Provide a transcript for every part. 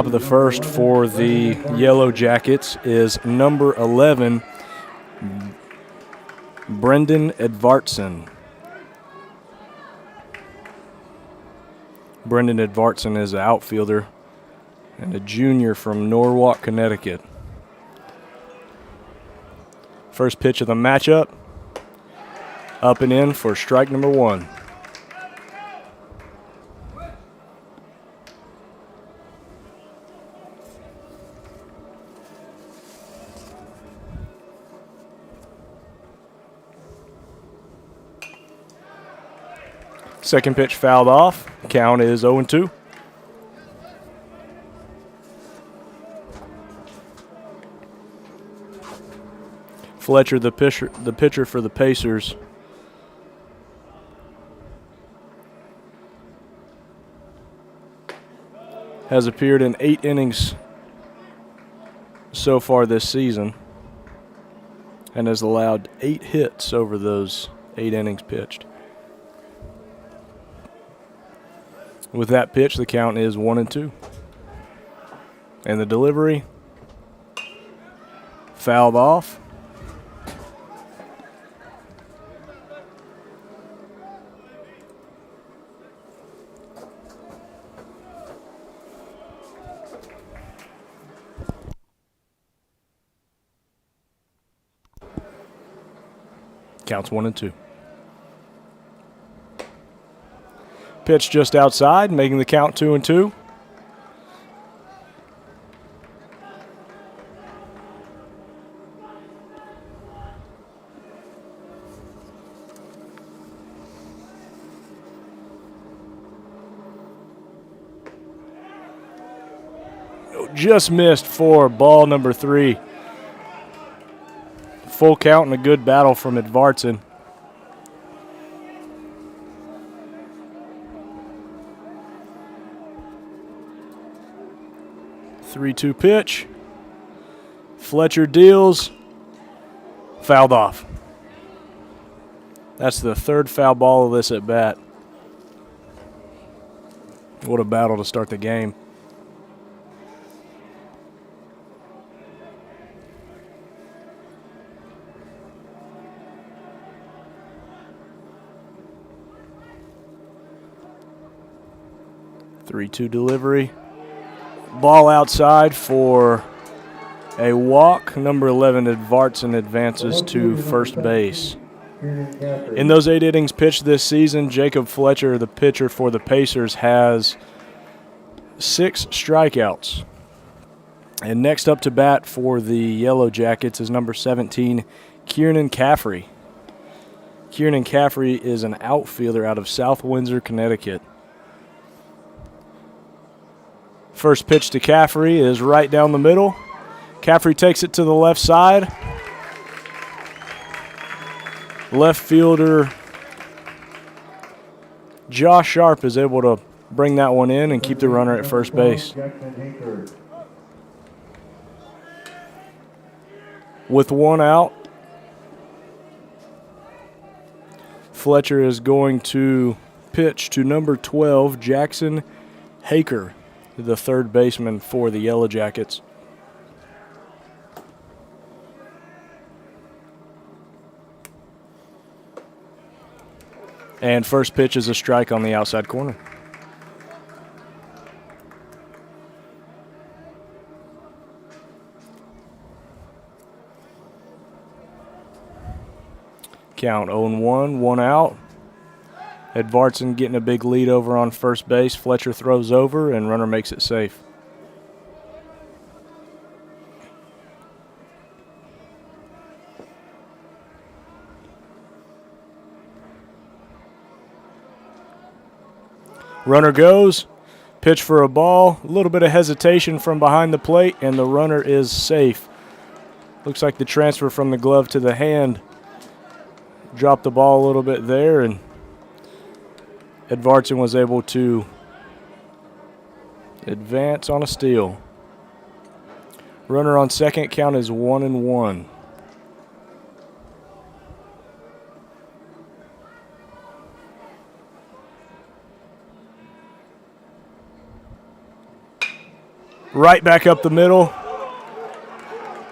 Of the first for the Yellow Jackets is number 11, Brendan Edvartson. Brendan Edvartson is an outfielder and a junior from Norwalk, Connecticut. First pitch of the matchup, up and in for strike number 1. Second pitch fouled off. Count is 0-2. Fletcher, the pitcher for the Pacers, has appeared in 8 innings so far this season and has allowed 8 hits over those 8 innings pitched. With that pitch, the count is 1-2. And the delivery fouled off. Counts 1-2. Pitch just outside, making the count 2-2. Just missed for ball number 3. Full count and a good battle from Edvartson. Three-two pitch. Fletcher deals. Fouled off. That's the third foul ball of this at bat. What a battle to start the game. Three-two delivery. Ball outside for a walk. Number 11, Edvartson, advances to first base. In those 8 innings pitched this season, Jacob Fletcher, the pitcher for the Pacers, has 6 strikeouts. And next up to bat for the Yellow Jackets is number 17, Kieran Caffrey. Kieran Caffrey is an outfielder out of South Windsor, Connecticut. First pitch to Caffrey is right down the middle. Caffrey takes it to the left side. Left fielder Josh Sharp is able to bring that one in and keep the runner at first base. With 1 out, Fletcher is going to pitch to number 12, Jackson Haker, the third baseman for the Yellow Jackets. And first pitch is a strike on the outside corner. Count 0-1, 1 out. Edvartson getting a big lead over on first base. Fletcher throws over, and runner makes it safe. Runner goes. Pitch for a ball. A little bit of hesitation from behind the plate, and the runner is safe. Looks like the transfer from the glove to the hand dropped the ball a little bit there, and Edvartson was able to advance on a steal. Runner on second, count is 1-1. Right back up the middle.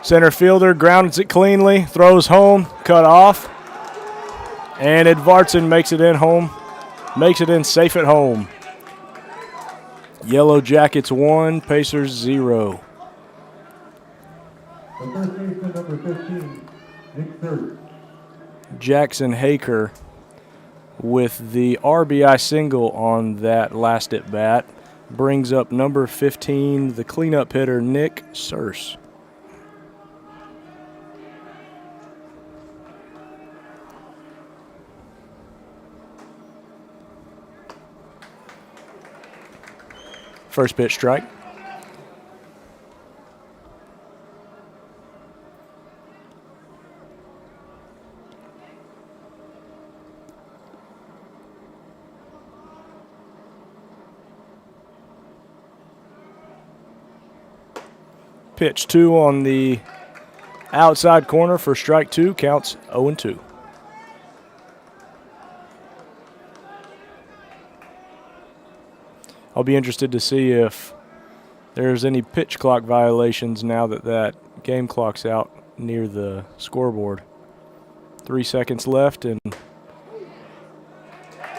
Center fielder grounds it cleanly, throws home, cut off. And Edvardsen makes it in home, makes it in safe at home. Yellow Jackets 1, Pacers 0. Jackson Haker with the RBI single on that last at bat brings up number 15, the cleanup hitter, Nick Surse. First pitch strike. Pitch 2 on the outside corner for strike 2, counts 0-2. I'll be interested to see if there's any pitch clock violations now that that game clock's out near the scoreboard. 3 seconds left, and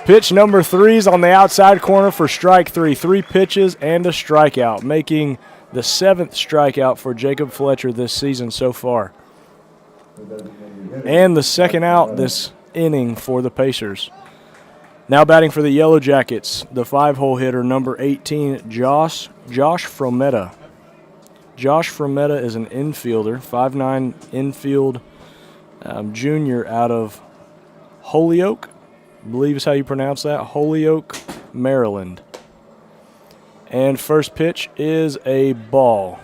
pitch number 3 is on the outside corner for strike 3. 3 pitches and a strikeout, making the 7th strikeout for Jacob Fletcher this season so far. And the second out this inning for the Pacers. Now batting for the Yellow Jackets, the 5-hole hitter, number 18, Josh Frometta. Josh Frometta is an infielder, 5'9" infield junior out of Holyoke, I believe is how you pronounce that, Holyoke, Maryland. And first pitch is a ball.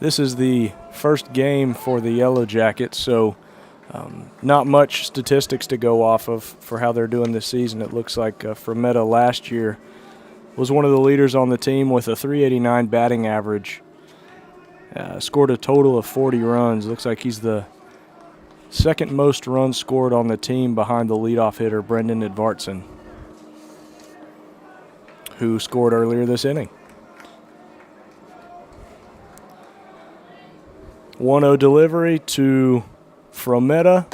This is the first game for the Yellow Jackets, so not much statistics to go off of for how they're doing this season. It looks like Frometta last year was one of the leaders on the team with a .389 batting average. Scored a total of 40 runs. Looks like he's the second most runs scored on the team behind the leadoff hitter, Brendan Edvardsen, who scored earlier this inning. 1-0 delivery to Frometta.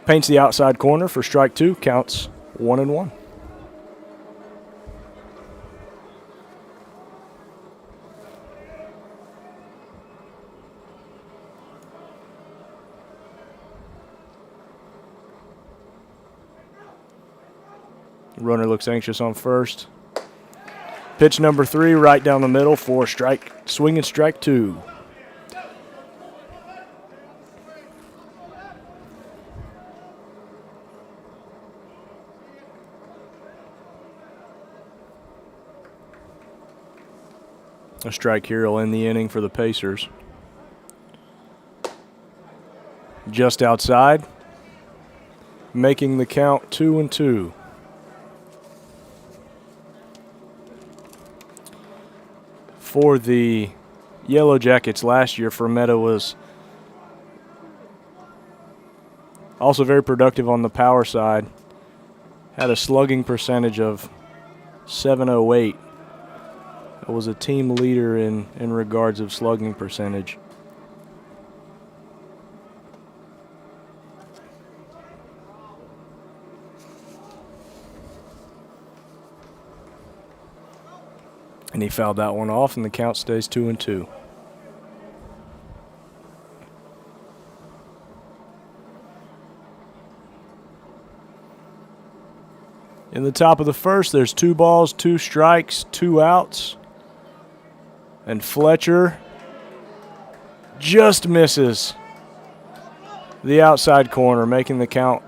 Paints the outside corner for strike 2, counts 1-1. Runner looks anxious on first. Pitch number 3, right down the middle for swing and strike 2. A strike here will end the inning for the Pacers. Just outside, making the count 2-2. For the Yellow Jackets last year, Frometta was also very productive on the power side. Had a slugging percentage of .708. It was a team leader in regards of slugging percentage. And he fouled that one off, and the count stays 2-2. In the top of the first, there's 2 balls, 2 strikes, 2 outs. And Fletcher just misses the outside corner, making the count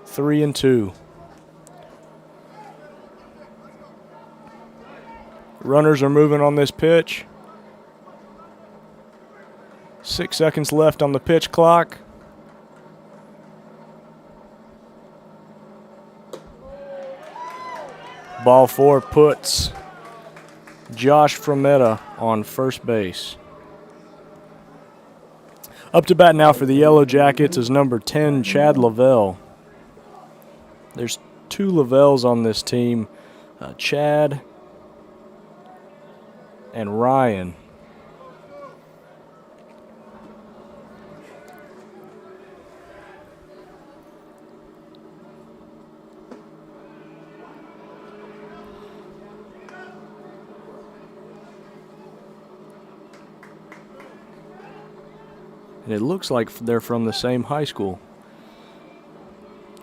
3-2. Runners are moving on this pitch. 6 seconds left on the pitch clock. Ball 4 puts Josh Frometta on first base. Up to bat now for the Yellow Jackets is number 10, Chad Lavelle. There's 2 Lavelles on this team, Chad and Ryan. And it looks like they're from the same high school.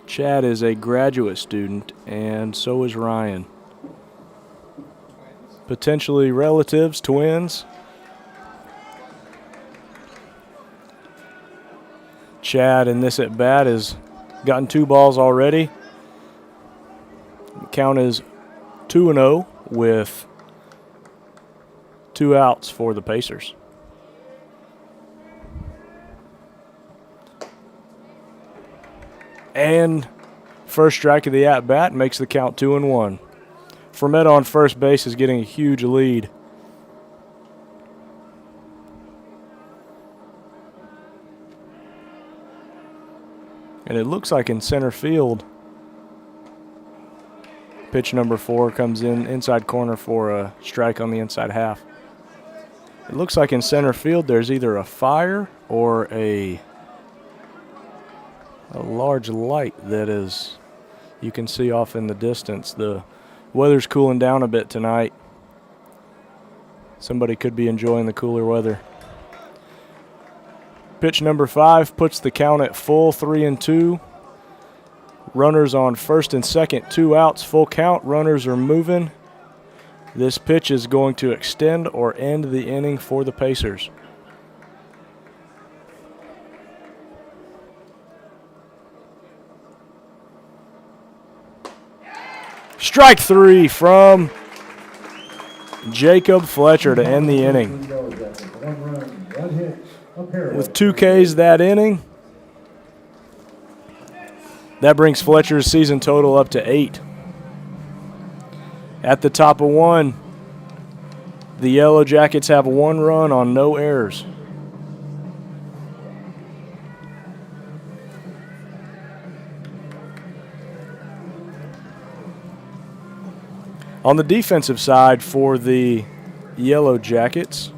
Chad is a graduate student, and so is Ryan. Potentially relatives, twins. Chad in this at bat has gotten 2 balls already. The count is 2-0 with 2 outs for the Pacers. And first strike of the at-bat makes the count 2-1. Frometta on first base is getting a huge lead. And it looks like in center field, pitch number 4 comes in inside corner for a strike on the inside half. It looks like in center field there's either a fire or a large light that is you can see off in the distance. The weather's cooling down a bit tonight. Somebody could be enjoying the cooler weather. Pitch number 5 puts the count at full, 3-2. Runners on first and second, 2 outs, full count. Runners are moving. This pitch is going to extend or end the inning for the Pacers. Strike 3 from Jacob Fletcher to end the inning. With 2 Ks that inning, that brings Fletcher's season total up to 8. At the top of 1, the Yellow Jackets have 1 run on no errors. On the defensive side for the Yellow Jackets,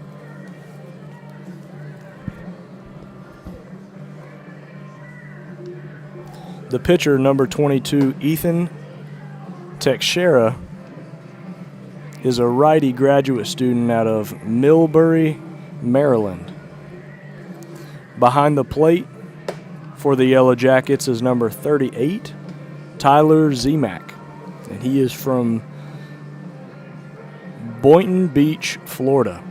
the pitcher, number 22, Ethan Teixeira, is a righty graduate student out of Millbury, Maryland. Behind the plate for the Yellow Jackets is number 38, Tyler Zemak, and he is from Boynton Beach, Florida,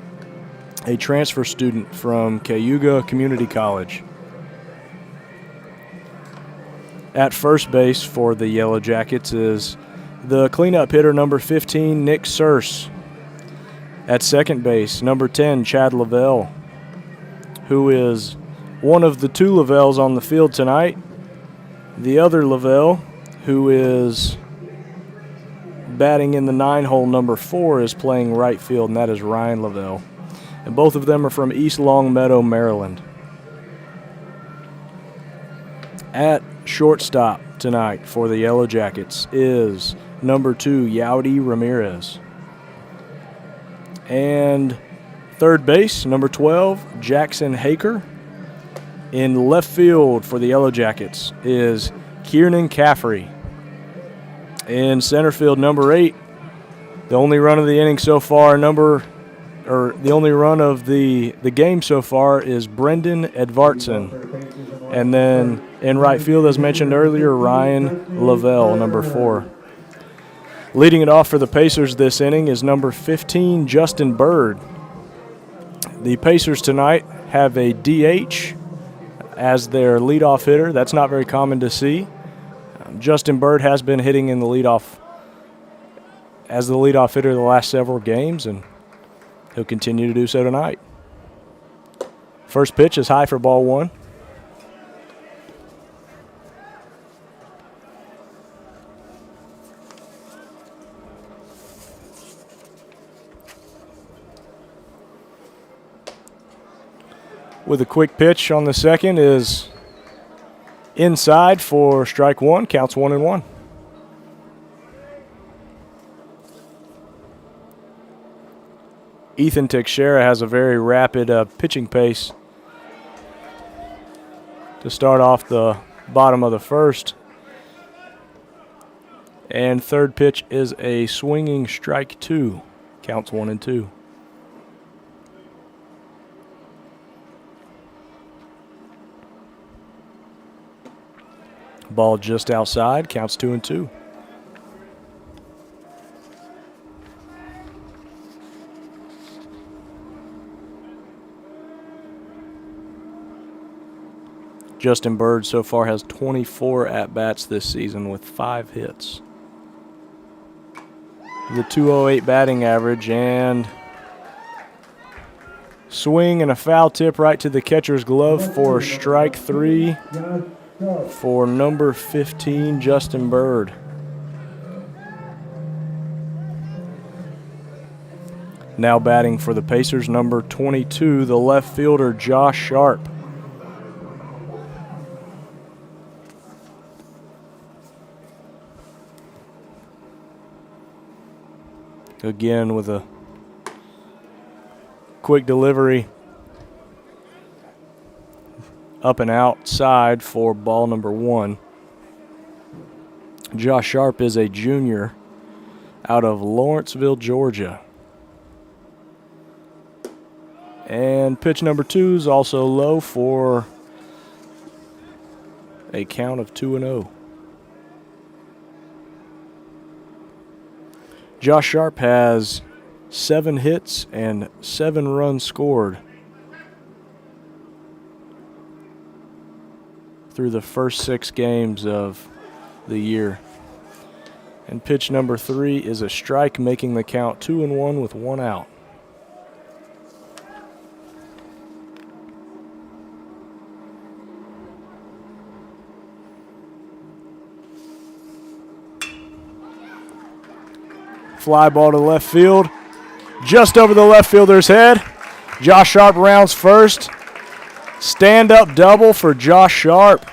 a transfer student from Cayuga Community College. At first base for the Yellow Jackets is the cleanup hitter, number 15, Nick Surse. At second base, number 10, Chad Lavelle, who is one of the 2 Lavelles on the field tonight. The other Lavelle, who is batting in the 9-hole, number 4, is playing right field, and that is Ryan Lavelle. And both of them are from East Longmeadow, Maryland. At shortstop tonight for the Yellow Jackets is number 2, Yaudy Ramirez. And third base, number 12, Jackson Haker. In left field for the Yellow Jackets is Kiernan Caffrey. In center field, number 8, the only run of the inning so far, the only run of the game so far is Brendan Edvartson. And then in right field, as mentioned earlier, Ryan Lavelle, number 4. Leading it off for the Pacers this inning is number 15, Justin Bird. The Pacers tonight have a DH as their leadoff hitter. That's not very common to see. Justin Bird has been hitting in the leadoff as the leadoff hitter the last several games, and he'll continue to do so tonight. First pitch is high for ball 1. with a quick pitch on the second is inside for strike one. Counts 1-1. Ethan Teixeira has a very rapid pitching pace to start off the bottom of the first. And third pitch is a swinging strike two. Counts 1-2. Ball just outside. Counts 2-2. Justin Bird so far has 24 at-bats this season with 5 hits. The .208 batting average, and swing and a foul tip right to the catcher's glove for strike three for number 15, Justin Bird. Now batting for the Pacers, number 22, the left fielder, Josh Sharp. Again with a quick delivery up and outside for ball number 1. Josh Sharp is a junior out of Lawrenceville, Georgia. And pitch number 2 is also low for a count of 2-0. Josh Sharp has 7 hits and 7 runs scored through the first 6 games of the year. And pitch number 3 is a strike, making the count 2-1 with 1 out. Fly ball to left field, just over the left fielder's head. Josh Sharp rounds first. Stand-up double for Josh Sharp.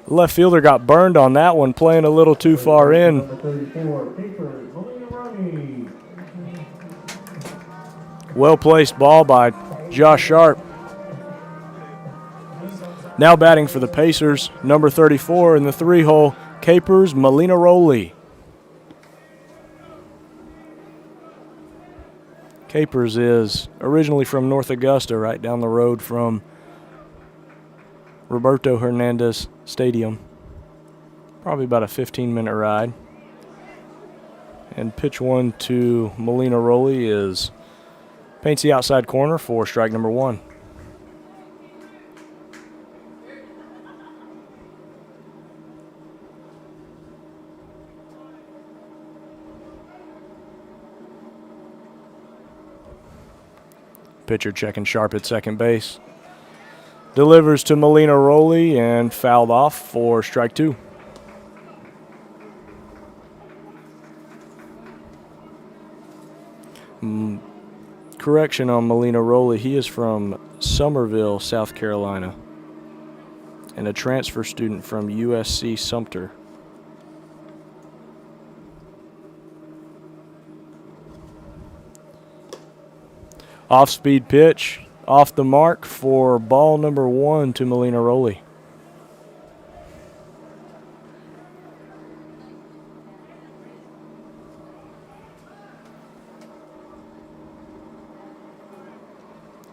Left fielder got burned on that one, playing a little too far in. Well-placed ball by Josh Sharp. Now batting for the Pacers, number 34 in the 3-hole, Capers Molinaroli. Capers is originally from North Augusta, right down the road from Roberto Hernandez Stadium. Probably about a 15-minute ride. And pitch 1 to Molinaroli is paints the outside corner for strike number 1. Pitcher checking Sharp at second base. Delivers to Molinaroli and fouled off for strike 2. Correction on Molinaroli. He is from Summerville, South Carolina, and a transfer student from USC Sumter. Off-speed pitch, off the mark for ball number 1 to Molinaroli.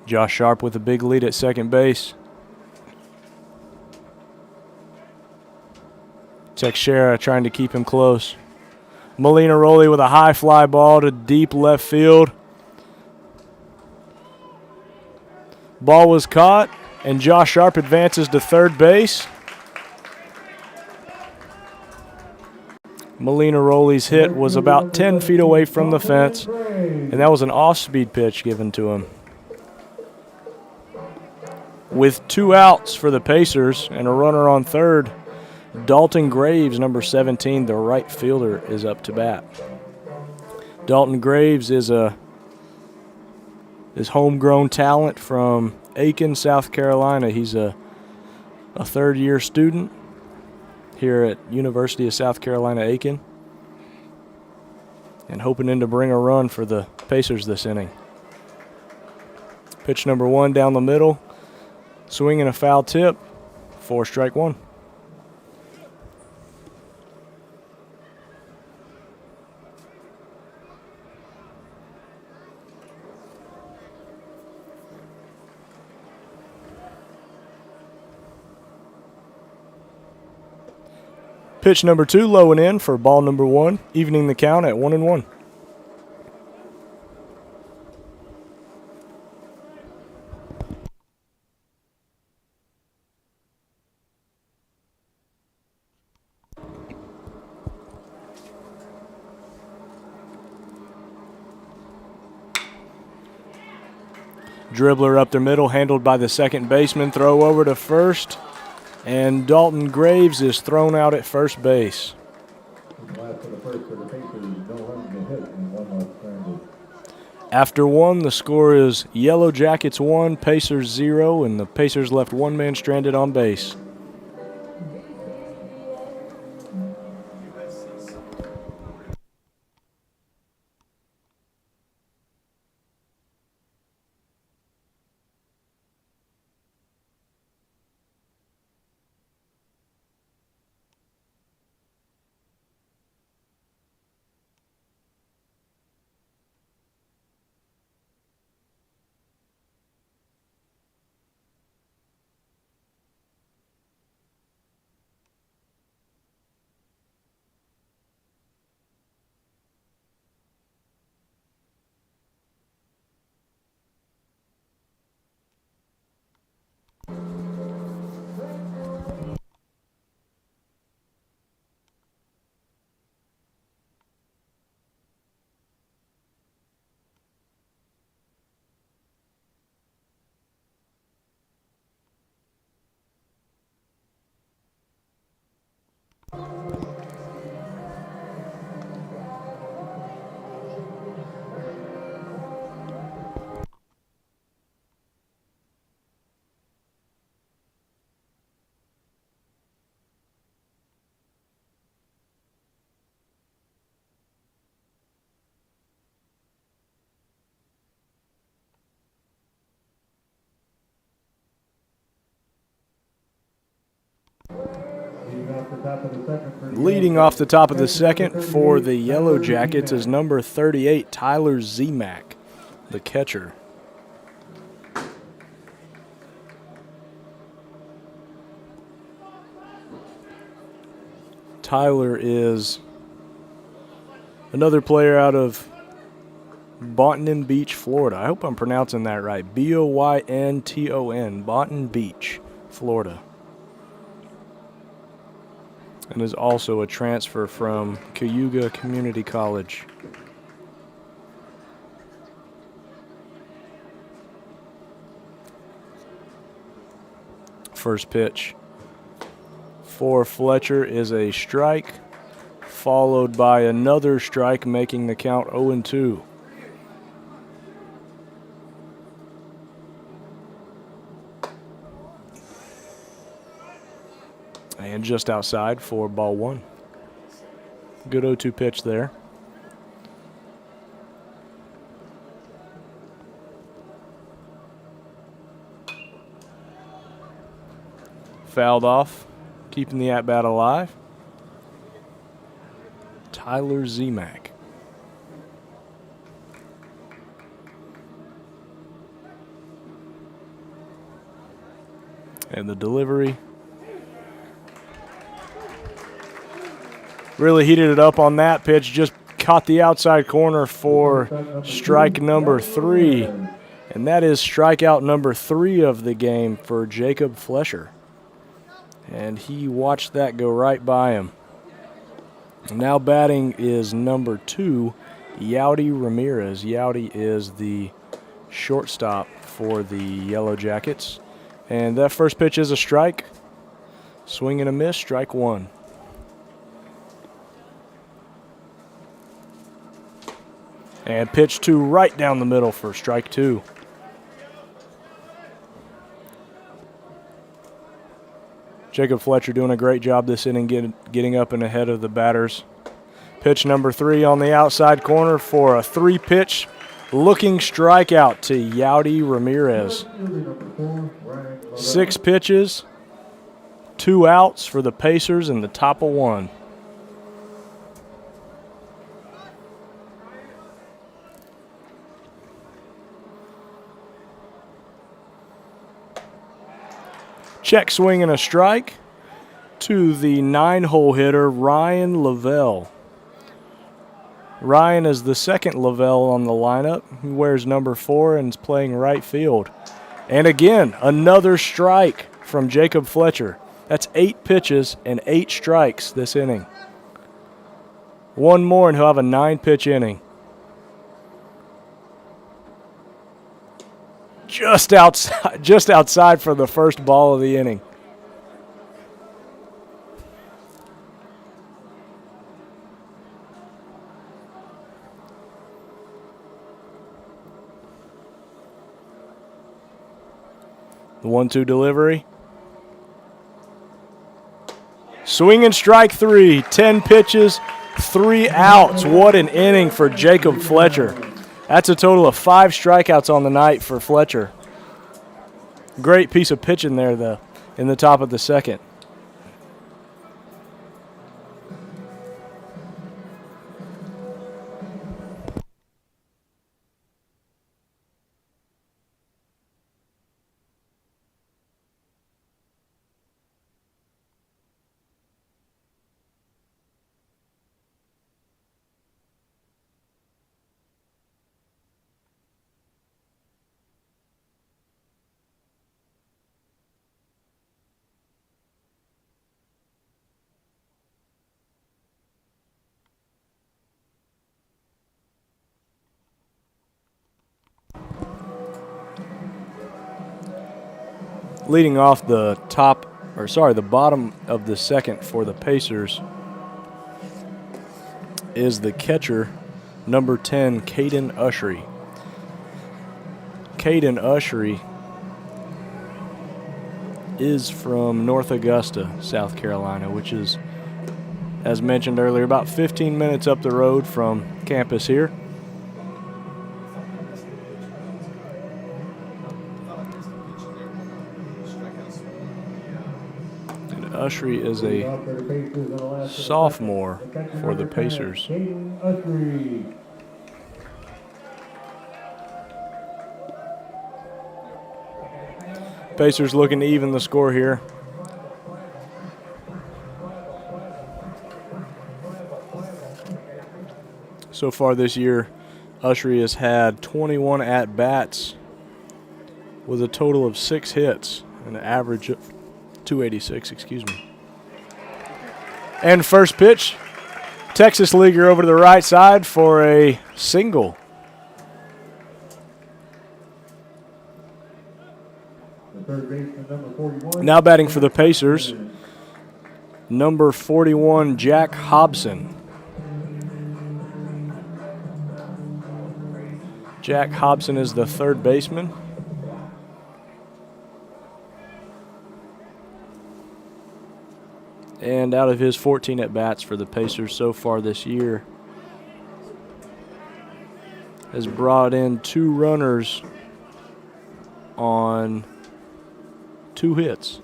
Josh Sharp with a big lead at second base. Teixeira trying to keep him close. Molinaroli with a high fly ball to deep left field. Ball was caught, and Josh Sharp advances to third base. Molinaroli's hit was about 10 feet away from the fence, and that was an off-speed pitch given to him. With 2 outs for the Pacers and a runner on third, Dalton Graves, number 17, the right fielder, is up to bat. Dalton Graves is homegrown talent from Aiken, South Carolina. He's a third-year student here at University of South Carolina, Aiken, and hoping to bring a run for the Pacers this inning. Pitch number 1 down the middle, swinging a foul tip for strike 1. Pitch number 2 low and in for ball number 1, evening the count at 1-1. Dribbler up the middle, handled by the second baseman. Throw over to first, and Dalton Graves is thrown out at first base. After 1, the score is Yellow Jackets 1, Pacers 0, and the Pacers left one man stranded on base. Leading off the top of the second for the Yellow Jackets is number 38, Tyler Zemak, the catcher. Tyler is another player out of Boynton Beach, Florida. I hope I'm pronouncing that right. Boynton, Boynton Beach, Florida. And is also a transfer from Cayuga Community College. First pitch for Fletcher is a strike, followed by another strike, making the count 0-2. And just outside for ball 1. Good 0-2 pitch there. Fouled off, keeping the at-bat alive. Tyler Zemak. And the delivery. Really heated it up on that pitch. Just caught the outside corner for strike number 3. And that is strikeout number 3 of the game for Jacob Fletcher. And he watched that go right by him. Now batting is number 2, Yaudy Ramirez. Yaudy is the shortstop for the Yellow Jackets. And that first pitch is a strike. Swing and a miss, strike 1. And pitch 2 right down the middle for strike 2. Jacob Fletcher doing a great job this inning getting up and ahead of the batters. Pitch number 3 on the outside corner for a 3-pitch looking strikeout to Yaudy Ramirez. 6 pitches, 2 outs for the Pacers in the top of 1. Check swing and a strike to the 9-hole hitter, Ryan Lavelle. Ryan is the second Lavelle on the lineup. He wears number 4 and is playing right field. And again, another strike from Jacob Fletcher. That's 8 pitches and 8 strikes this inning. One more and he'll have a 9-pitch inning. Just outside for the first ball of the inning. The 1-2 delivery. Swing and strike 3. 10 pitches, 3 outs. What an inning for Jacob Fletcher. That's a total of 5 strikeouts on the night for Fletcher. Great piece of pitching there, though, in the top of the second. Leading off the bottom of the second for the Pacers is the catcher, number 10, Caden Ushery. Caden Ushery is from North Augusta, South Carolina, which is, as mentioned earlier, about 15 minutes up the road from campus here. Ushery is a sophomore for the Pacers. Pacers looking to even the score here. So far this year, Ushery has had 21 at-bats with a total of 6 hits and an average of 286, And first pitch, Texas Leaguer over to the right side for a single. Now batting for the Pacers, number 41, Jack Hobson. Jack Hobson is the third baseman. And out of his 14 at-bats for the Pacers so far this year, has brought in 2 runners on 2 hits.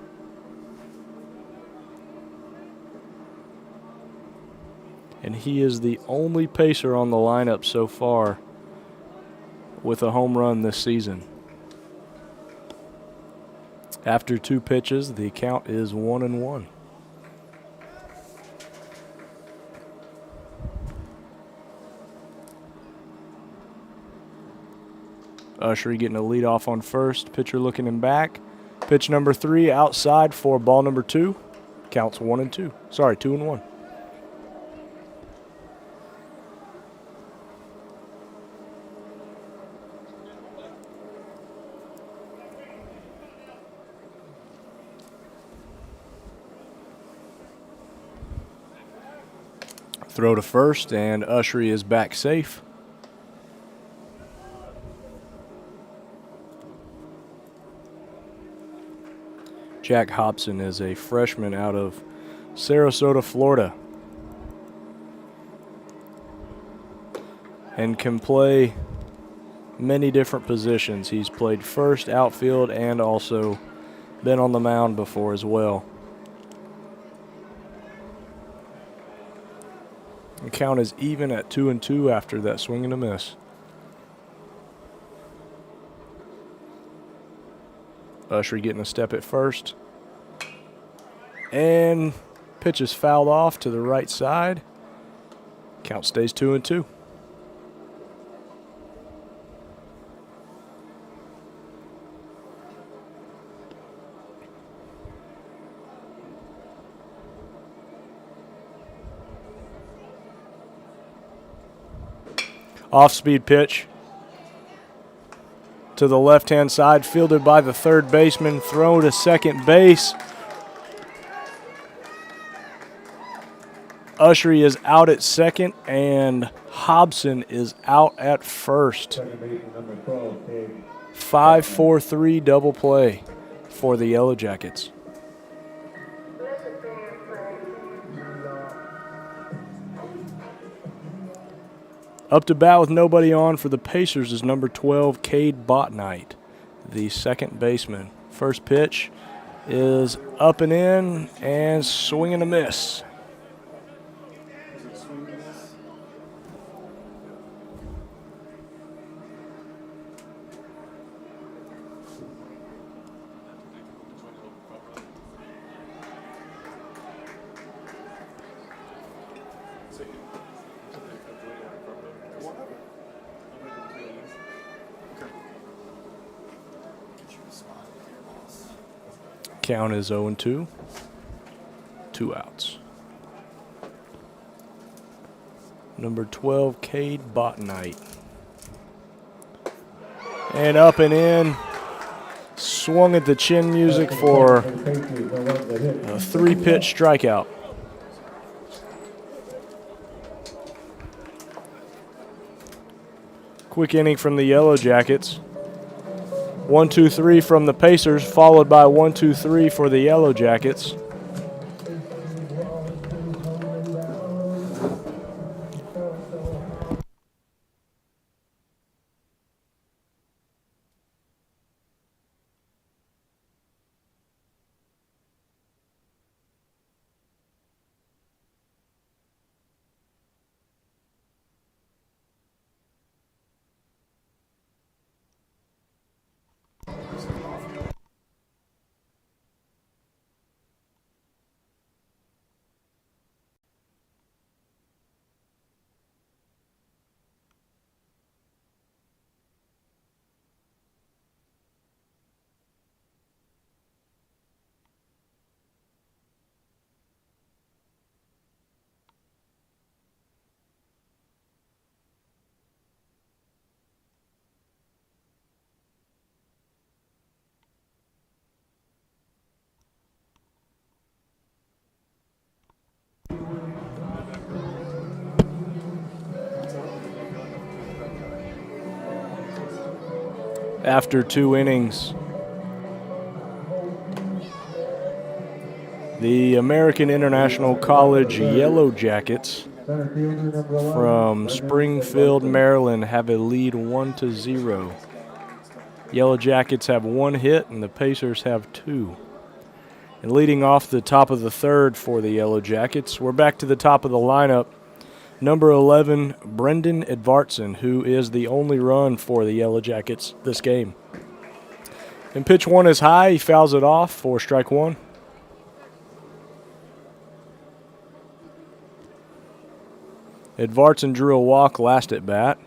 And he is the only Pacer on the lineup so far with a home run this season. After 2 pitches, the count is 1-1. Ushery getting a lead off on first. Pitcher looking him back. Pitch number 3 outside for ball number 2. Counts 1-2. Sorry, 2-1. Throw to first, and Ushery is back safe. Jack Hobson is a freshman out of Sarasota, Florida, and can play many different positions. He's played first, outfield, and also been on the mound before as well. The count is even at 2-2 after that swing and a miss. Usher getting a step at first. And pitch is fouled off to the right side. Count stays 2-2. Off-speed pitch to the left-hand side, fielded by the third baseman, throw to second base. Ushery is out at second, and Hobson is out at first. 5-4-3 double play for the Yellow Jackets. Up to bat with nobody on for the Pacers is number 12, Cade Botnight, the second baseman. First pitch is up and in, and swing and a miss. Count is 0-2. 2 outs. Number 12, Cade Botnight. And up and in. Swung at the chin music for a 3-pitch strikeout. Quick inning from the Yellow Jackets. 1-2-3 from the Pacers, followed by 1-2-3 for the Yellow Jackets. After 2 innings, the American International College Yellow Jackets from Springfield, Maryland have a lead 1-0. Yellow Jackets have 1 hit and the Pacers have 2. And leading off the top of the third for the Yellow Jackets, we're back to the top of the lineup. Number 11, Brendan Edvartson, who is the only run for the Yellow Jackets this game. And pitch 1 is high. He fouls it off for strike 1. Edvartson drew a walk last at bat.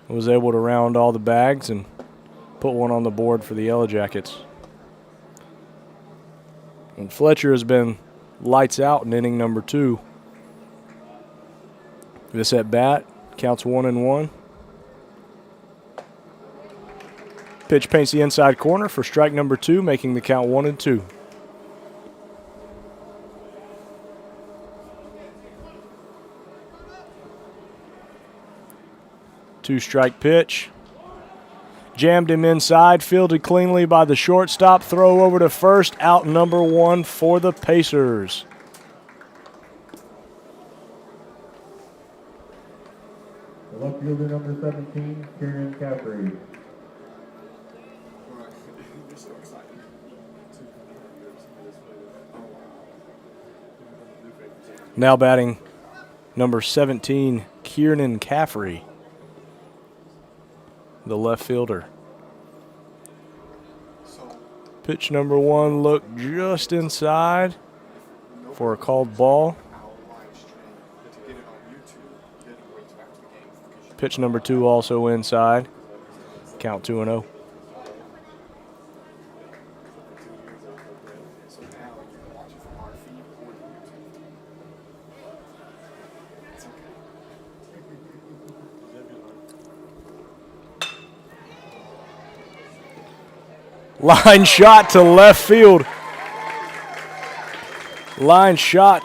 Was able to round all the bags and put 1 on the board for the Yellow Jackets. And Fletcher has been lights out in inning number 2. This at bat counts 1-1. Pitch paints the inside corner for strike number 2, making the count 1-2. Two-strike pitch. Jammed him inside, fielded cleanly by the shortstop. Throw over to first, out number 1 for the Pacers. The left fielder, number 17, Kieran Caffrey. Now batting number 17, Kieran Caffrey, the left fielder. Pitch number 1 looked just inside for a called ball. Pitch number 2 also inside. Count 2-0. Line shot to left field. Line shot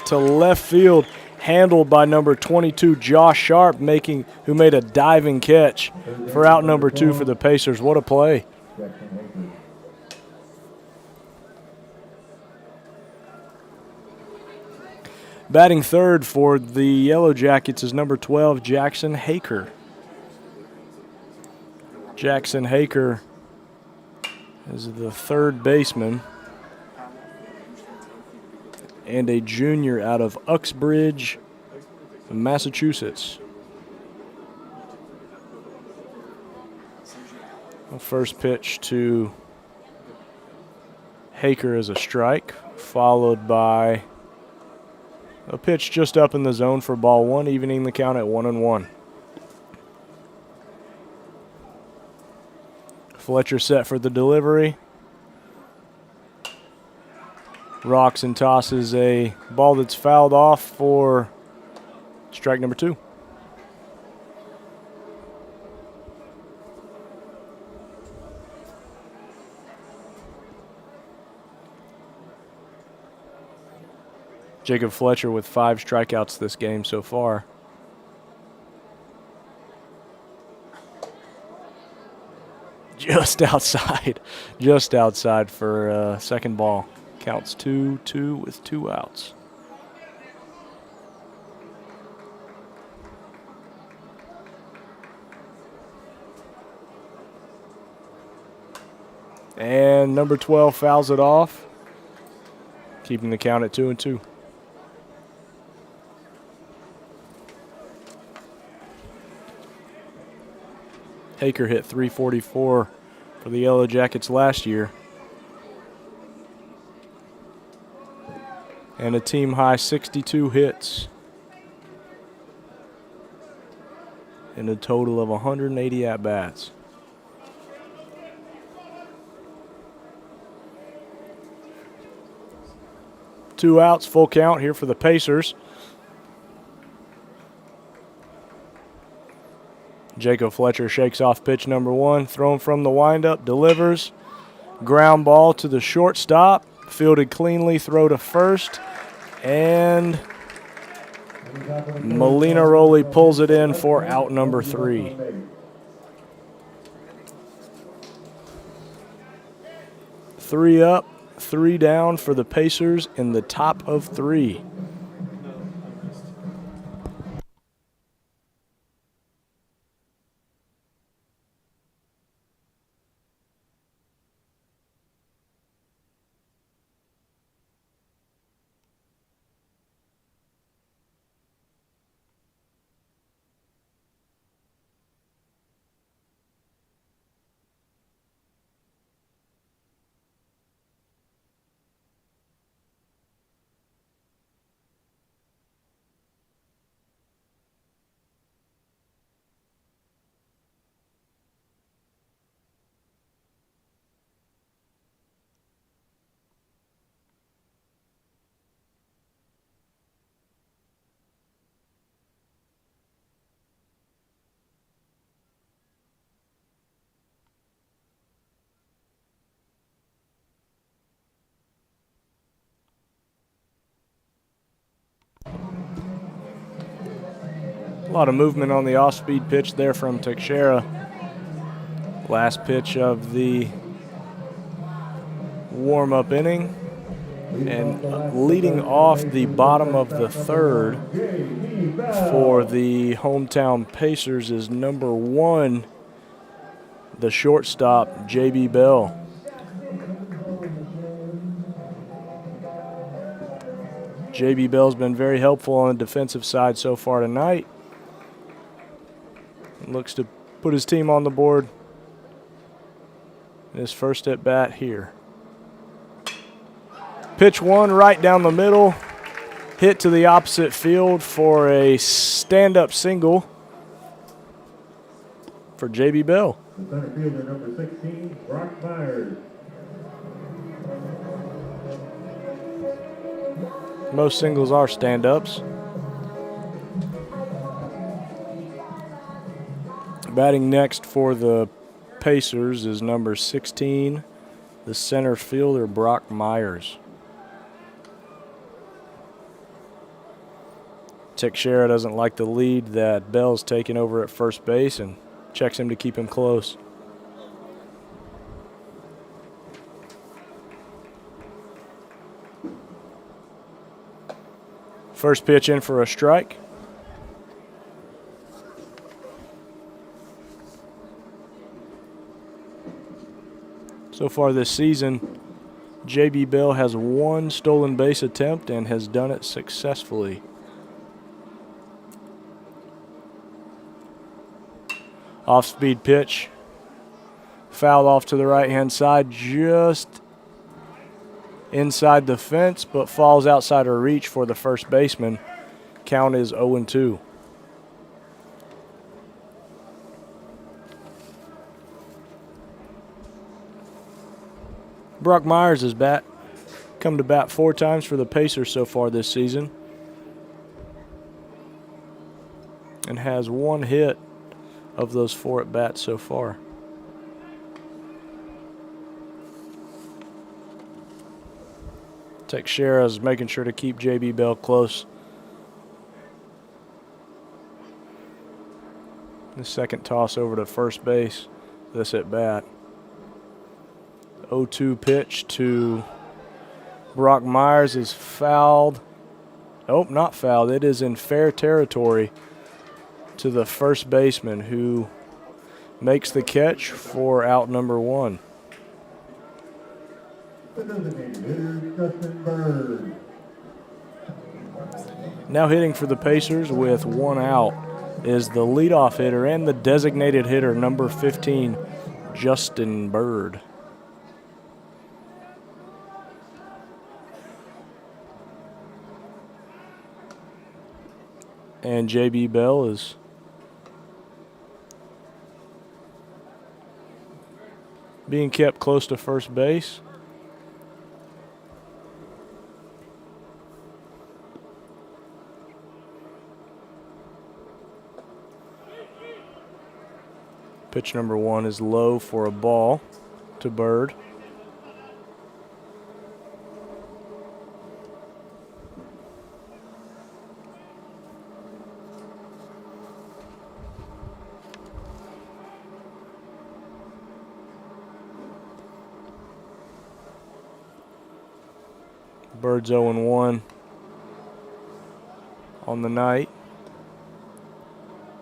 to left field. Handled by number 22, Josh Sharp, who made a diving catch for out number 2 for the Pacers. What a play. Batting third for the Yellow Jackets is number 12, Jackson Haker. Jackson Haker is the third baseman and a junior out of Uxbridge, Massachusetts. The first pitch to Haker is a strike, followed by a pitch just up in the zone for ball 1, evening the count at 1-1. Fletcher set for the delivery. Rocks and tosses a ball that's fouled off for strike number 2. Jacob Fletcher with 5 strikeouts this game so far. Just outside for second ball. Counts 2-2 with 2 outs. And number 12 fouls it off, keeping the count at 2-2. Haker hit .344 for the Yellow Jackets last year, and a team high 62 hits in a total of 180 at-bats. Two outs, full count here for the Pacers. Jacob Fletcher shakes off pitch number 1, thrown from the windup, delivers. Ground ball to the shortstop, fielded cleanly, throw to first, and Molina Rowley pulls it in for out number 3. Three up, 3 down for the Pacers in the top of 3. A lot of movement on the off-speed pitch there from Teixeira. Last pitch of the warm-up inning. And leading off the bottom of the third for the hometown Pacers is number 1, the shortstop, J.B. Bell. J.B. Bell's been very helpful on the defensive side so far tonight. Looks to put his team on the board in his first at bat here. Pitch 1 right down the middle. Hit to the opposite field for a stand-up single for J.B. Bell. The center fielder, number 16, Brock Myers. Most singles are stand-ups. Batting next for the Pacers is number 16, the center fielder, Brock Myers. Teixeira doesn't like the lead that Bell's taking over at first base and checks him to keep him close. First pitch in for a strike. So far this season, J.B. Bell has 1 stolen base attempt and has done it successfully. Off-speed pitch. Foul off to the right-hand side, just inside the fence, but falls outside of reach for the first baseman. Count is 0-2. Brock Myers has come to bat 4 times for the Pacers so far this season and has 1 hit of those 4 at bats so far. Teixeira is making sure to keep J.B. Bell close. The second toss over to first base, this at bat. 0-2 pitch to Brock Myers is fouled. Nope, not fouled. It is in fair territory to the first baseman, who makes the catch for out number 1. The designated hitter, Justin Bird. Now hitting for the Pacers with 1 out is the leadoff hitter and the designated hitter, number 15, Justin Bird. And J.B. Bell is being kept close to first base. Pitch number 1 is low for a ball to Bird. Bird's 0-1 on the night.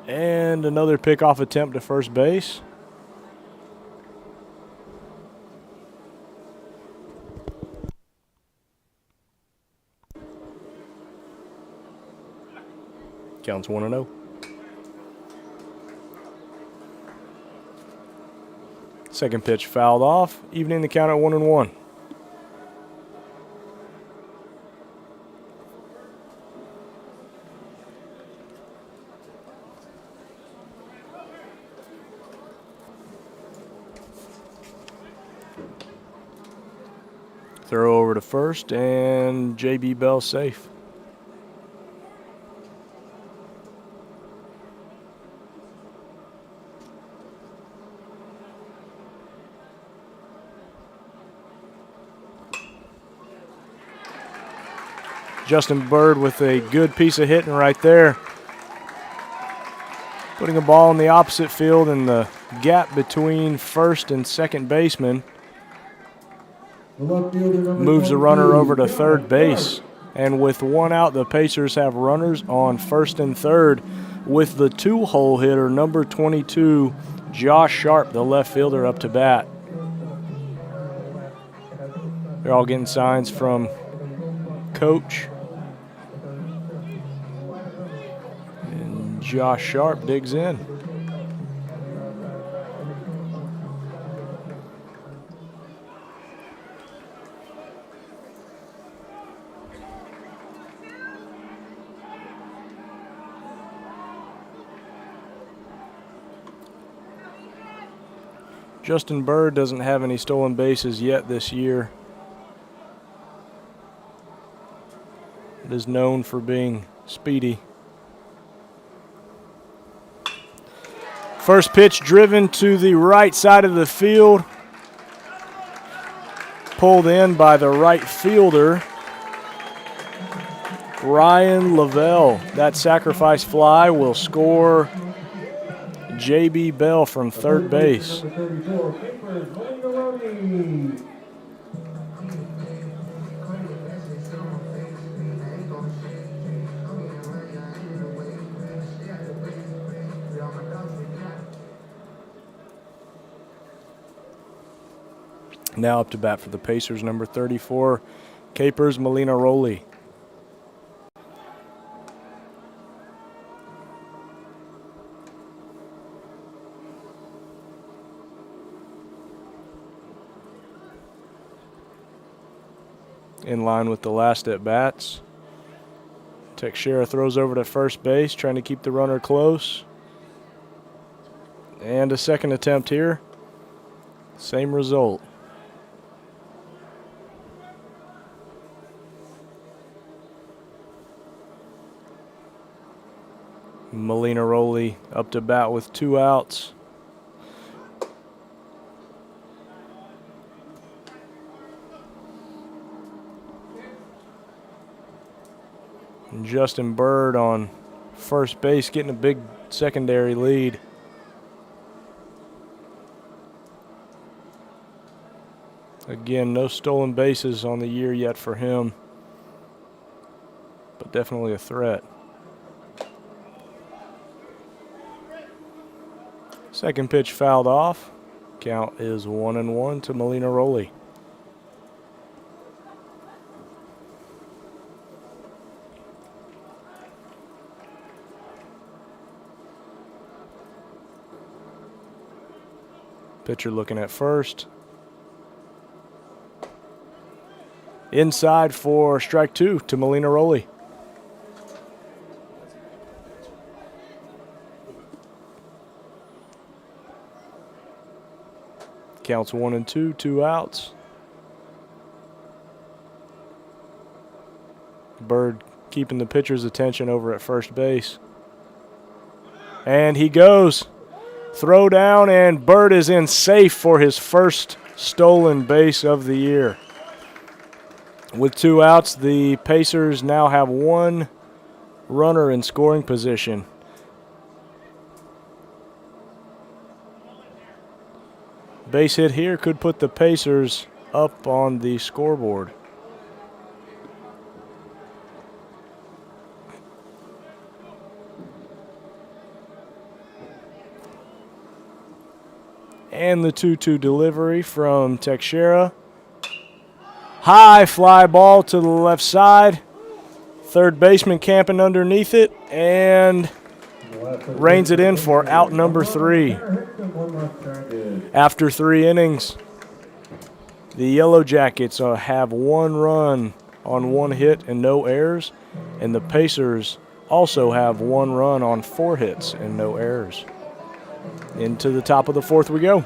And another pickoff attempt to first base. Counts 1-0. Second pitch fouled off, evening the count at 1-1. Throw over to first, and J.B. Bell safe. Justin Bird with a good piece of hitting right there. Putting a ball in the opposite field, and the gap between first and second baseman. The left fielder, number Moves the runner 22, over to John third base. Stark. And with one out, the Pacers have runners on first and third with the two-hole hitter, number 22, Josh Sharp, the left fielder, up to bat. They're all getting signs from coach. And Josh Sharp digs in. Justin Bird doesn't have any stolen bases yet this year. It is known for being speedy. First pitch driven to the right side of the field. Pulled in by the right fielder, Ryan Lavelle. That sacrifice fly will score J.B. Bell from third base. Number 34, Capers, Malingaroni. Now up to bat for the Pacers, number 34, Capers Molinaroli. In line with the last at-bats. Teixeira throws over to first base, trying to keep the runner close. And a second attempt here. Same result. Molinaroli up to bat with 2 outs. And Justin Bird on first base, getting a big secondary lead. Again, no stolen bases on the year yet for him, but definitely a threat. Second pitch fouled off. Count is 1-1 to Molinaroli. Pitcher looking at first. Inside for strike 2 to Molinaroli. Counts 1-2, 2 outs. Bird keeping the pitcher's attention over at first base. And he goes. Throw down, and Bird is in safe for his first stolen base of the year. With 2 outs, the Pacers now have 1 runner in scoring position. Base hit here could put the Pacers up on the scoreboard. And the 2-2 delivery from Teixeira. High fly ball to the left side. Third baseman camping underneath it and reins it in for out number 3. After 3 innings, the Yellow Jackets have 1 run on 1 hit and no errors, and the Pacers also have 1 run on 4 hits and no errors. Into the top of the 4th we go.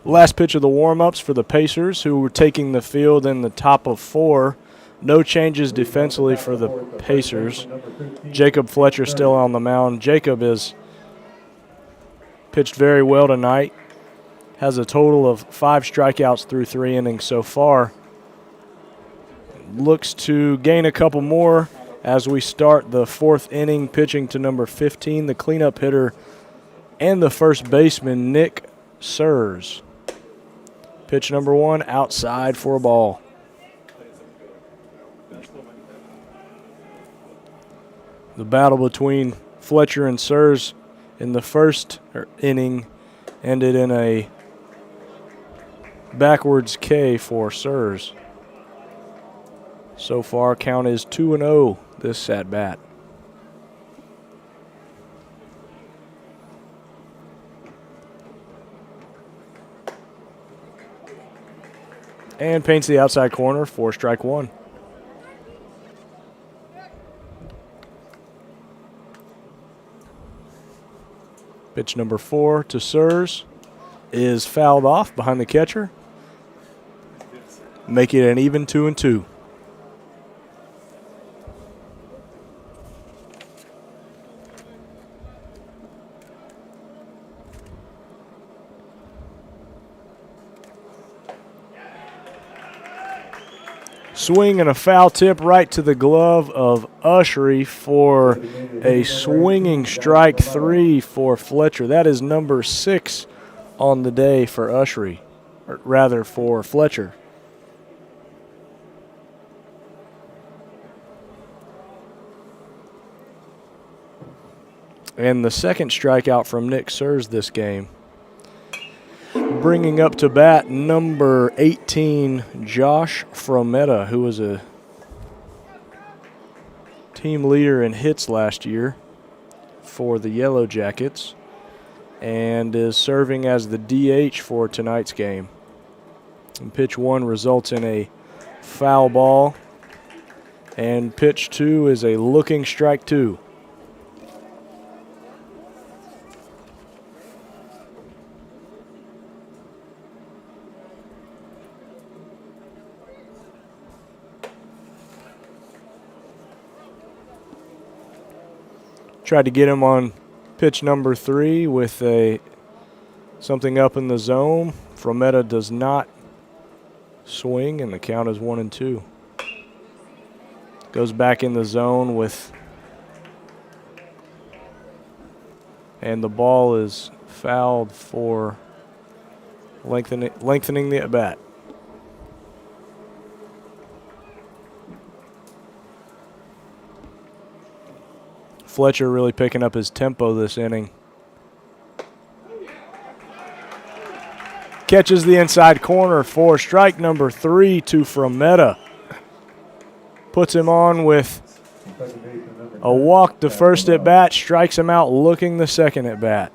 Last pitch of the warm-ups for the Pacers, who were taking the field in the top of 4. No changes defensively for the Pacers. Jacob Fletcher still on the mound. Jacob has pitched very well tonight. Has a total of 5 strikeouts through 3 innings so far. Looks to gain a couple more as we start the 4th inning, pitching to number 15, the cleanup hitter and the first baseman, Nick Sears. Pitch number 1, outside for a ball. The battle between Fletcher and Sears in the first inning ended in a backwards K for Sears. So far, count is 2-0 this at bat. And paints the outside corner for strike 1. Pitch number 4 to Sears is fouled off behind the catcher, make it an even 2-2. Swing and a foul tip right to the glove of Ushery for a swinging strike 3 for Fletcher. That is number 6 on the day for Ushery, or rather for Fletcher. And the second strikeout from Nick Sears this game. Bringing up to bat number 18, Josh Frometta, who was a team leader in hits last year for the Yellow Jackets and is serving as the DH for tonight's game. And pitch 1 results in a foul ball, and pitch 2 is a looking strike 2. Tried to get him on pitch number 3 with something up in the zone. Frometta does not swing, and the count is 1-2. Goes back in the zone and the ball is fouled for lengthening the at bat. Fletcher really picking up his tempo this inning. Catches the inside corner for strike number 3 to Frometta. Puts him on with a walk the first at bat, strikes him out looking the second at bat.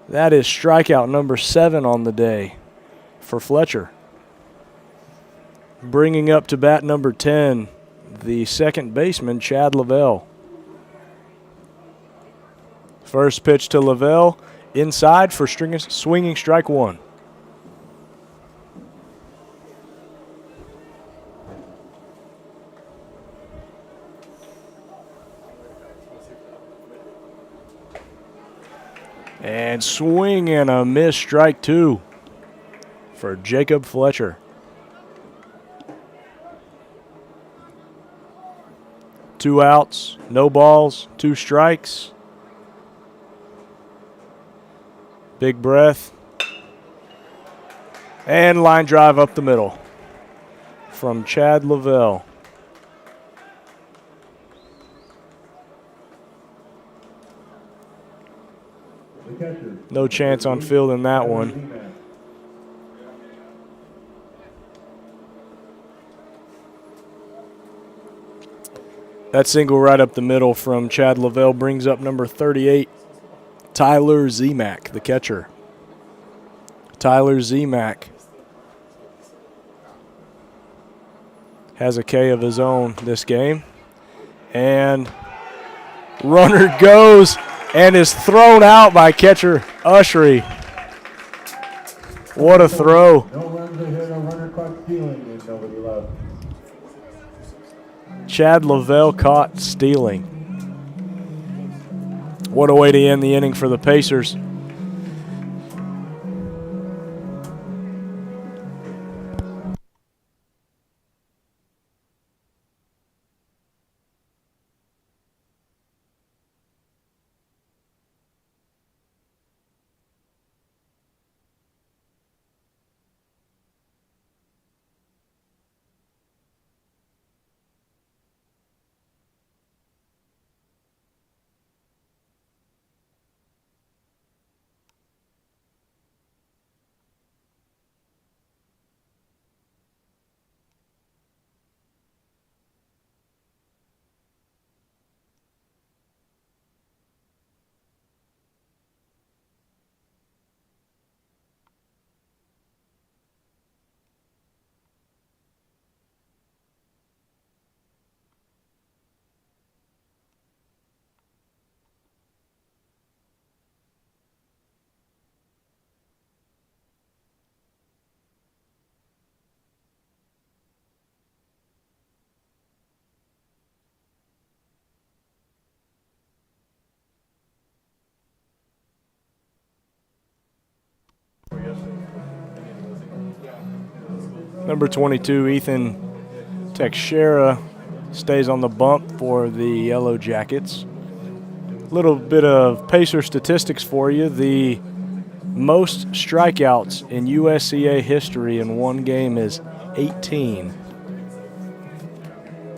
That is strikeout number 7 on the day for Fletcher. Bringing up to bat number 10, the second baseman, Chad Lavelle. First pitch to Lavelle, inside for swinging strike 1. And swing and a miss, strike 2 for Jacob Fletcher. Two outs, no balls, 2 strikes. Big breath. And line drive up the middle from Chad Lavelle. No chance on fielding that one. That single right up the middle from Chad Lavelle brings up number 38, Tyler Zemak, the catcher. Tyler Zemak has a K of his own this game. And runner goes and is thrown out by catcher Ushery. What a throw. No runs ahead, a runner caught stealing, and nobody left. Chad Lavelle caught stealing. What a way to end the inning for the Pacers. Number 22, Ethan Teixeira, stays on the bump for the Yellow Jackets. Little bit of Pacer statistics for you. The most strikeouts in USCA history in one game is 18.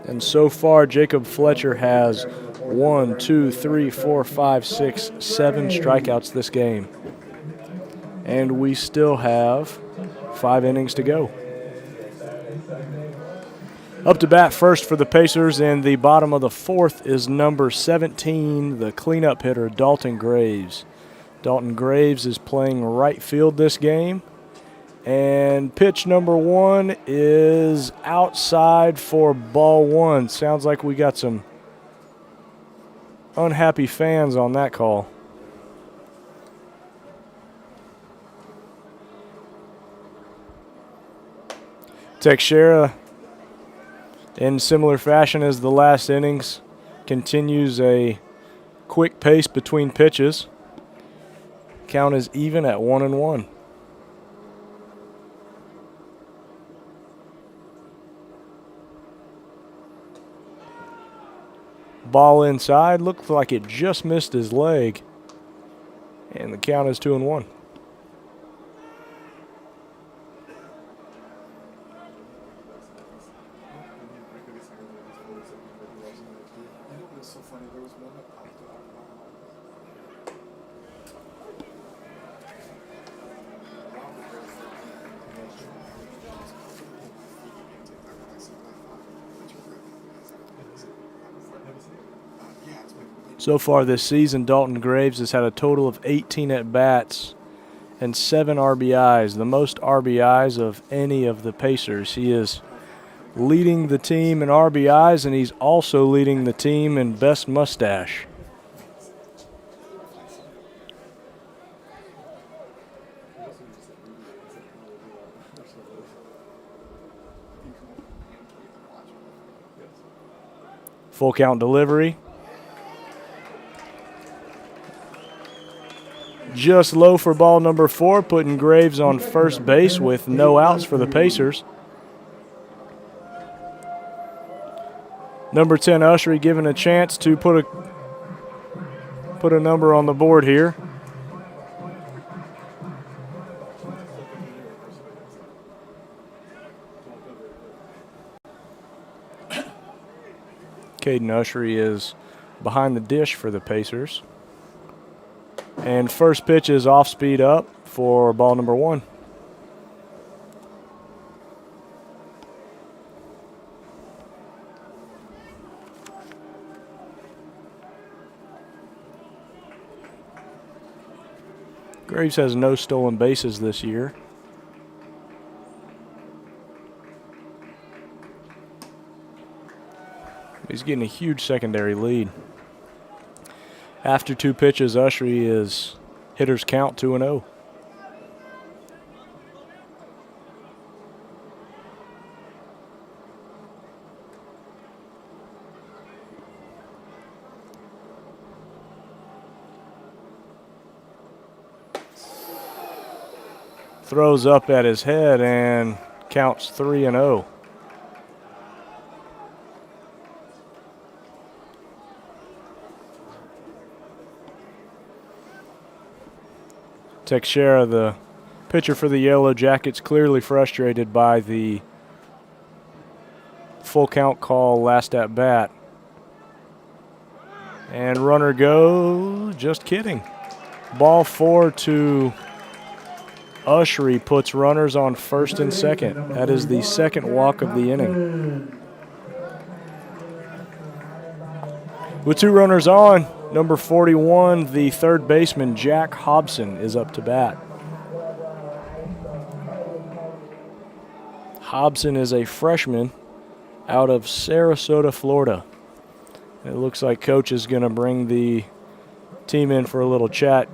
And so far, Jacob Fletcher has 1, 2, 3, 4, 5, 6, 7 strikeouts this game. And we still have 5 innings to go. Up to bat first for the Pacers in the bottom of the 4th is number 17, the cleanup hitter, Dalton Graves. Dalton Graves is playing right field this game. And pitch number 1 is outside for ball 1. Sounds like we got some unhappy fans on that call. Teixeira, in similar fashion as the last innings, continues a quick pace between pitches. Count is even at 1-1. Ball inside, looked like it just missed his leg. And the count is 2-1. So far this season, Dalton Graves has had a total of 18 at-bats and 7 RBIs, the most RBIs of any of the Pacers. He is leading the team in RBIs, and he's also leading the team in best mustache. Full count delivery. Just low for ball number 4, putting Graves on first base with no outs for the Pacers. Number 10, Ushery, given a chance to put a number on the board here. Caden Ushery is behind the dish for the Pacers. And first pitch is off speed up for ball number 1. Graves has no stolen bases this year. He's getting a huge secondary lead. After 2 pitches, Ushery is hitters count 2-0. Throws up at his head and counts 3-0. Teixeira, the pitcher for the Yellow Jackets, clearly frustrated by the full count call last at bat. And runner goes, just kidding. Ball 4 to Ushery, puts runners on first and second. That is the second walk of the inning. With 2 runners on, number 41, the third baseman, Jack Hobson, is up to bat. Hobson is a freshman out of Sarasota, Florida. It looks like Coach is going to bring the team in for a little chat.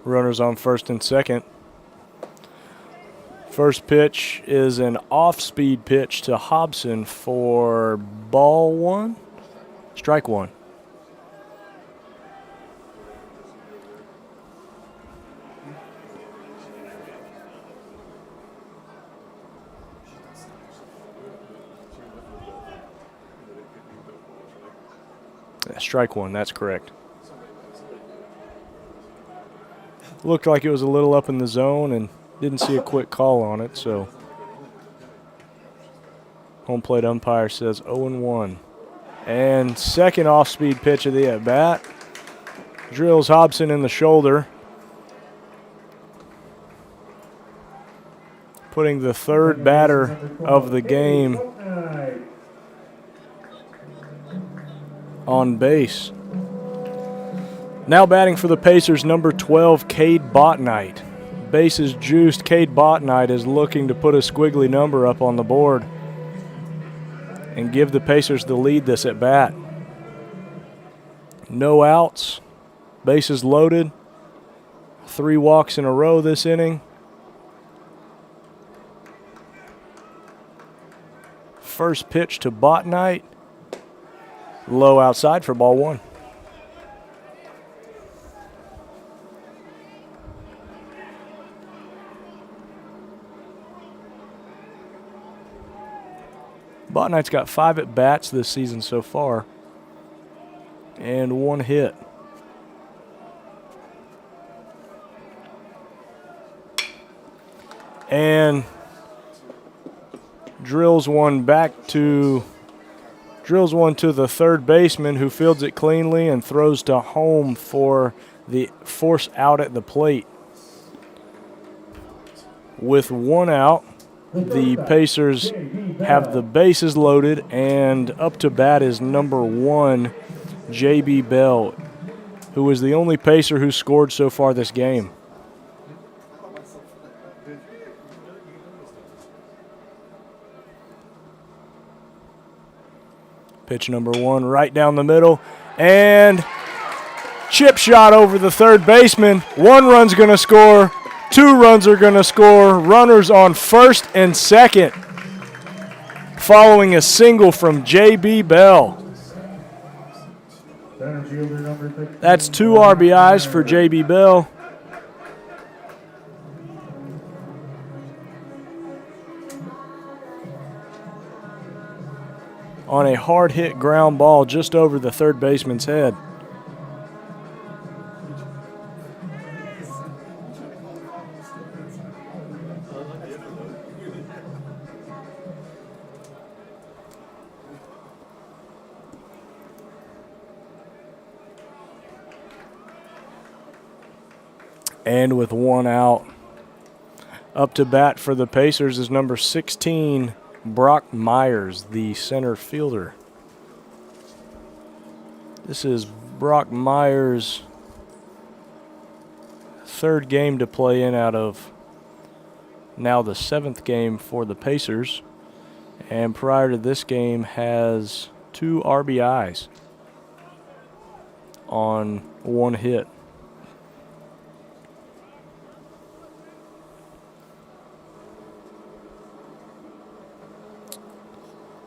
Runners on first and second. First pitch is an off-speed pitch to Hobson for ball 1, strike 1. Strike 1, that's correct. Looked like it was a little up in the zone and didn't see a quick call on it, so home plate umpire says 0-1. And second off-speed pitch of the at-bat. Drills Hobson in the shoulder, putting the third batter of the game on base. Now batting for the Pacers, number 12, Cade Botnight. Bases juiced. Cade Botnight is looking to put a squiggly number up on the board and give the Pacers the lead this at bat. No outs, bases loaded, 3 walks in a row this inning. First pitch to Botnight, low outside for ball 1. Botnight's got 5 at-bats this season so far and 1 hit. And drills one to the third baseman, who fields it cleanly and throws to home for the force out at the plate. With 1 out, the Pacers have the bases loaded, and up to bat is number 1, J.B. Bell, who is the only Pacer who scored so far this game. Pitch number 1 right down the middle, and chip shot over the third baseman. 1 run's going to score. 2 runs are going to score. Runners on first and second, following a single from J.B. Bell. That's 2 RBIs for J.B. Bell. On a hard-hit ground ball just over the third baseman's head. And with one out, up to bat for the Pacers is number 16, Brock Myers, the center fielder. This is Brock Myers' third game to play in out of now the 7th game for the Pacers. And prior to this game has 2 RBIs on 1 hit.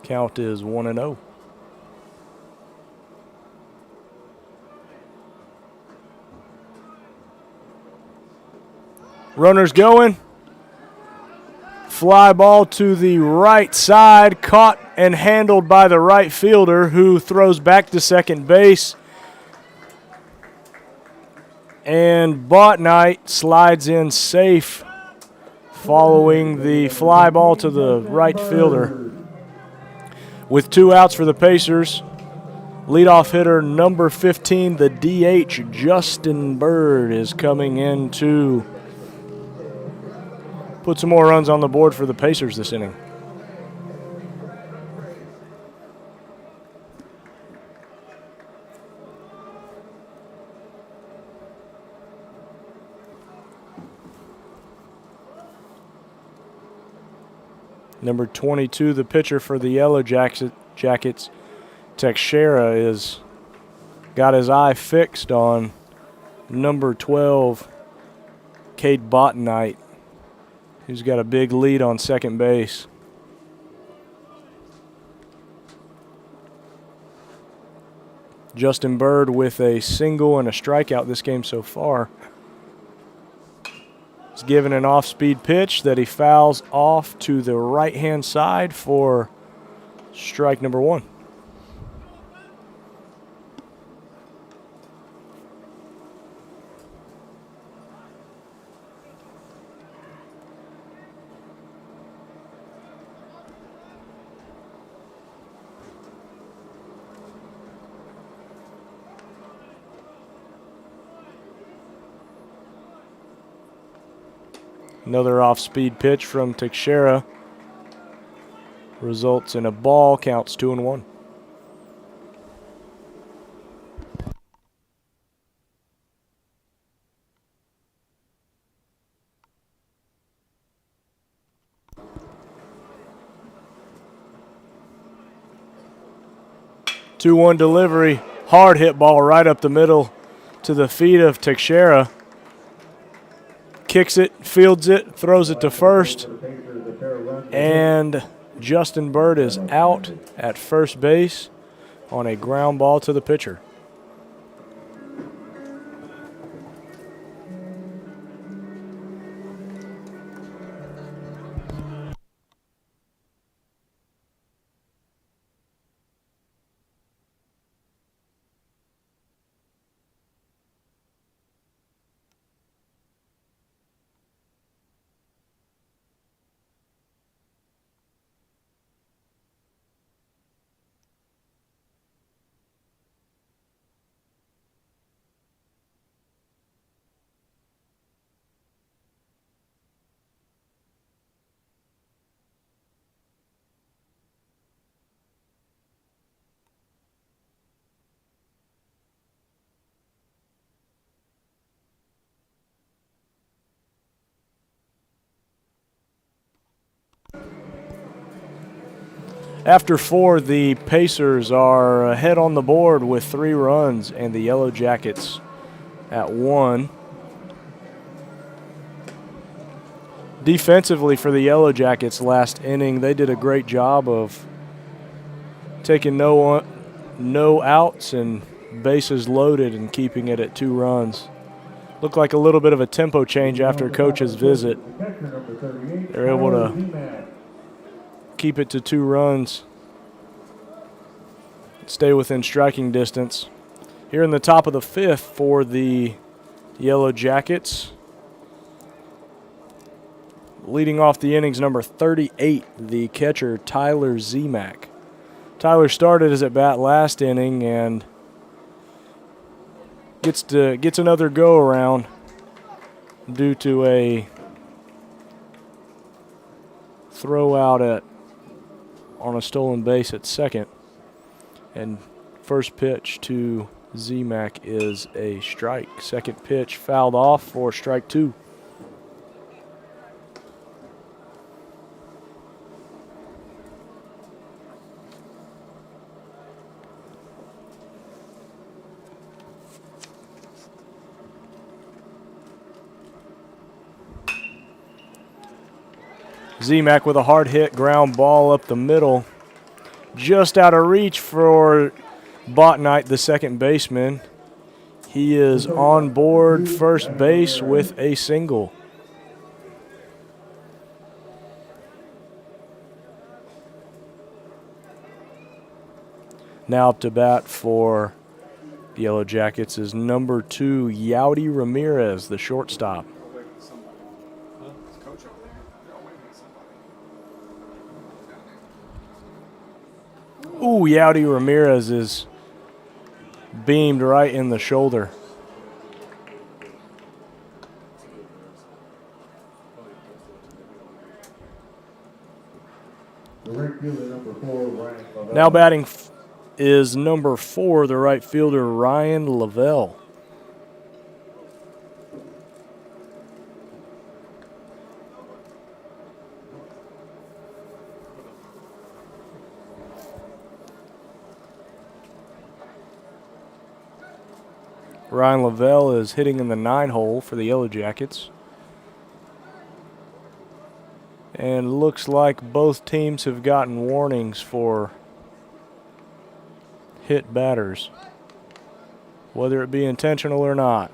Count is 1-0. Runners going. Fly ball to the right side, caught and handled by the right fielder, who throws back to second base. And Botnight slides in safe following the fly ball to the right fielder. With 2 outs for the Pacers, leadoff hitter number 15, the DH, Justin Bird, is coming in to put some more runs on the board for the Pacers this inning. Number 22, the pitcher for the Yellow Jackets, Teixeira, is got his eye fixed on number 12, Cade Botnight, who's got a big lead on second base. Justin Bird with a single and a strikeout this game so far. He's given an off-speed pitch that he fouls off to the right-hand side for strike number 1. Another off-speed pitch from Teixeira results in a ball, counts 2-1. Two-one delivery, hard hit ball right up the middle to the feet of Teixeira. Kicks it, fields it, throws it to first, and Justin Bird is out at first base on a ground ball to the pitcher. After 4, the Pacers are ahead on the board with 3 runs, and the Yellow Jackets at 1. Defensively for the Yellow Jackets last inning, they did a great job of taking no outs and bases loaded and keeping it at 2 runs. Looked like a little bit of a tempo change after coach's visit. They're able to keep it to 2 runs, stay within striking distance. Here in the top of the 5th for the Yellow Jackets, leading off the innings, number 38, the catcher Tyler Zemak. Tyler started his at-bat last inning and gets another go-around due to a throw out on a stolen base at second. And first pitch to Z-Mac is a strike. Second pitch fouled off for strike 2. Z-Mac with a hard hit ground ball up the middle. Just out of reach for Botnight, the second baseman. He is on board first base with a single. Now up to bat for the Yellow Jackets is number 2, Yaudy Ramirez, the shortstop. Ooh, Yaudy Ramirez is beamed right in the shoulder. Now batting is number 4, the right fielder, Ryan Lavelle. Ryan Lavelle is hitting in the 9-hole for the Yellow Jackets. And looks like both teams have gotten warnings for hit batters, whether it be intentional or not.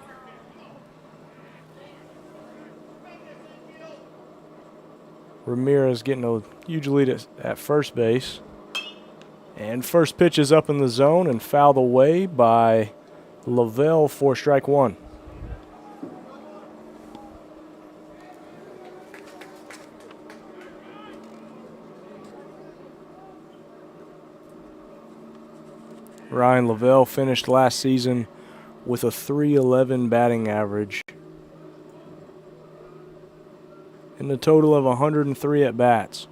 Ramirez getting a huge lead at first base. And first pitch is up in the zone and fouled away by Lavelle for strike 1. Ryan Lavelle finished last season with a .311 batting average and a total of 103 at-bats.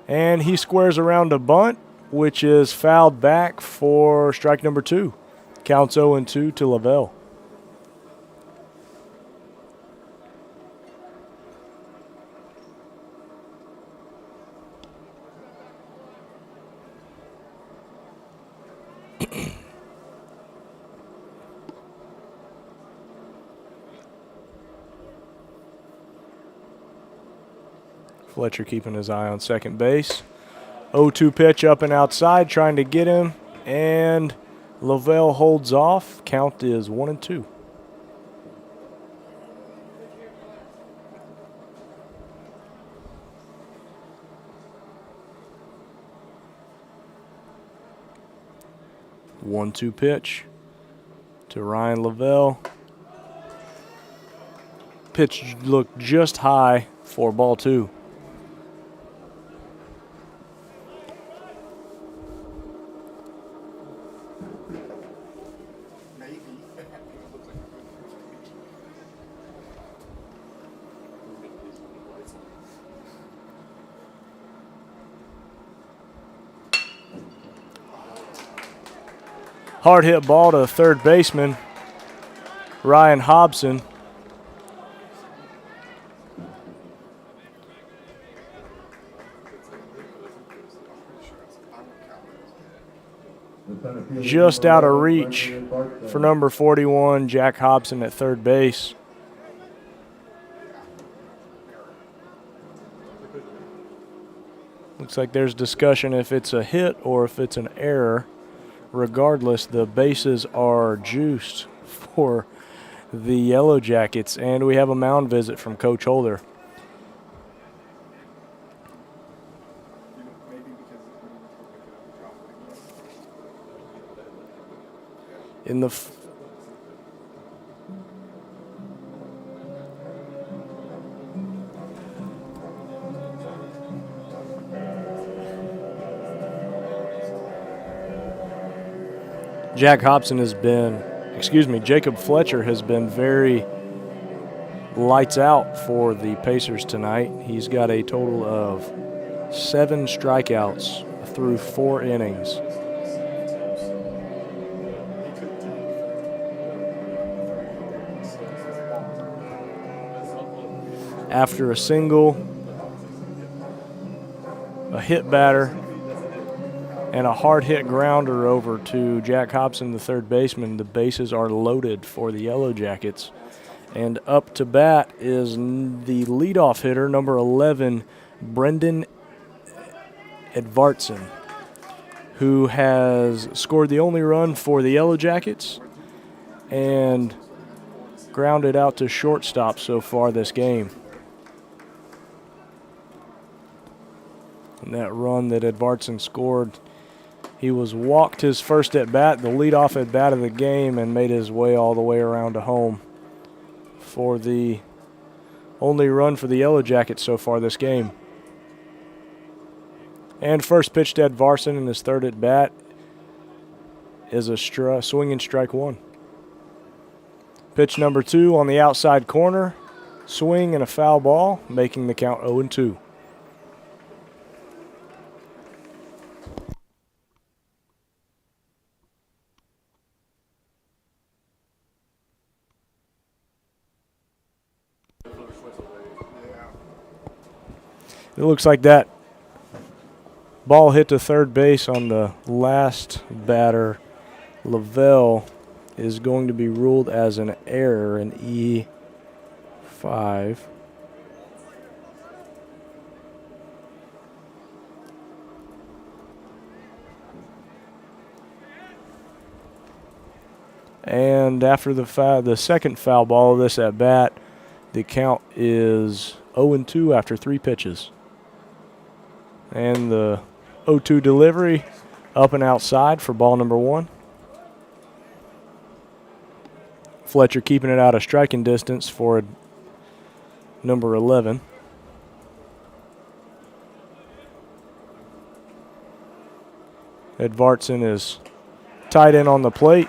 And he squares around a bunt, which is fouled back for strike number 2. Counts 0-2 to Lavelle. Fletcher keeping his eye on second base. 0-2 pitch up and outside, trying to get him, and Lavelle holds off. Count is 1-2. One-two pitch to Ryan Lavelle. Pitch looked just high for ball 2. Hard hit ball to third baseman Ryan Hobson. Just out of reach for number 41, Jack Hobson at third base. Looks like there's discussion if it's a hit or if it's an error. Regardless, the bases are juiced for the Yellow Jackets, and we have a mound visit from Coach Holder. In the Jack Hobson has been Jacob Fletcher has been very lights out for the Pacers tonight. He's got a total of 7 strikeouts through 4 innings. After a single, a hit batter, and a hard hit grounder over to Jack Hobson, the third baseman, the bases are loaded for the Yellow Jackets. And up to bat is the leadoff hitter, number 11, Brendan Edvardson, who has scored the only run for the Yellow Jackets and grounded out to shortstop so far this game. And that run that Edvardson scored, he was walked his first at bat, the leadoff at bat of the game, and made his way all the way around to home for the only run for the Yellow Jackets so far this game. And first pitch to Edvardson in his third at bat is a swinging strike 1. Pitch number 2 on the outside corner, swing and a foul ball, making the count 0-2. It looks like that ball hit to third base on the last batter. Lavelle is going to be ruled as an error, an E5. And after the second foul ball of this at bat, the count is 0-2 after 3 pitches. And the 0-2 delivery up and outside for ball number 1. Fletcher keeping it out of striking distance for number 11. Edvardson is tied in on the plate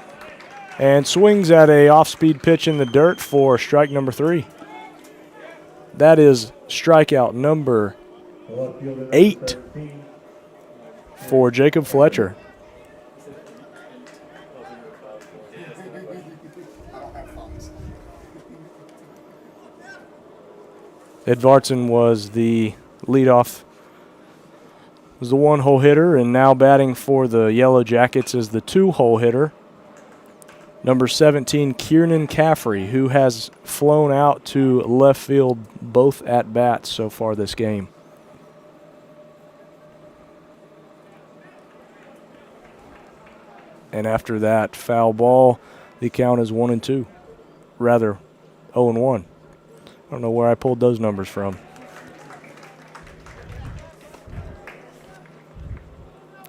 and swings at a off-speed pitch in the dirt for strike number 3. That is strikeout number 8 for Jacob Fletcher. Edvardson was the leadoff, was the 1-hole hitter, and now batting for the Yellow Jackets is the 2-hole hitter, number 17, Kieran Caffrey, who has flown out to left field both at bats so far this game. And after that foul ball, the count is 1-2. Rather, 0-1. I don't know where I pulled those numbers from.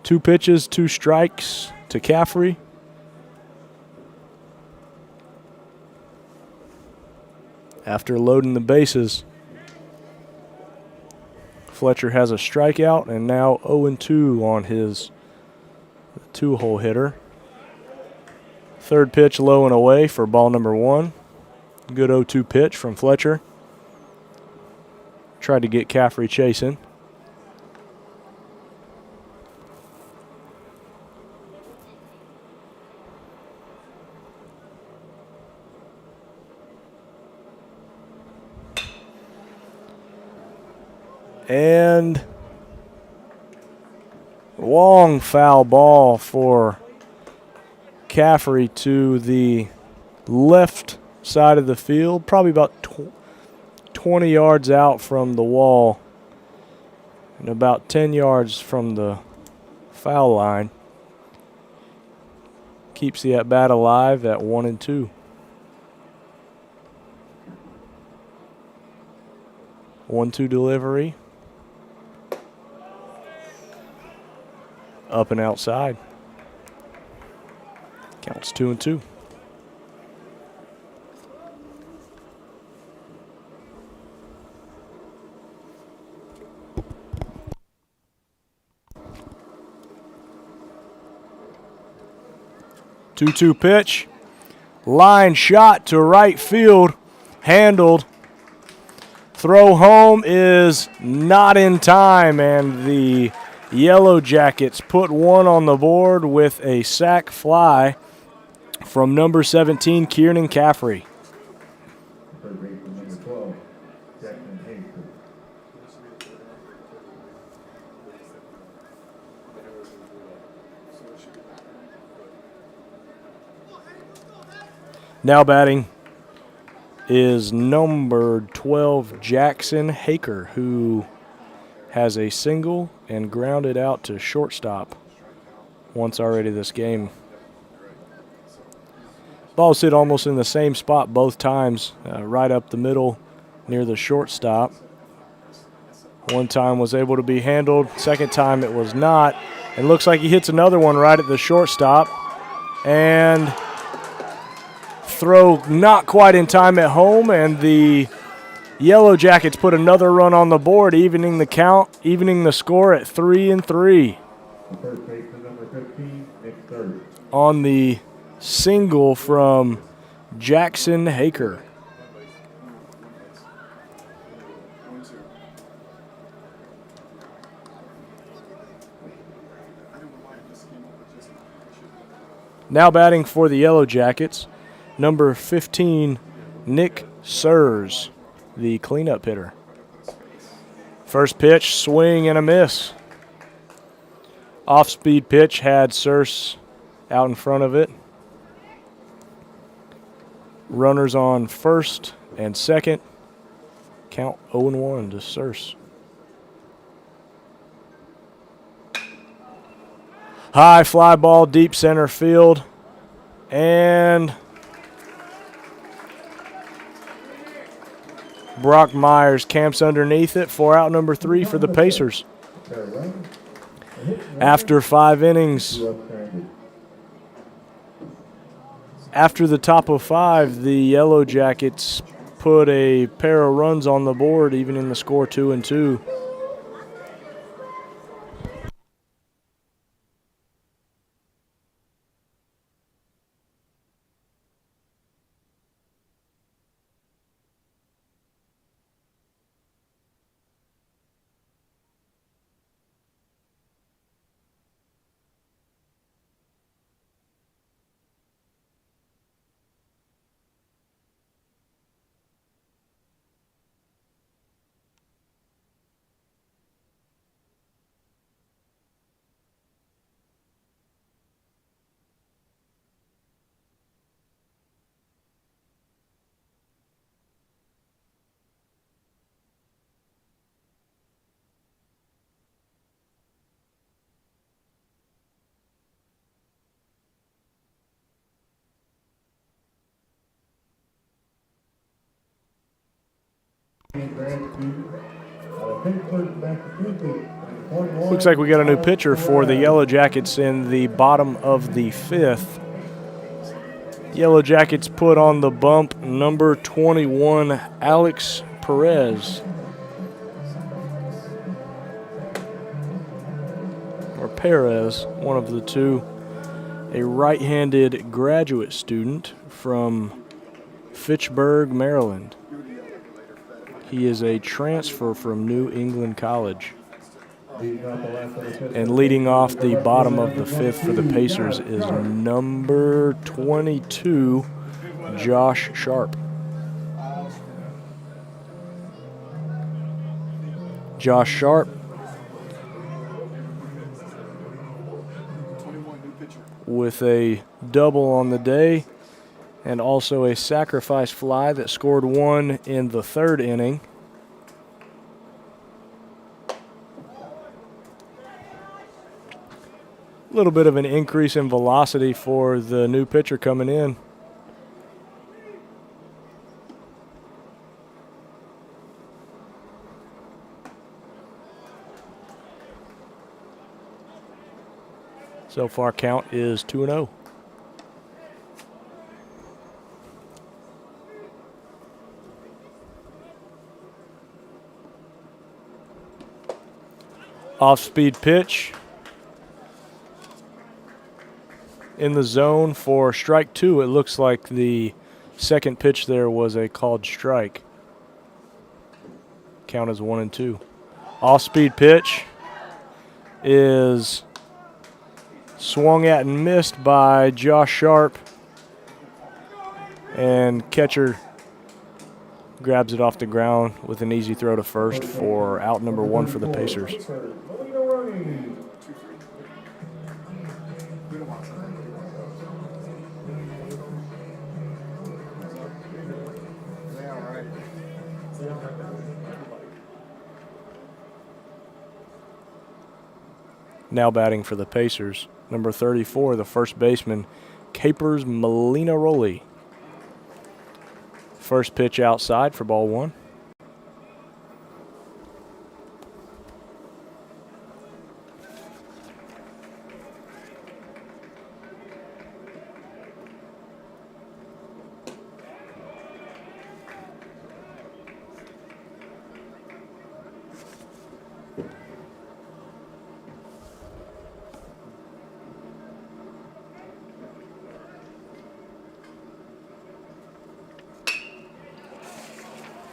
2 pitches, 2 strikes to Caffrey. After loading the bases, Fletcher has a strikeout and now 0-2 on his 2-hole hitter. Third pitch low and away for ball number 1. Good 0-2 pitch from Fletcher. Tried to get Caffrey chasing. And long foul ball for Caffrey to the left side of the field, probably about 20 yards out from the wall and about 10 yards from the foul line. Keeps the at bat alive at 1-2. 1-2 delivery. Up and outside. Counts 2-2. Two-two pitch. Line shot to right field. Handled. Throw home is not in time, and the Yellow Jackets put one on the board with a sac fly from number 17, Kieran Caffrey. Third baseman number 12, Jackson Aiken. Now batting is number 12, Jackson Haker, who has a single and grounded out to shortstop once already this game. Ball's hit almost in the same spot both times, right up the middle near the shortstop. One time was able to be handled, second time it was not. It looks like he hits another one right at the shortstop. And throw not quite in time at home, and the Yellow Jackets put another run on the board, evening the count, evening the score at 3-3. First baseman number 15, Nick third. On the single from Jackson Haker. Now batting for the Yellow Jackets, number 15, Nick Sears, the cleanup hitter. First pitch, swing and a miss. Off-speed pitch had Sears out in front of it. Runners on first and second. Count 0-1 to Sears. High fly ball, deep center field. And Brock Myers camps underneath it for out number 3 for the Pacers. After 5 innings, after the top of 5, the Yellow Jackets put a pair of runs on the board, even in the score 2-2. Looks like we got a new pitcher for the Yellow Jackets in the bottom of the 5th. Yellow Jackets put on the bump number 21, Alex Perez. Or Perez, one of the two. A right-handed graduate student from Fitchburg, Maryland. He is a transfer from New England College. And leading off the bottom of the 5th for the Pacers is number 22, Josh Sharp. Josh Sharp with a double on the day and also a sacrifice fly that scored 1 in the 3rd inning. A little bit of an increase in velocity for the new pitcher coming in. So far count is 2-0. Off-speed pitch. in the zone for strike 2. It looks like the second pitch there was a called strike. Count is 1-2. Off-speed pitch is swung at and missed by Josh Sharp. And catcher grabs it off the ground with an easy throw to first for out number 1 for the Pacers. Now batting for the Pacers, number 34, the first baseman, Capers Molina-Roli. First pitch outside for ball 1.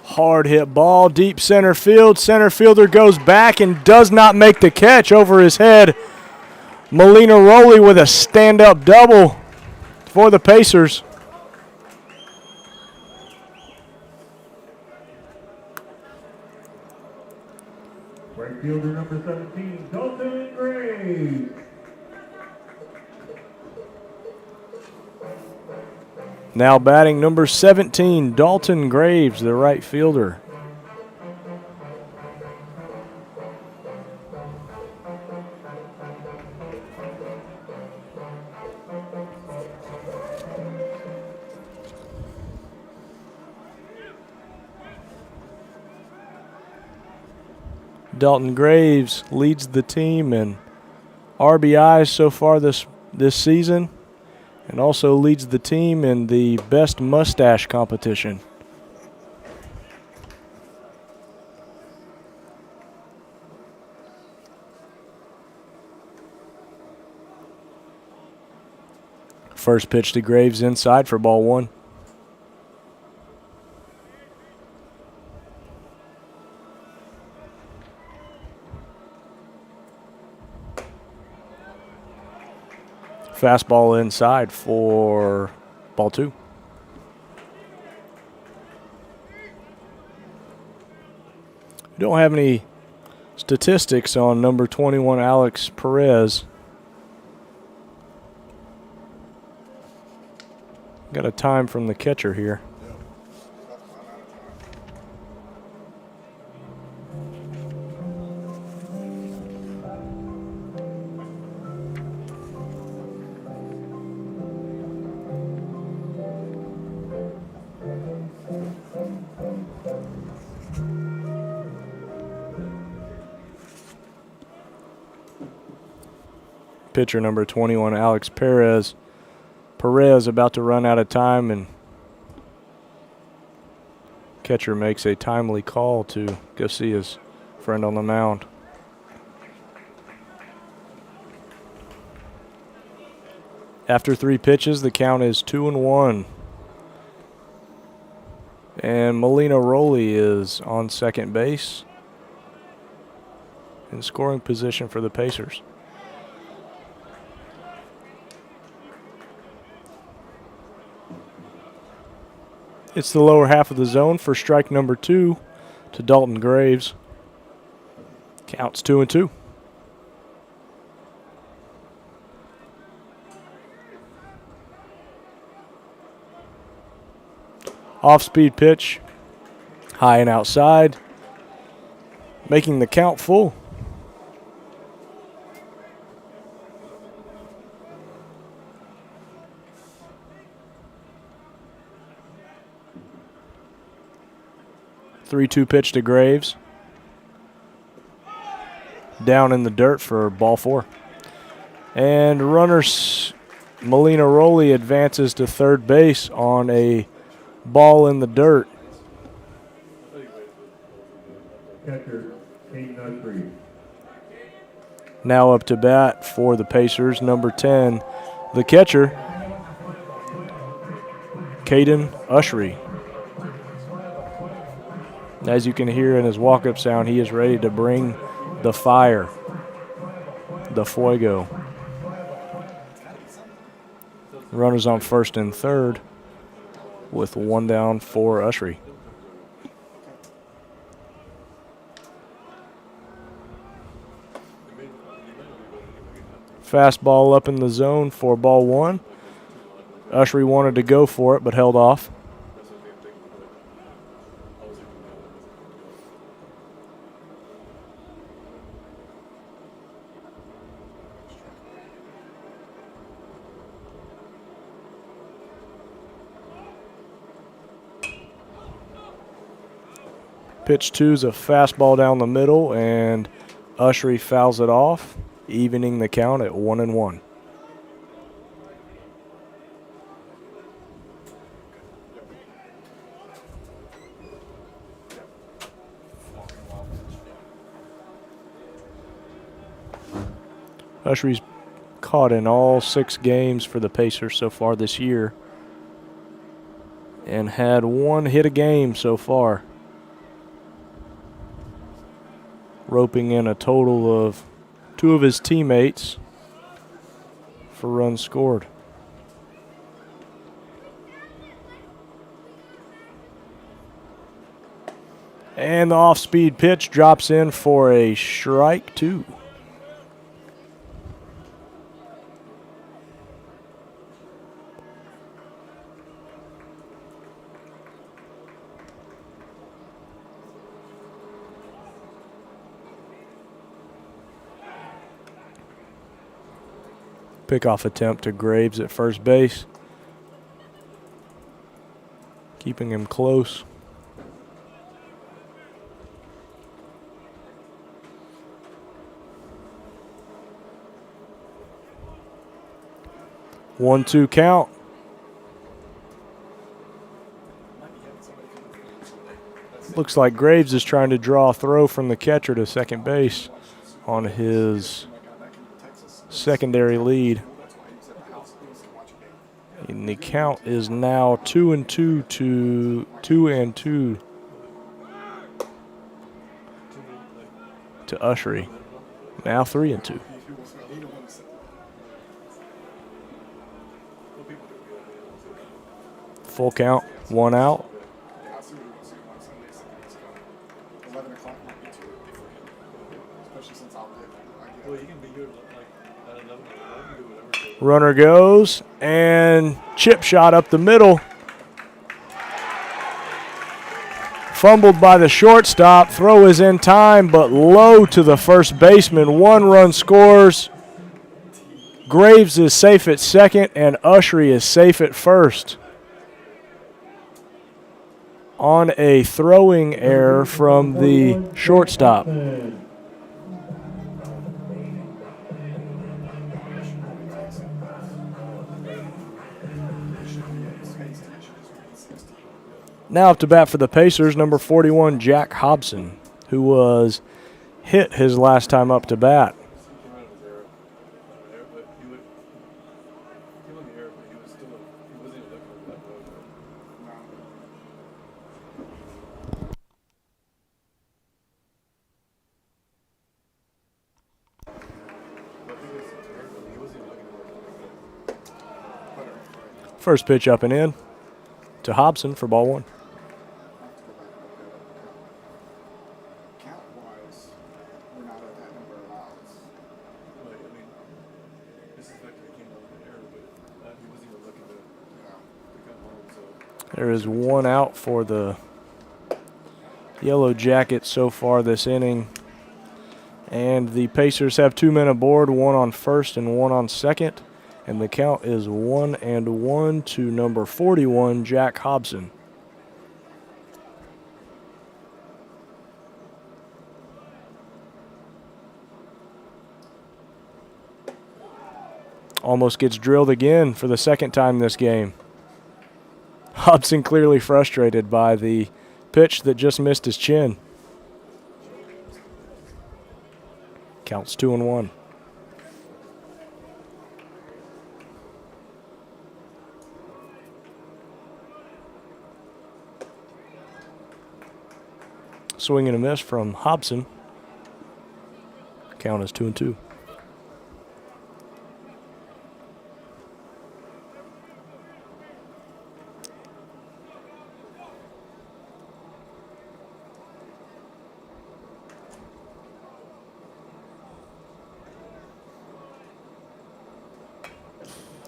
Hard hit ball, deep center field. Center fielder goes back and does not make the catch over his head. Molina-Roli with a stand-up double for the Pacers. Right fielder number 17, Dalton Gray. Now batting number 17, Dalton Graves, the right fielder. Dalton Graves leads the team in RBIs so far this season, and also leads the team in the best mustache competition. First pitch to Graves inside for ball 1. Fastball inside for ball 2. We don't have any statistics on number 21, Alex Perez. Got a time from the catcher here. Pitcher number 21, Alex Perez. Perez about to run out of time, and catcher makes a timely call to go see his friend on the mound. After 3 pitches, the count is 2-1. And Molina-Roli is on second base in scoring position for the Pacers. It's the lower half of the zone for strike number 2 to Dalton Graves. Counts 2-2. Off-speed pitch, high and outside, making the count full. Three-two pitch to Graves. Down in the dirt for ball 4. And runners, Molina-Roli advances to third base on a ball in the dirt. Catcher, Kane Nutry. Now up to bat for the Pacers, number 10, The catcher, Caden Ushery. As you can hear in his walk-up sound, he is ready to bring the fire, the fuego. Runners on first and third with one down for Ushery. Fastball up in the zone for ball one. Ushery wanted to go for it but held off. Pitch two is a fastball down the middle, and Ushery fouls it off, evening the count at 1-1. Ushery's caught in all 6 games for the Pacers so far this year and had 1 hit a game so far, roping in a total of 2 of his teammates for runs scored. And the off-speed pitch drops in for a strike 2. Pickoff attempt to Graves at first base, keeping him close. One-two count. Looks like Graves is trying to draw a throw from the catcher to second base on his secondary lead. And the count is now 2-2 to 2-2 to Ushery. Now 3-2. Full count, 1 out. Runner goes, and chip shot up the middle. Fumbled by the shortstop. Throw is in time, but low to the first baseman. 1 run scores. Graves is safe at second, and Ushery is safe at first on a throwing error from the shortstop. Now up to bat for the Pacers, number 41, Jack Hobson, who was hit his last time up to bat. First pitch up and in to Hobson for ball 1. There is 1 out for the Yellow Jackets so far this inning. And the Pacers have 2 men aboard, 1 on first and 1 on second. And the count is 1-1 to number 41, Jack Hobson. Almost gets drilled again for the second time this game. Hobson clearly frustrated by the pitch that just missed his chin. Counts 2-1. Swing and a miss from Hobson. Count is 2-2.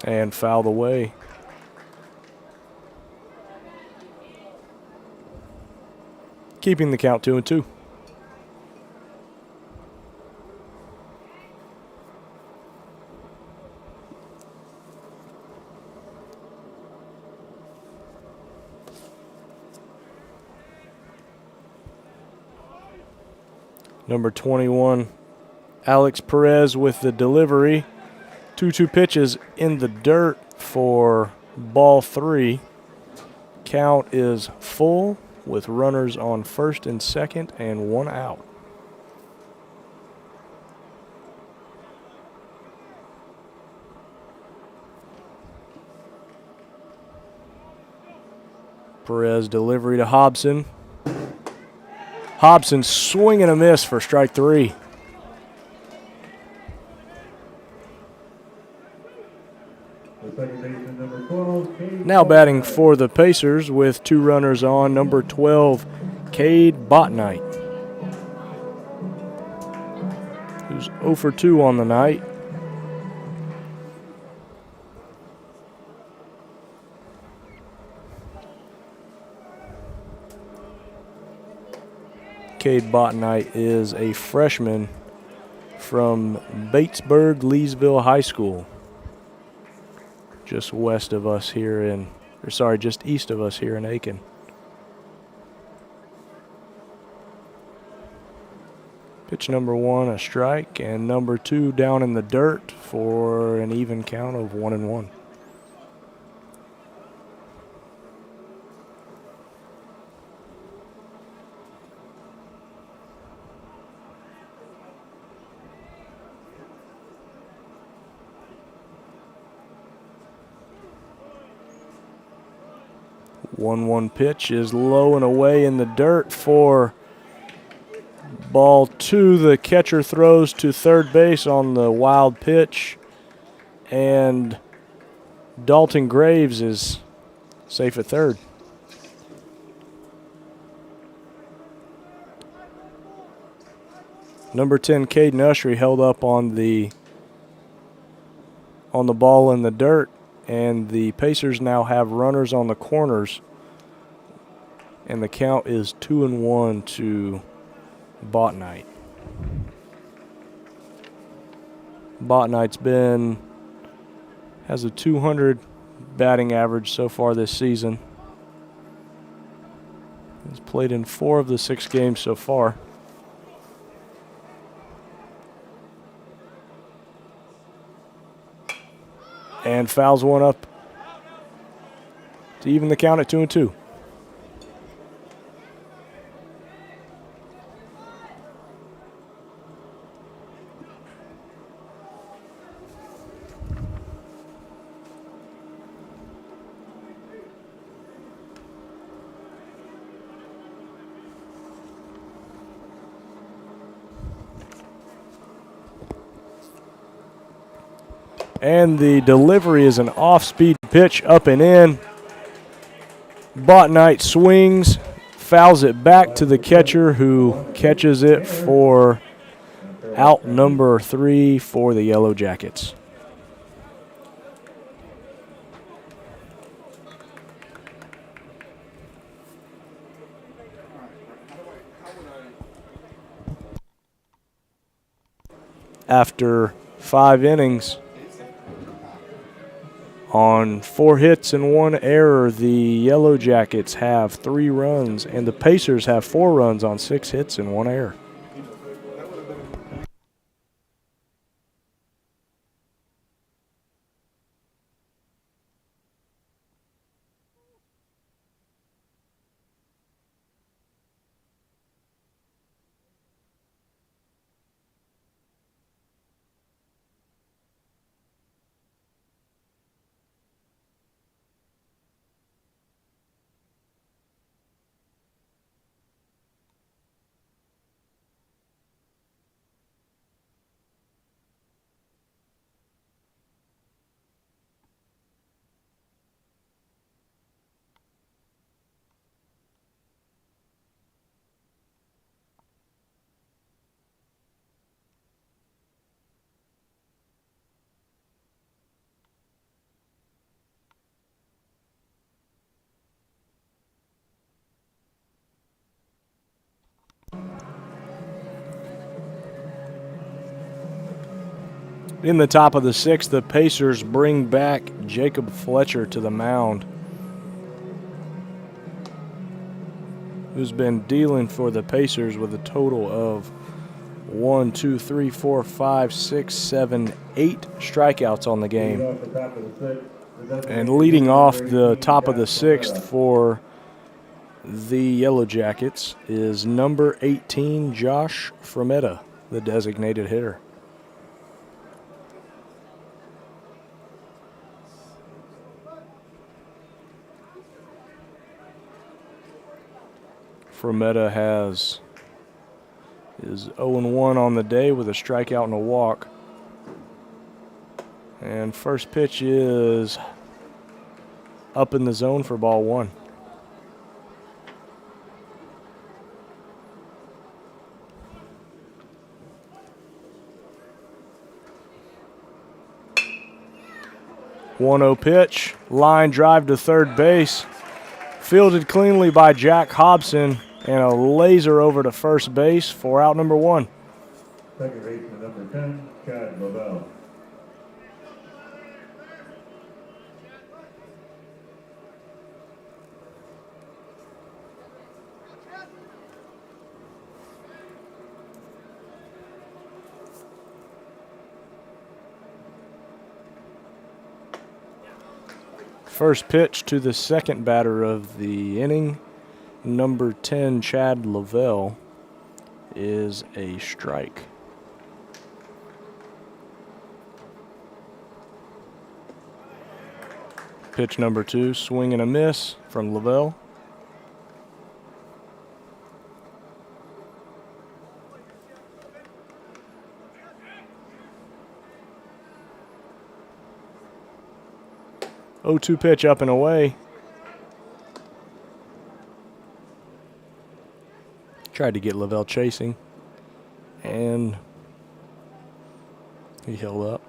And fouled away. Keeping the count 2-2. Number 21, Alex Perez with the delivery. 2-2 pitches in the dirt for ball 3. Count is full with runners on first and second and 1 out. Perez delivery to Hobson. Hobson swing and a miss for strike 3. Now batting for the Pacers with 2 runners on, number 12, Cade Botnight, who's 0 for 2 on the night. Cade Botnight is a freshman from Batesburg Leesville High School, just east of us here in Aiken. Pitch number 1, a strike, and number 2 down in the dirt for an even count of 1-1. One pitch is low and away in the dirt for ball 2. The catcher throws to third base on the wild pitch, and Dalton Graves is safe at third. Number 10, Caden Ushery, held up on the ball in the dirt, and the Pacers now have runners on the corners, and the count is 2-1 to Botnight. Botnight's has a 200 batting average so far this season. He's played in 4 of the 6 games so far. And fouls one up to even the count at 2-2. And the delivery is an off-speed pitch up and in. Botnight swings, fouls it back to the catcher, who catches it for out number 3 for the Yellow Jackets. After 5 innings, on 4 hits and 1 error, the Yellow Jackets have 3 runs, and the Pacers have 4 runs on 6 hits and 1 error. In the top of the sixth, the Pacers bring back Jacob Fletcher to the mound, who's been dealing for the Pacers with a total of 1, 2, 3, 4, 5, 6, 7, 8 strikeouts on the game. And leading off the top of the sixth for the Yellow Jackets is number 18, Josh Frometta, the designated hitter. Frometta is 0-1 on the day with a strikeout and a walk. And first pitch is up in the zone for ball one. One-0 pitch, line drive to third base, fielded cleanly by Jack Hobson, and a laser over to first base for out number one. Second baseman number 10, Chad Lavelle. First pitch to the second batter of the inning, number 10, Chad Lavelle, is a strike. Pitch number 2, swing and a miss from Lavelle. Oh-2 pitch up and away. Tried to get Lavelle chasing, and he held up.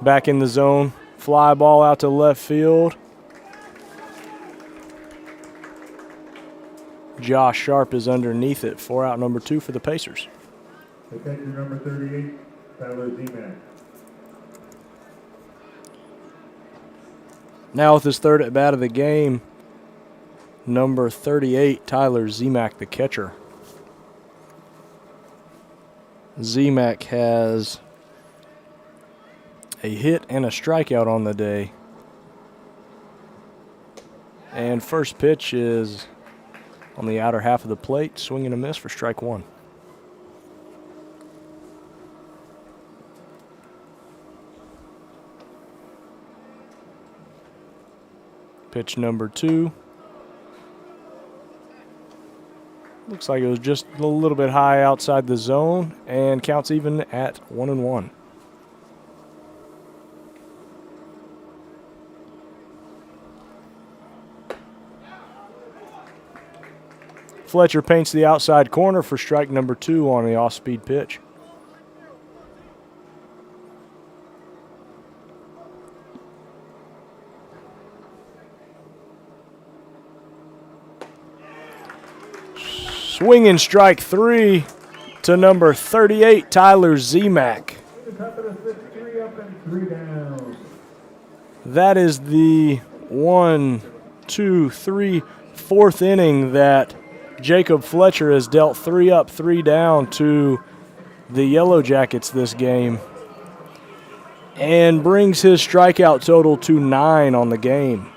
Back in the zone, fly ball out to left field. Josh Sharp is underneath it for out number 2 for the Pacers. The catcher number 38, Tyler Zeman. Now with his third at bat of the game, number 38, Tyler Zeman, the catcher. Zeman has a hit and a strikeout on the day. And first pitch is on the outer half of the plate, swing and a miss for strike one. Pitch number 2. Looks like it was just a little bit high outside the zone, and counts even at 1-1. Fletcher paints the outside corner for strike number 2 on the off-speed pitch. Swinging strike 3 to number 38, Tyler Zeman. Top of the sixth, 3 up and 3 down. That is the 1, 2, 3, 4th inning that Jacob Fletcher has dealt 3 up, 3 down to the Yellow Jackets this game, and brings his strikeout total to 9 on the game.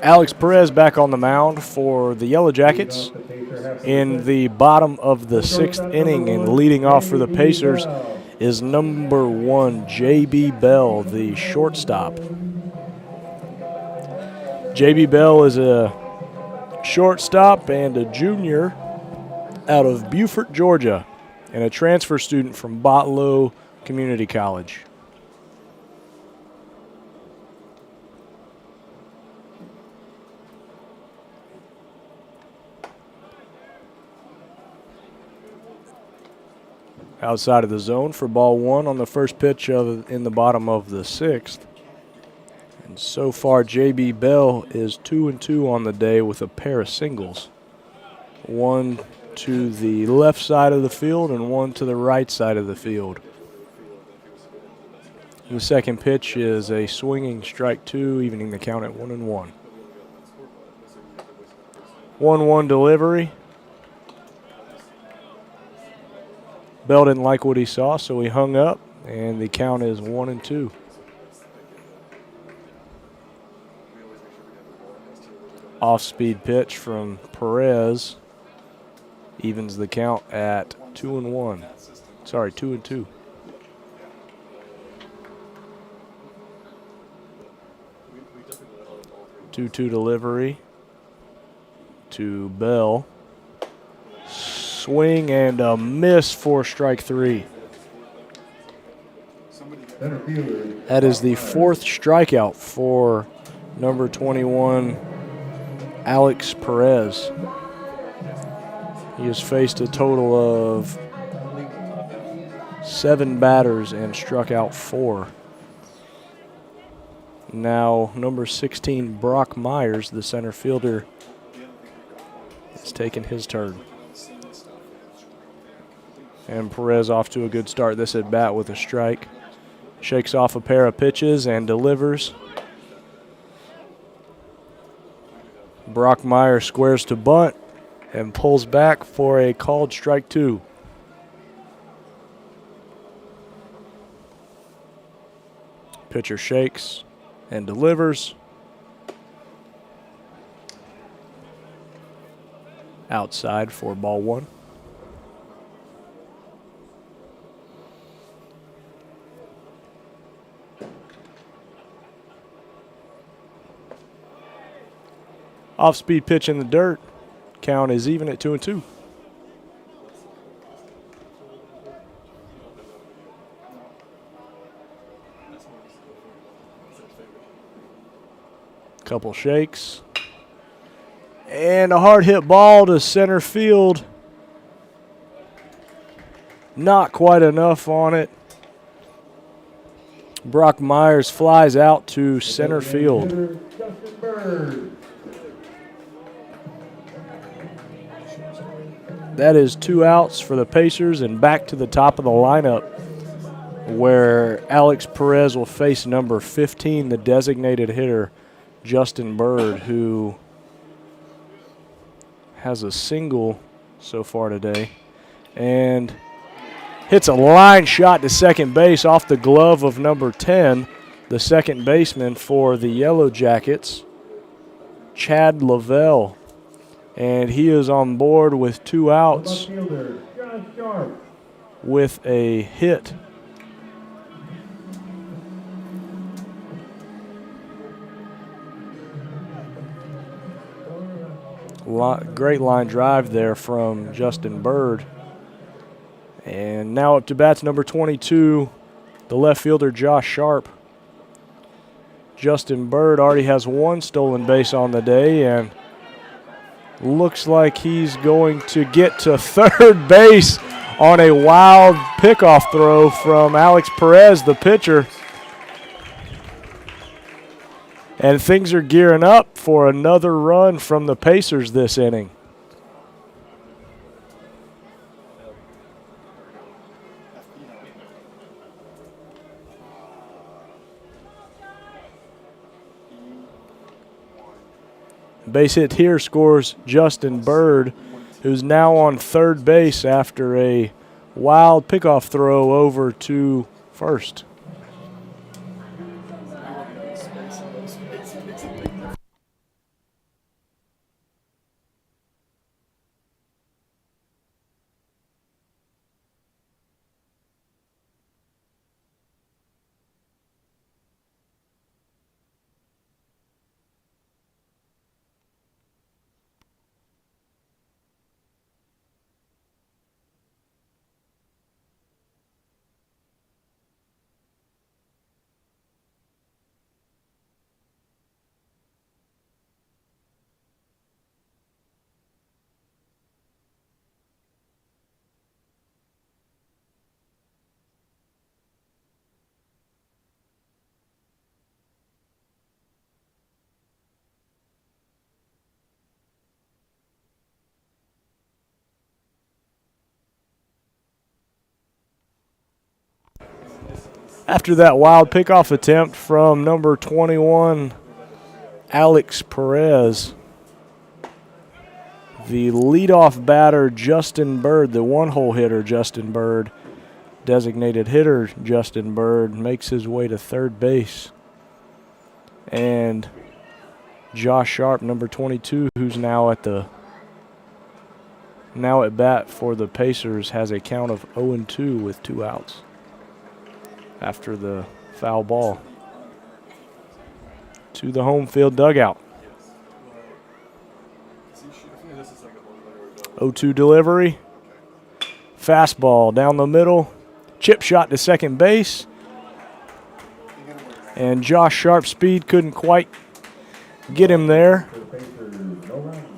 Alex Perez back on the mound for the Yellow Jackets in the bottom of the 6th inning, and leading off for the Pacers is number 1, J.B. Bell, the shortstop. J.B. Bell is a shortstop and a junior out of Beaufort, Georgia, and a transfer student from Botlow Community College. Outside of the zone for ball 1 on the first pitch in the bottom of the 6th. And so far, J.B. Bell is 2-2 on the day with a pair of singles. One to the left side of the field and one to the right side of the field. The second pitch is a swinging strike 2, evening the count at 1-1. 1-1 delivery. Bell didn't like what he saw, so he hung up, and the count is 1-2. Off-speed pitch from Perez evens the count at 2-1. Sorry, 2-2. Two-two delivery to Bell. Swing and a miss for strike 3. That is the 4th strikeout for number 21, Alex Perez. He has faced a total of 7 batters and struck out 4. Now, number 16, Brock Myers, the center fielder, is taking his turn. And Perez off to a good start this at bat with a strike. Shakes off a pair of pitches and delivers. Brock Myers squares to bunt and pulls back for a called strike 2. Pitcher shakes and delivers. Outside for ball 1. Off-speed pitch in the dirt. Count is even at 2-2. Couple shakes. And a hard hit ball to center field. Not quite enough on it. Brock Myers flies out to center field. That is 2 outs for the Pacers, and back to the top of the lineup where Alex Perez will face number 15, the designated hitter, Justin Bird, who has a single so far today and hits a line shot to second base off the glove of number 10, the second baseman for the Yellow Jackets, Chad Lavelle. And he is on board with 2 outs with a hit. Great line drive there from Justin Bird. And now up to bats number 22, the left fielder Josh Sharp. Justin Bird already has 1 stolen base on the day, and looks like he's going to get to third base on a wild pickoff throw from Alex Perez, the pitcher. And things are gearing up for another run from the Pacers this inning. Base hit here scores Justin Bird, who's now on third base after a wild pickoff throw over to first. After that wild pickoff attempt from number 21, Alex Perez, the leadoff batter, Justin Bird, the one-hole hitter, Justin Bird, designated hitter, Justin Bird, makes his way to third base. And Josh Sharp, number 22, who's now at bat for the Pacers, has a count of 0-2 with 2 outs after the foul ball to the home field dugout. 0-2 delivery. Fastball down the middle. Chip shot to second base. And Josh Sharp's speed couldn't quite get him there.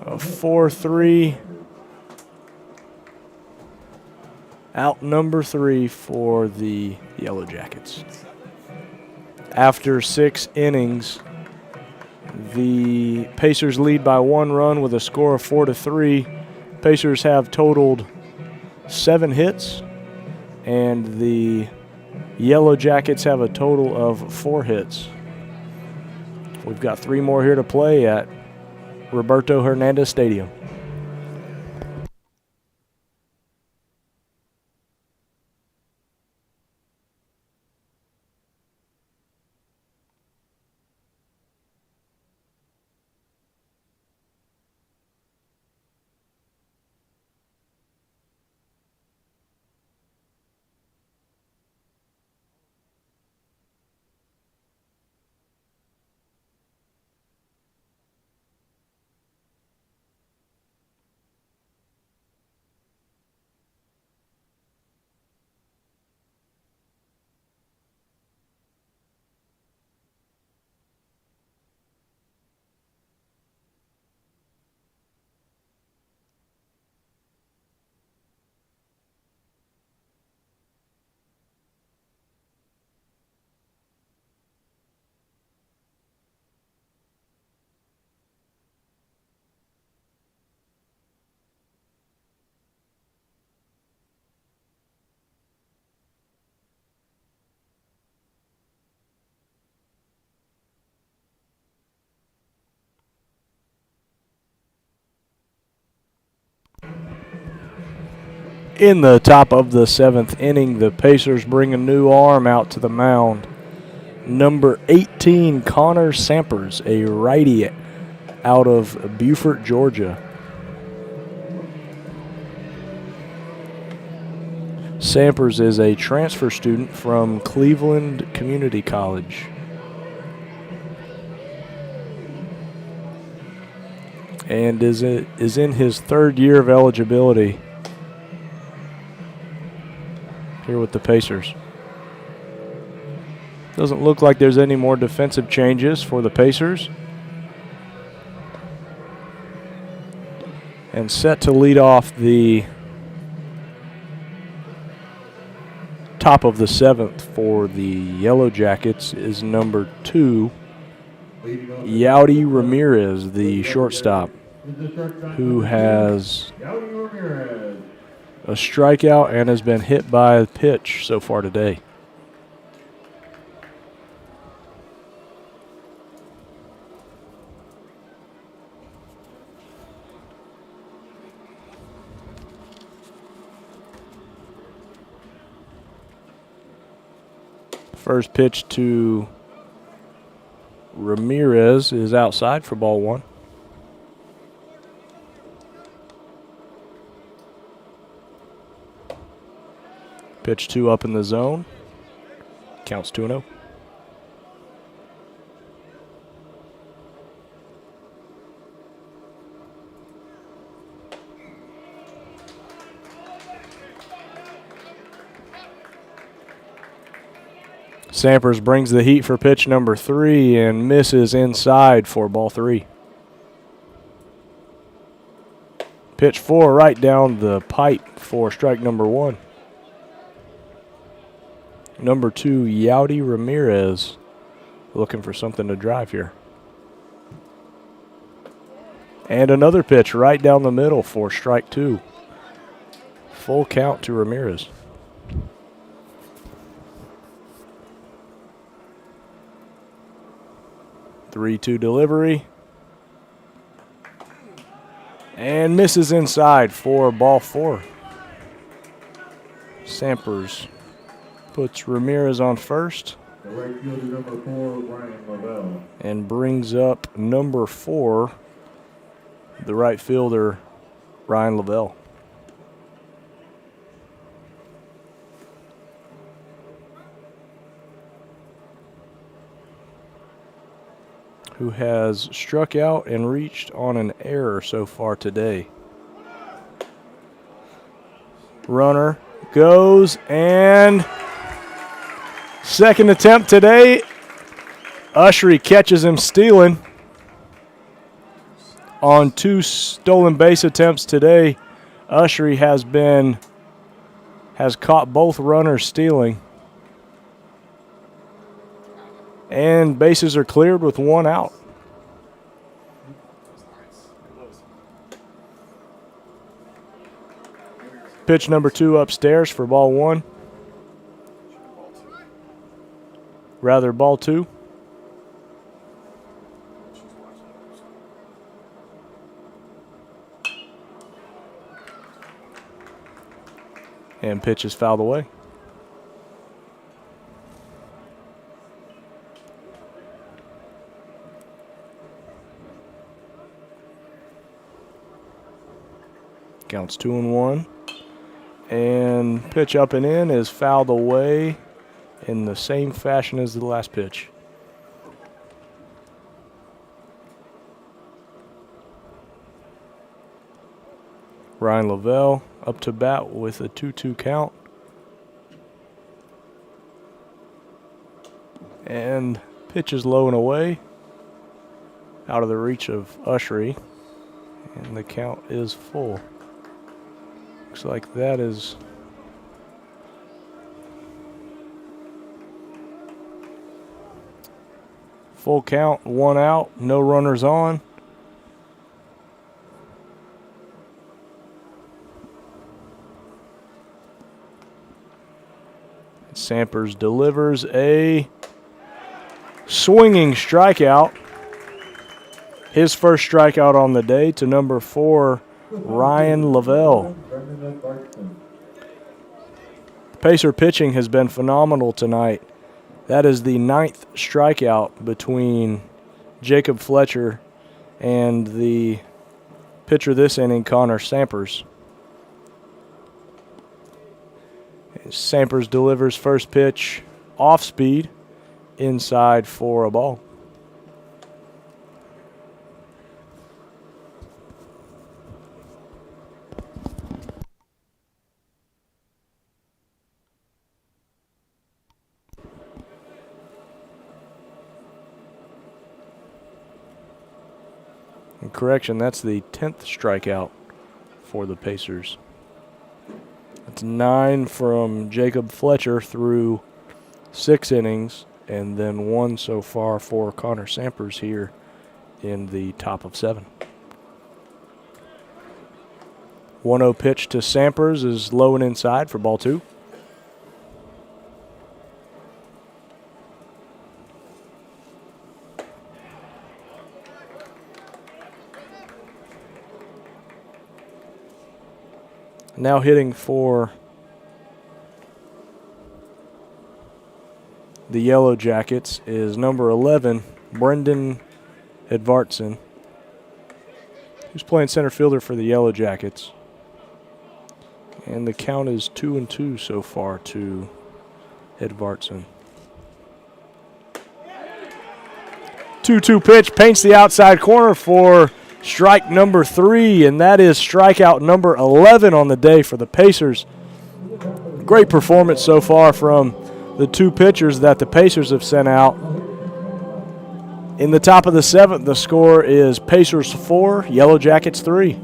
A 4-3. Out number 3 for the Yellow Jackets. After 6 innings, the Pacers lead by 1 run with a score of 4-3. Pacers have totaled 7 hits, and the Yellow Jackets have a total of 4 hits. We've got 3 more here to play at Roberto Hernandez Stadium. In the top of the 7th inning, the Pacers bring a new arm out to the mound. Number 18, Connor Sampers, a righty out of Beaufort, Georgia. Sampers is a transfer student from Cleveland Community College. And is in his 3rd year of eligibility here with the Pacers. Doesn't look like there's any more defensive changes for the Pacers. And set to lead off the top of the 7th for the Yellow Jackets is number 2, Yaudy Ramirez, the shortstop, who has a strikeout and has been hit by a pitch so far today. First pitch to Ramirez is outside for ball 1. Pitch 2 up in the zone. Counts 2-0. Sampers brings the heat for pitch number 3 and misses inside for ball 3. Pitch 4 right down the pipe for strike number 1. Number 2, Yaudy Ramirez, looking for something to drive here. And another pitch right down the middle for strike 2. Full count to Ramirez. 3-2 delivery. And misses inside for ball 4. Sampers puts Ramirez on first. The right fielder, number 4, Ryan Lavelle. And brings up number 4, the right fielder, Ryan Lavelle. Who has struck out and reached on an error so far today. Runner goes, and second attempt today. Ushery catches him stealing. On 2 stolen base attempts today, Ushery has caught both runners stealing. And bases are cleared with 1 out. Pitch number 2 upstairs for ball 1. Rather, ball 2. And pitch is fouled away. Counts 2-1. And pitch up and in is fouled away in the same fashion as the last pitch. Ryan Lavelle up to bat with a 2-2 count. And pitch is low and away, out of the reach of Ushery. And the count is full. Looks like that is full count, 1 out, no runners on. Sampers delivers a swinging strikeout. His first strikeout on the day to number 4, Ryan Lavelle. Pacer pitching has been phenomenal tonight. That is the 9th strikeout between Jacob Fletcher and the pitcher this inning, Connor Sampers. Sampers delivers first pitch off speed, inside for a ball. And correction, that's the 10th strikeout for the Pacers. That's 9 from Jacob Fletcher through 6 innings, and then 1 so far for Connor Sampers here in the top of 7. 1-0 pitch to Sampers is low and inside for ball 2. Now hitting for the Yellow Jackets is number 11, Brendan Edvartson, who's playing center fielder for the Yellow Jackets. And the count is 2-2 so far to Edvartson. 2-2 pitch paints the outside corner for strike number 3, and that is strikeout number 11 on the day for the Pacers. Great performance so far from the 2 pitchers that the Pacers have sent out. In the top of the 7th, the score is Pacers 4, Yellow Jackets 3.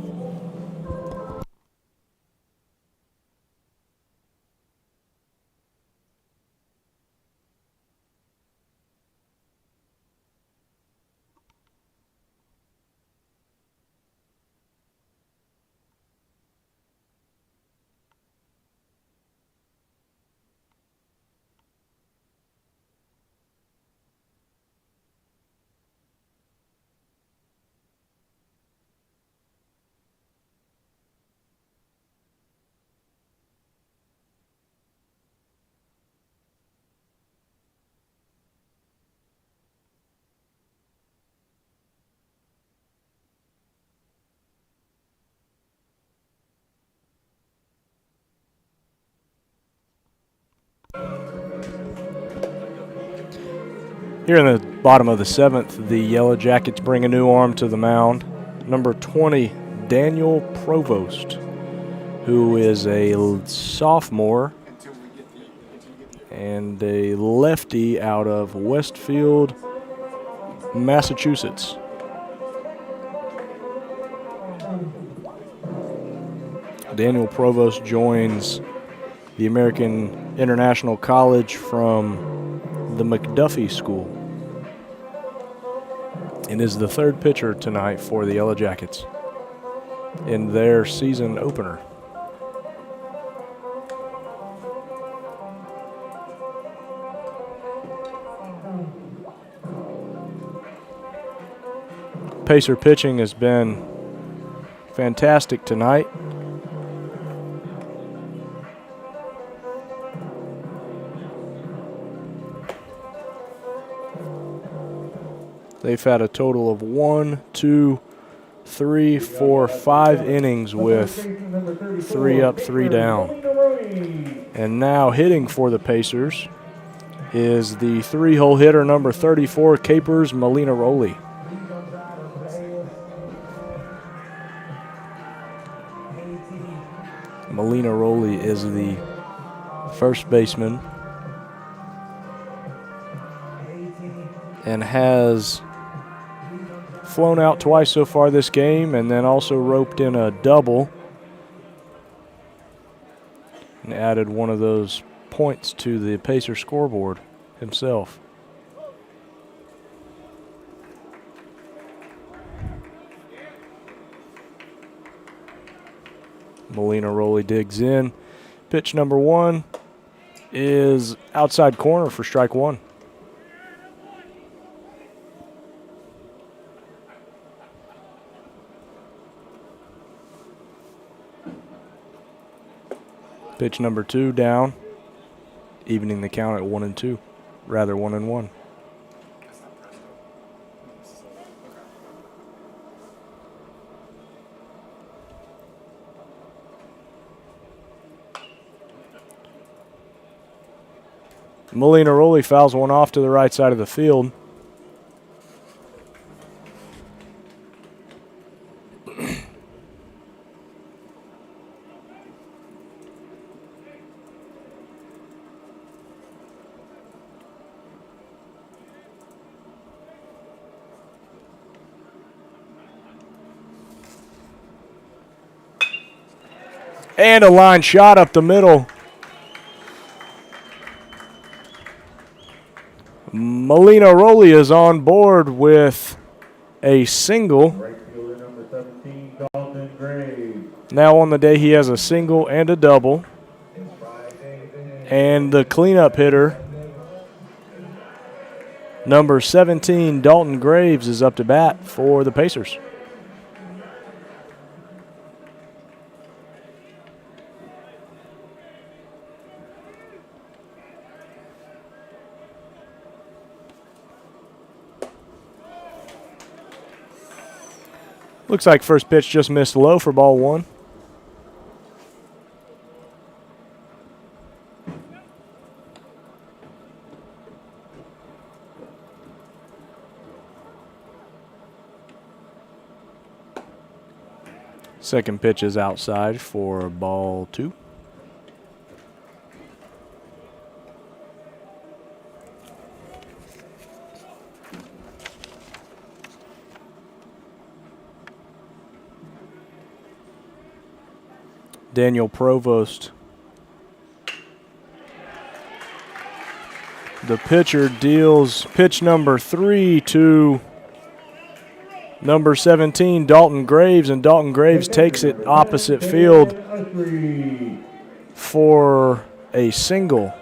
Here in the bottom of the 7th, the Yellow Jackets bring a new arm to the mound. Number 20, Daniel Provost, who is a sophomore and a lefty out of Westfield, Massachusetts. Daniel Provost joins the American International College from the McDuffie School and is the third pitcher tonight for the Yellow Jackets in their season opener. Pacer pitching has been fantastic tonight. They've had a total of 1, 2, 3, 4, 5 innings with 3 up, 3 down. And now hitting for the Pacers is the 3-hole hitter, number 34, Capers Molinaroli. Molinaroli is the first baseman and has flown out twice so far this game, and then also roped in a double and added one of those points to the Pacer scoreboard himself. Molinaroli digs in. Pitch number 1 is outside corner for strike 1. Pitch number 2 down, evening the count at 1-2, rather 1-1. Molinaroli fouls one off to the right side of the field. And a line shot up the middle. Molinaroli is on board with a single. Right fielder number 17, Dalton Graves. Now on the day he has a single and a double. And the cleanup hitter, number 17, Dalton Graves, is up to bat for the Pacers. Looks like first pitch just missed low for ball 1. Second pitch is outside for ball 2. Daniel Provost, the pitcher, deals pitch number 3 to number 17, Dalton Graves, and Dalton Graves takes it opposite field for a single.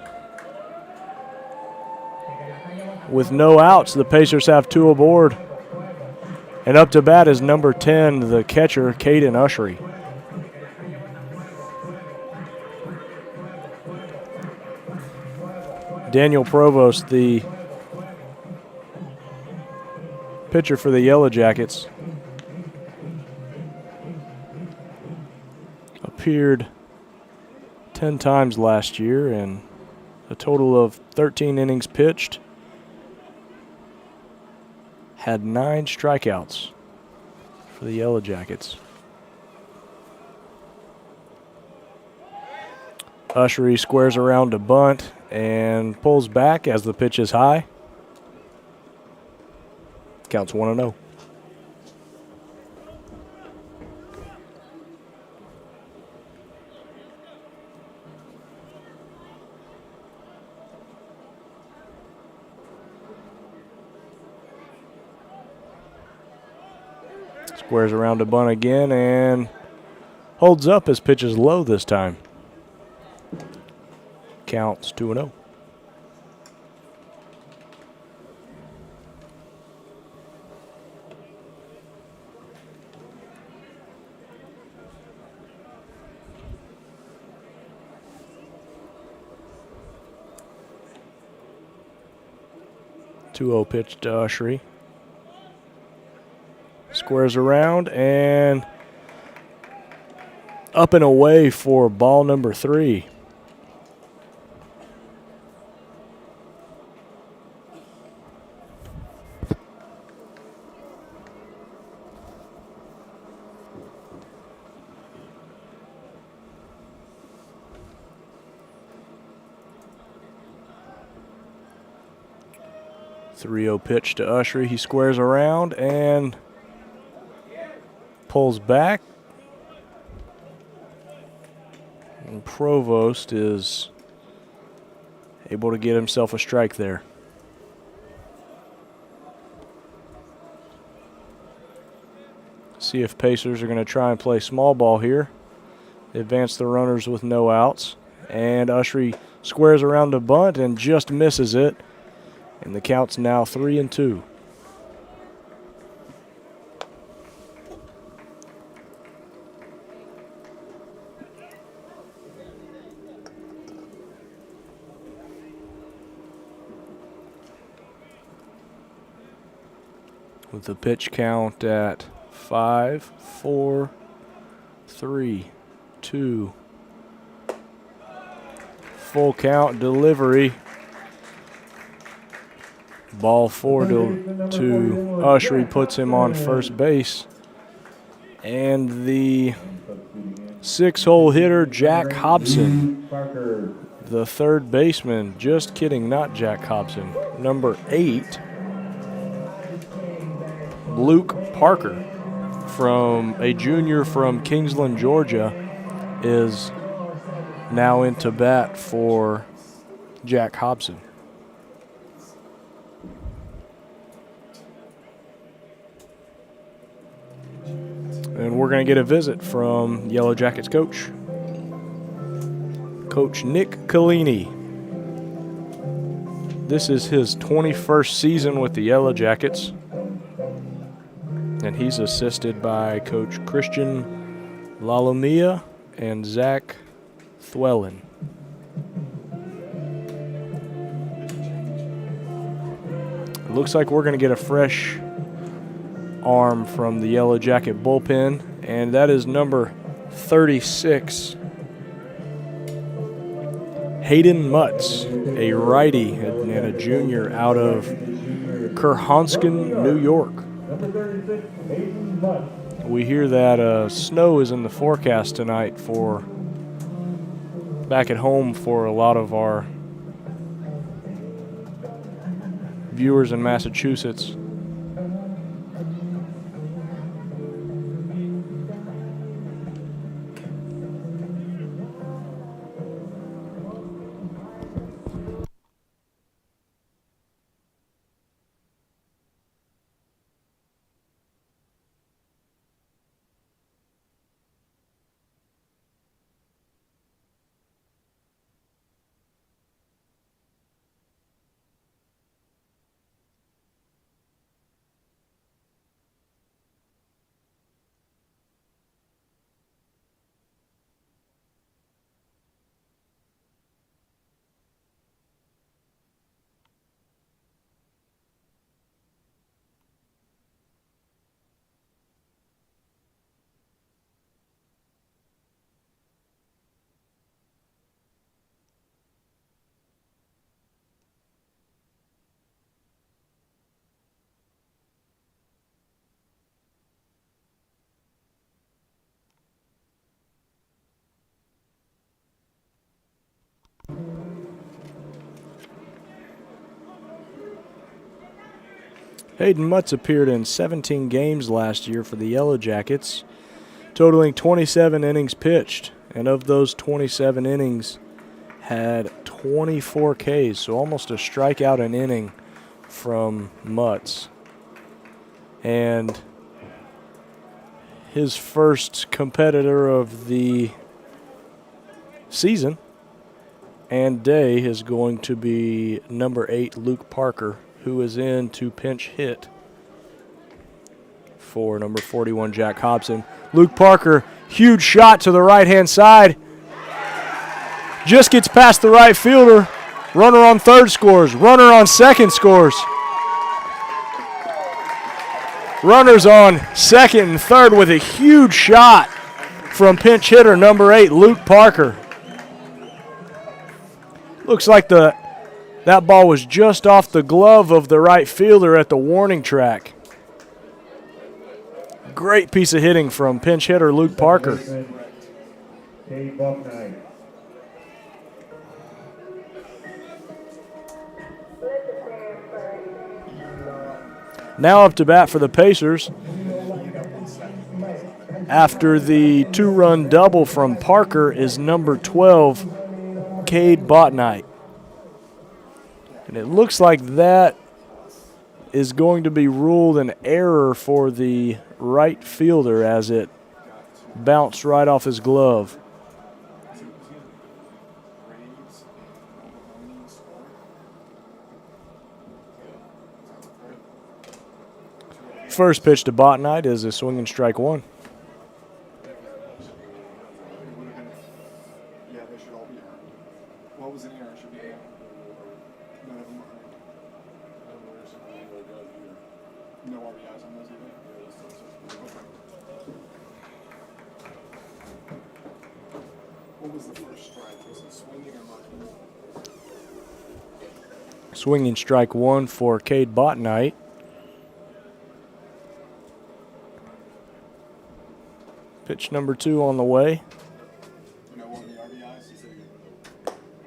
With no outs, the Pacers have 2 aboard. And up to bat is number 10, the catcher, Caden Ushery. Daniel Provost, the pitcher for the Yellow Jackets, appeared 10 times last year and a total of 13 innings pitched had 9 strikeouts for the Yellow Jackets. Ushery squares around to bunt and pulls back as the pitch is high. Counts 1-0. Squares around to bunt again and holds up. His pitch is low this time. Counts 2-0. Two-0 pitch to Ushery. Squares around and up and away for ball number 3. Three-0 pitch to Ushery. He squares around and pulls back. And Provost is able to get himself a strike there. See if Pacers are going to try and play small ball here. Advance the runners with no outs. And Ushery squares around to bunt and just misses it. And the count's now 3-2. With the pitch count at 5, 4, 3, 2. Full count delivery. Ball 4 to Ushery, puts him on first base. And the 6-hole hitter, Jack Hobson, the third baseman. Just kidding, not Jack Hobson. Number 8, Luke Parker, from a junior from Kingsland, Georgia, is now into bat for Jack Hobson. And we're going to get a visit from Yellow Jackets coach, Coach Nick Collini. This is his 21st season with the Yellow Jackets, and he's assisted by Coach Christian Lalumia and Zach Thwellen. It looks like we're going to get a fresh arm from the Yellow Jacket bullpen, and that is number 36, Hayden Mutz, a righty and a junior out of Kurhanskin, New York. We hear that snow is in the forecast tonight for back at home for a lot of our viewers in Massachusetts. Hayden Mutz appeared in 17 games last year for the Yellow Jackets, totaling 27 innings pitched. And of those 27 innings, had 24 Ks, so almost a strikeout an inning from Mutz. And his first competitor of the season and day is going to be number 8, Luke Parker, who is in to pinch hit for number 41, Jack Hobson. Luke Parker, huge shot to the right-hand side. Just gets past the right fielder. Runner on third scores. Runner on second scores. Runners on second and third with a huge shot from pinch hitter number 8, Luke Parker. Looks like that ball was just off the glove of the right fielder at the warning track. Great piece of hitting from pinch hitter Luke Parker. Now up to bat for the Pacers. After the 2-run double from Parker is number 12, Cade Botnight. And it looks like that is going to be ruled an error for the right fielder as it bounced right off his glove. First pitch to Botnight is a swinging strike 1. Swinging strike 1 for Cade Botnight. Pitch number 2 on the way.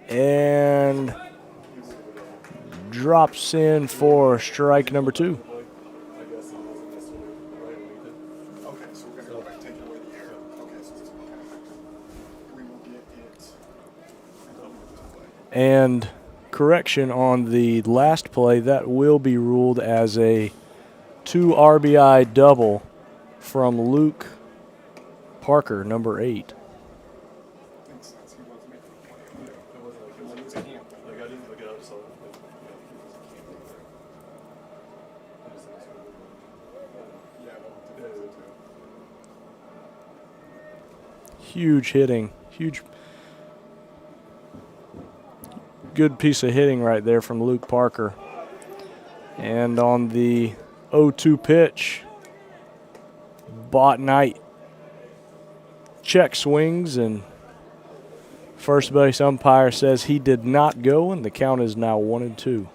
And drops in for strike number 2. And correction on the last play, that will be ruled as a 2 RBI double from Luke Parker, number 8. Huge hitting, good piece of hitting right there from Luke Parker. And on the 0-2 pitch, Botnight check swings, and first base umpire says he did not go, and the count is now 1-2.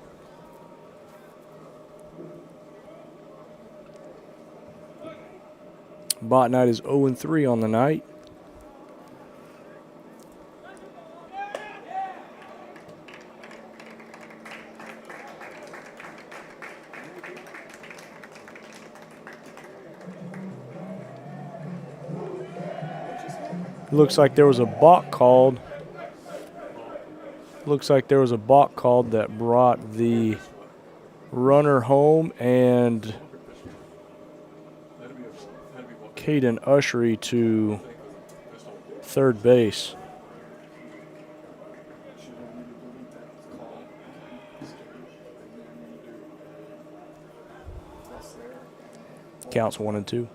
Botnight is 0-3 on the night. Looks like there was a balk called. Looks like there was a balk called that brought the runner home, and Caden Ushery to third base. Counts 1-2.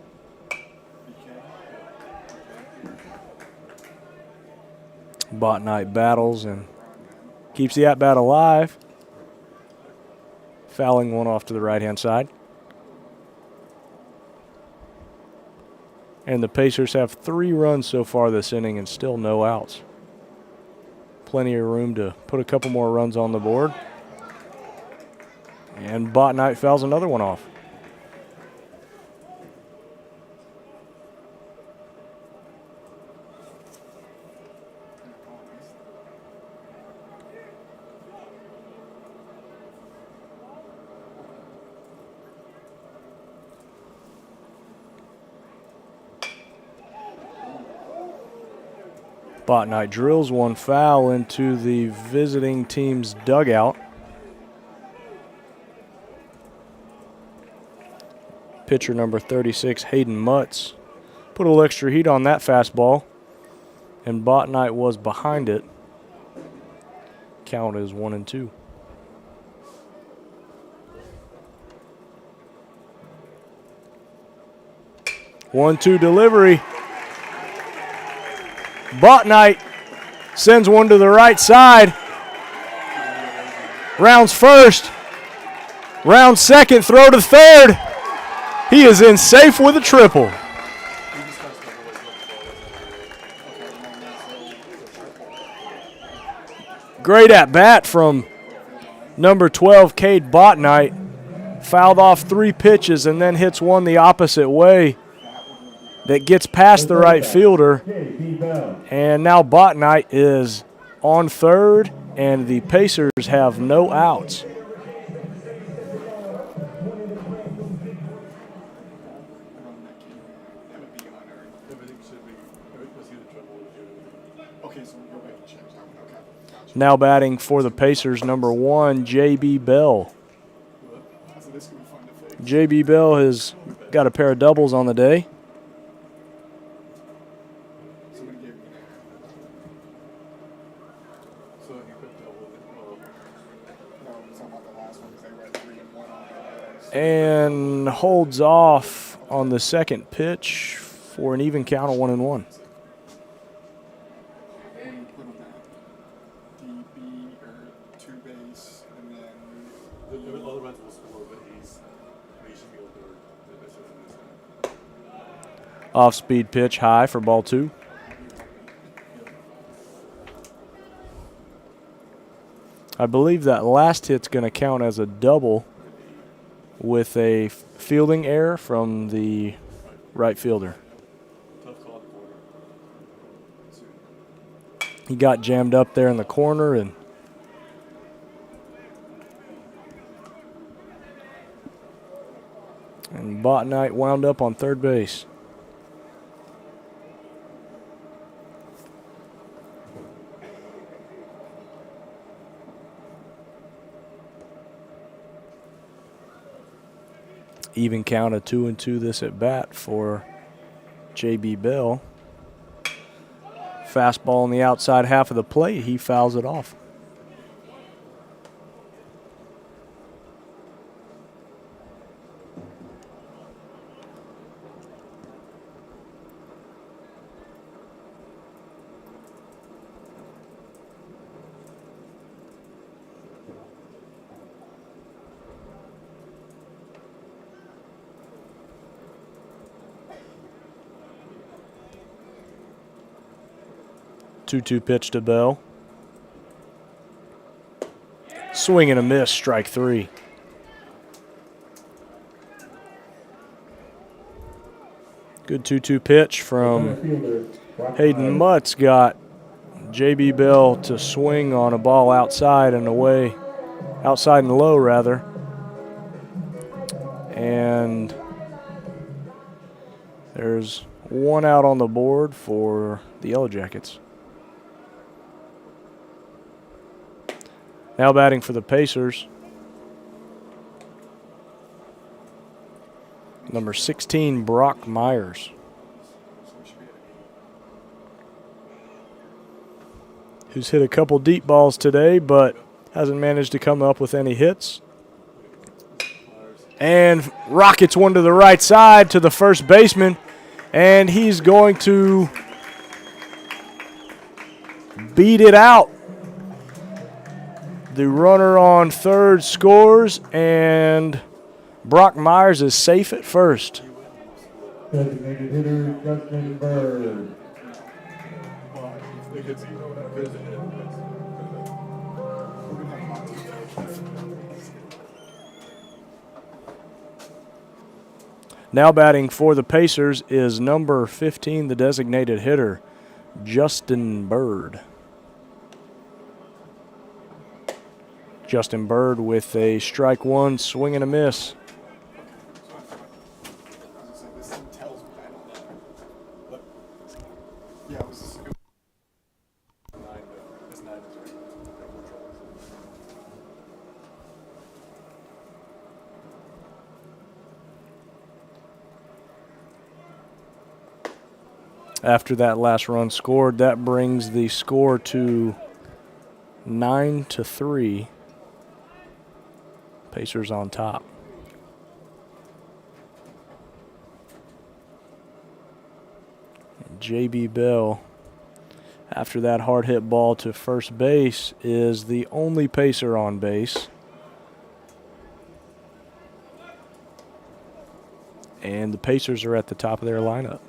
Botnight battles and keeps the at-bat alive. Fouling one off to the right-hand side. And the Pacers have 3 runs so far this inning and still no outs. Plenty of room to put a couple more runs on the board. And Botnight fouls another one off. Botnight drills one foul into the visiting team's dugout. Pitcher number 36, Hayden Mutz, put a little extra heat on that fastball, and Botnight was behind it. Count is 1-2. One-two delivery. Botnight sends one to the right side. Rounds first. Rounds second. Throw to third. He is in safe with a triple. Great at bat from number 12, Cade Botnight. Fouled off 3 pitches and then hits one the opposite way that gets past the right fielder. And now Botnight is on third, and the Pacers have no outs. Now batting for the Pacers, number 1, J.B. Bell. J.B. Bell has got a pair of doubles on the day. And holds off on the second pitch for an even count of 1-1. Off-speed pitch high for ball 2. I believe that last hit's going to count as a double with a fielding error from the right fielder. He got jammed up there in the corner, and Botnight wound up on third base. Even count of 2-2 this at bat for J.B. Bell. Fastball on the outside half of the plate. He fouls it off. Two-two pitch to Bell. Swing and a miss, strike 3. Good 2-2 pitch from Hayden Mutz. Got J.B. Bell to swing on a ball outside and away, outside and low rather. And there's one out on the board for the Yellow Jackets. Now batting for the Pacers, number 16, Brock Myers. Who's hit a couple deep balls today, but hasn't managed to come up with any hits. And rockets one to the right side to the first baseman, and he's going to beat it out. The runner on third scores, and Brock Myers is safe at first. Designated hitter, Justin Bird. Now batting for the Pacers is number 15, the designated hitter, Justin Bird. Justin Bird with a strike 1, swing and a miss. after that last run scored. That brings the score to 9-3. Pacers on top. J.B. Bell, after that hard hit ball to first base, is the only Pacer on base. And the Pacers are at the top of their lineup.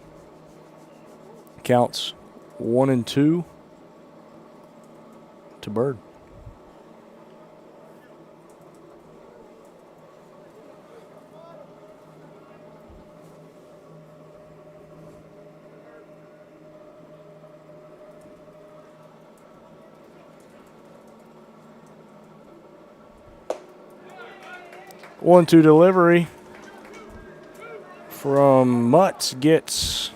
Counts 1-2 to Bird. One-two delivery from Mutz gets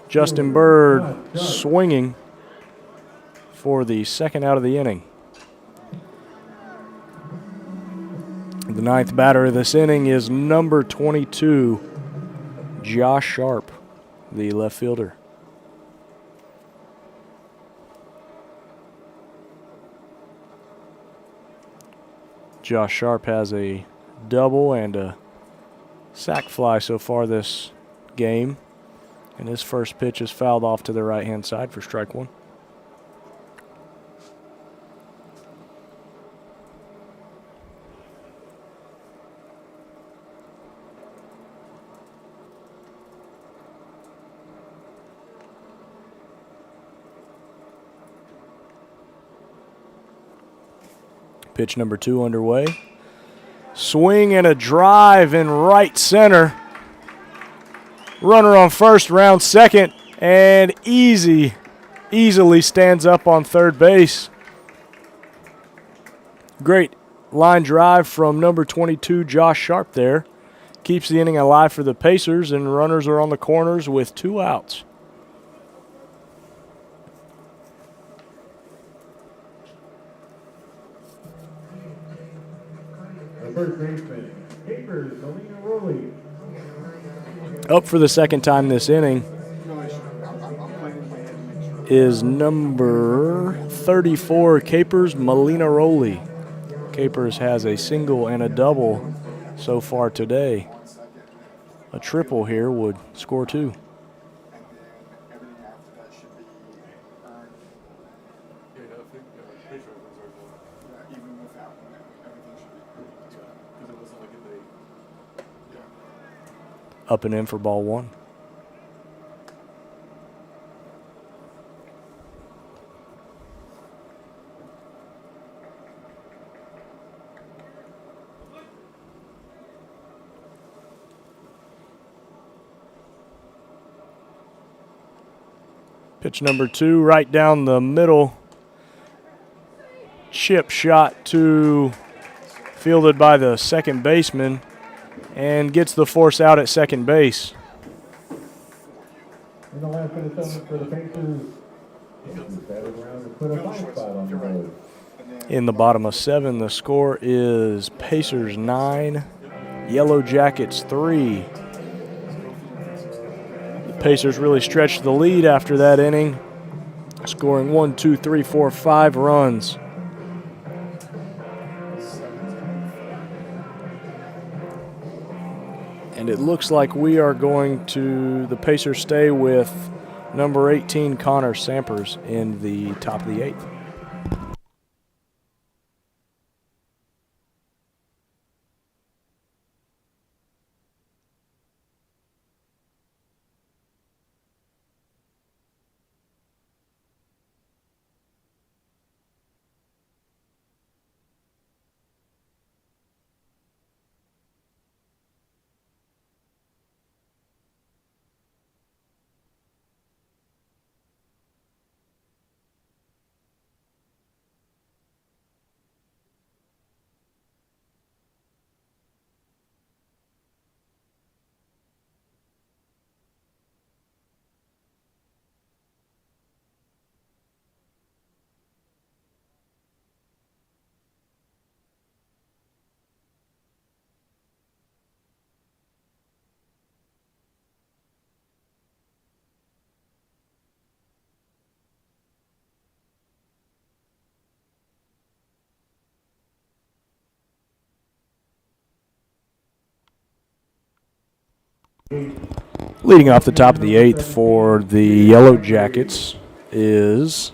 Justin Bird swinging for the second out of the inning. The ninth batter of this inning is number 22, Josh Sharp, the left fielder. Josh Sharp has a double and a sac fly so far this game. And his first pitch is fouled off to the right-hand side for strike one. Pitch number 2 underway. Swing and a drive in right center. Runner on first, round second, and easily stands up on third base. Great line drive from number 22, Josh Sharp there. Keeps the inning alive for the Pacers, and runners are on the corners with 2 outs. First baseman, Capers, Melina Rowley. Up for the second time this inning is number 34, Capers Molinaroli. Capers has a single and a double so far today. A triple here would score 2. Up and in for ball 1. Pitch number 2, right down the middle. Chip shot fielded by the second baseman, and gets the force out at second base. In the last minute settlement for the Pacers, batted around and put a 5 spot on the board. In the bottom of 7, the score is Pacers 9, Yellow Jackets 3. The Pacers really stretched the lead after that inning, scoring 1, 2, 3, 4, 5 runs. And it looks like the Pacers stay with number 18, Connor Sampers, in the top of the 8th. Leading off the top of the 8th for the Yellow Jackets is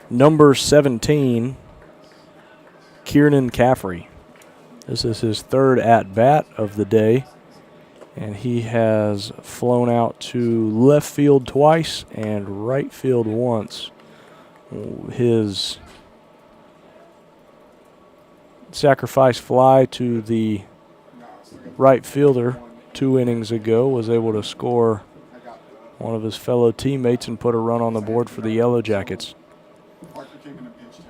number 17, Kieran Caffrey. This is his 3rd at-bat of the day, and he has flown out to left field twice and right field once. His sacrifice fly to the right fielder 2 innings ago was able to score one of his fellow teammates and put a run on the board for the Yellow Jackets. Parker came in a pinch hit.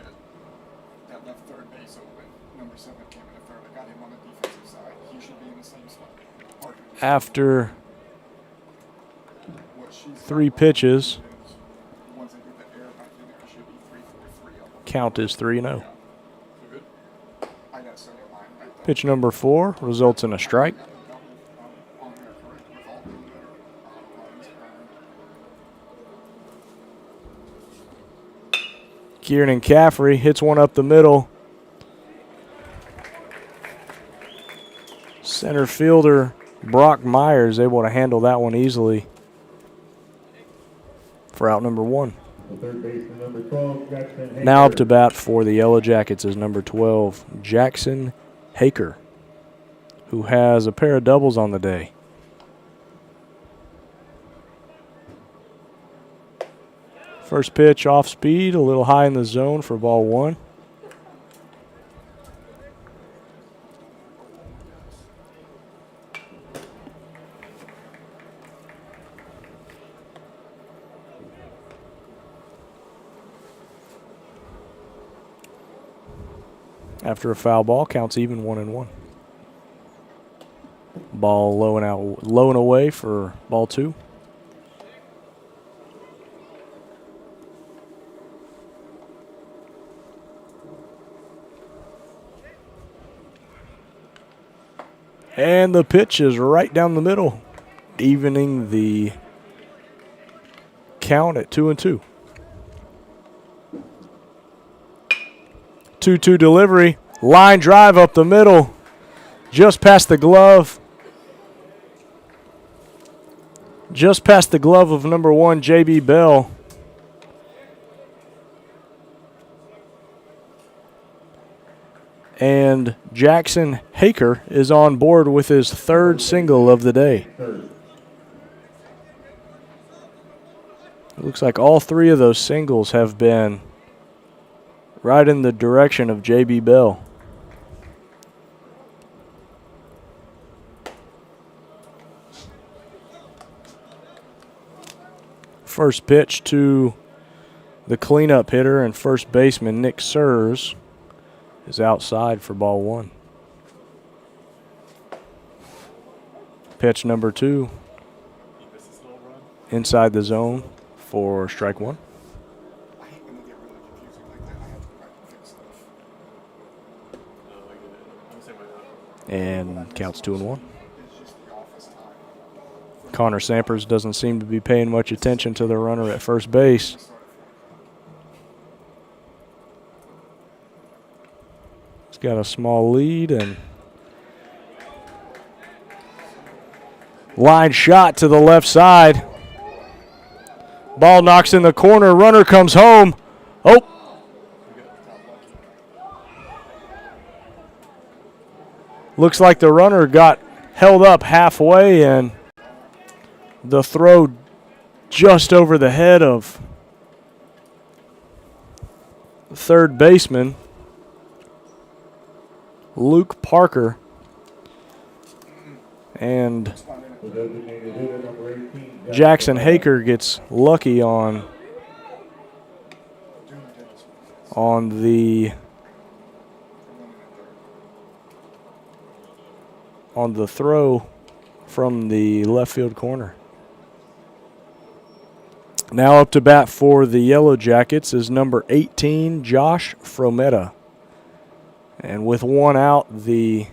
That left third base open. Number 7 came in a third. I got him on the defensive side. He should be in the same spot. After 3 pitches, Once I get the air back in there, it should be 3-4-3. count is 3-0. I got Sonny line right there. Pitch number 4 results in a strike. On there, correct. With all the runs earned. Kieran Caffrey hits one up the middle. Center fielder Brock Myers able to handle that one easily for out number 1. The third baseman, number 12, Jackson Haker. Now up to bat for the Yellow Jackets is number 12, Jackson Haker, who has a pair of doubles on the day. First pitch off speed, a little high in the zone for ball 1. After a foul ball, counts even 1-1. Ball low and away for ball 2. And the pitch is right down the middle, evening the count at 2-2. 2-2 delivery. Line drive up the middle. Just past the glove. Just past the glove of number 1, J.B. Bell. And Jackson Haker is on board with his 3rd single of the day. It looks like all 3 of those singles have been right in the direction of J.B. Bell. First pitch to the cleanup hitter and first baseman Nick Sears is outside for ball 1. Pitch number 2 inside the zone for strike 1. I hate when they get really confusing like that. I have to go back and fix stuff. And counts 2-1. It's just the office time. Connor Sampers doesn't seem to be paying much attention to the runner at first base. He's got a small lead and line shot to the left side. Ball knocks in the corner. Runner comes home. Oh. Looks like the runner got held up halfway and the throw just over the head of the third baseman, Luke Parker. And Jackson Haker gets lucky on the throw from the left field corner. Now up to bat for the Yellow Jackets is number 18, Josh Frometta. And with 1 out, the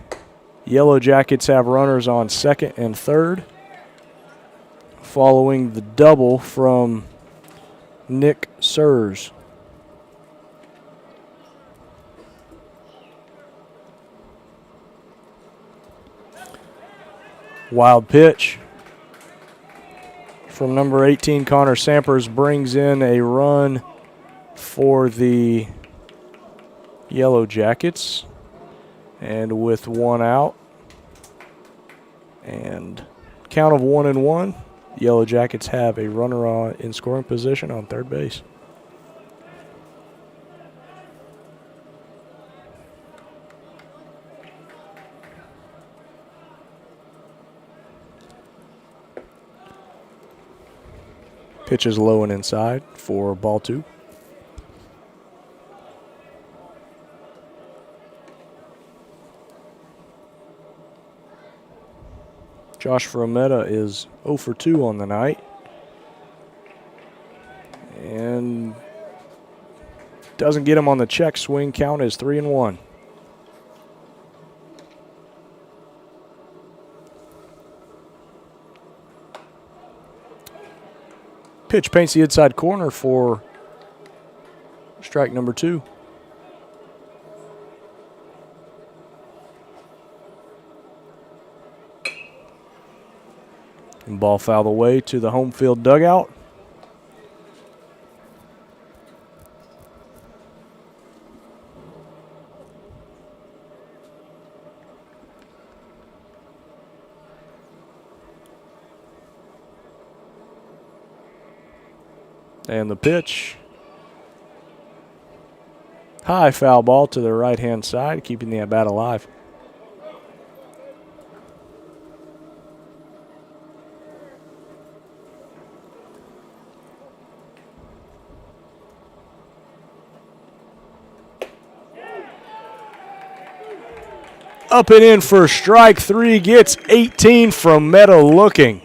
Yellow Jackets have runners on second and third, following the double from Nick Sears. Wild pitch from number 18, Connor Sampers, brings in a run for the Yellow Jackets. And with one out and count of 1-1, Yellow Jackets have a runner in scoring position on third base. Pitch is low and inside for ball 2. Josh Frometta is 0 for 2 on the night. And doesn't get him on the check swing. Count is 3-1. Pitch paints the inside corner for strike number 2. And ball fouled away to the home field dugout. And the pitch. High foul ball to the right-hand side, keeping the at-bat alive. Up and in for strike 3, gets 18 from Meta looking.